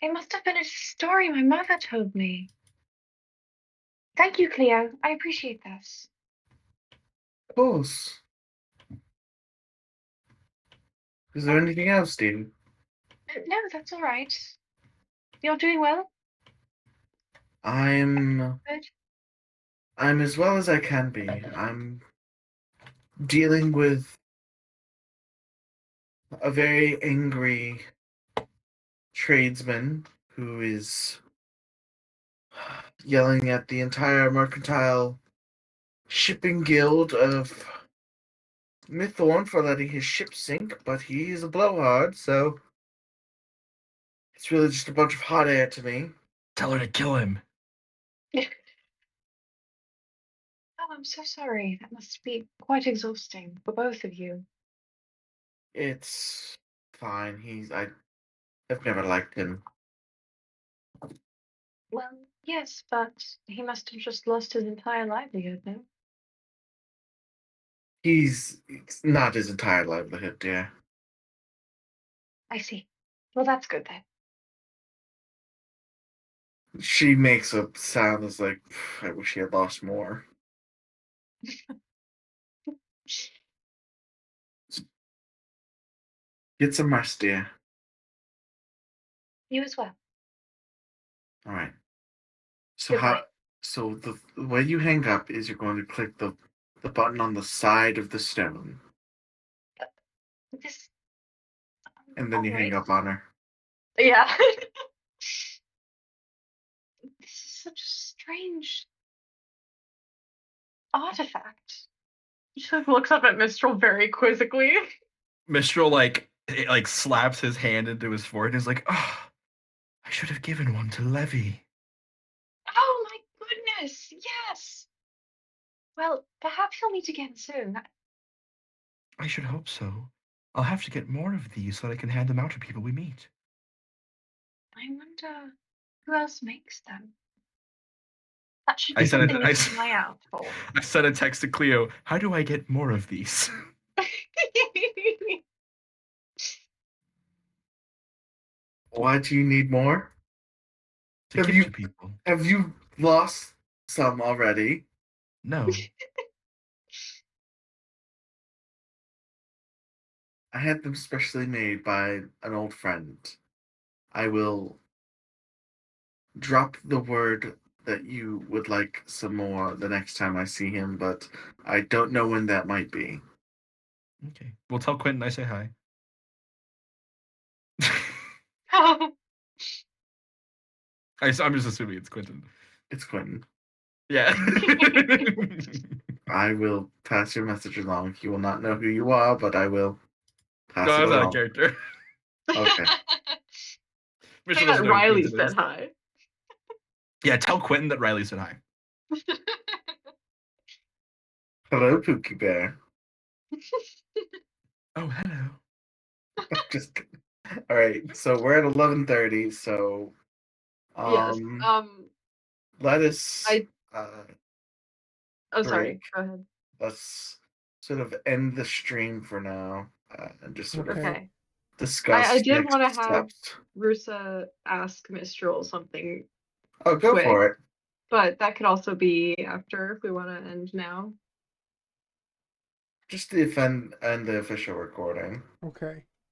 It must have been a story my mother told me. Thank you, Cleo. I appreciate this. Of course. Is there anything else, Stephen? No, that's all right. You're doing well. I'm Good. I'm as well as I can be. I'm dealing with a very angry tradesman who is yelling at the entire mercantile shipping guild of Mythorn for letting his ship sink, but he's a blowhard, so it's really just a bunch of hot air to me. Tell her to kill him. Oh, I'm so sorry. That must be quite exhausting for both of you. It's fine. I've never liked him. Well, yes, but he must have just lost his entire livelihood, no? It's not his entire livelihood, dear. I see. Well, that's good then. She makes a sound that's like, I wish he had lost more. Get some rest, dear. You as well. All right. So Good how? night. So the way you hang up is you're going to click the button on the side of the stone, This. and then you hang Alright. up on her. Yeah. This is such a strange artifact. She sort of looks up at Mistral very quizzically. Mistral like slaps his hand into his forehead and is like, "Oh, I should have given one to Levy." Oh my goodness, yes. Well, perhaps he'll meet again soon. I should hope so. I'll have to get more of these so that I can hand them out to people we meet. I wonder who else makes them. That should I be sent something it. we keep an eye out for. I sent a text to Cleo. How do I get more of these? Why do you need more? To Have give you to people. have you lost some already? No. I had them specially made by an old friend. I will drop the word that you would like some more the next time I see him, but I don't know when that might be. Okay. We'll tell Quentin I say hi. I'm just assuming it's Quentin. It's Quentin. Yeah. I will pass your message along. He will not know who you are, but I will pass No, it that's not a along. character. Okay. Mistral Say doesn't that know who Riley Quentin is. said hi. Yeah, tell Quentin that Riley said hi. Hello, Pookie Bear. Oh, hello. Just kidding. All right. So we're at 11:30. So Yes. let us Oh, break. sorry. Go ahead. Let's sort of end the stream for now and just sort of Okay. Okay. discuss I did next want to have steps. Rusa ask Mistral something, Oh, go quick. for it. but that could also be after if we want to end now. Just the and the official recording. Okay.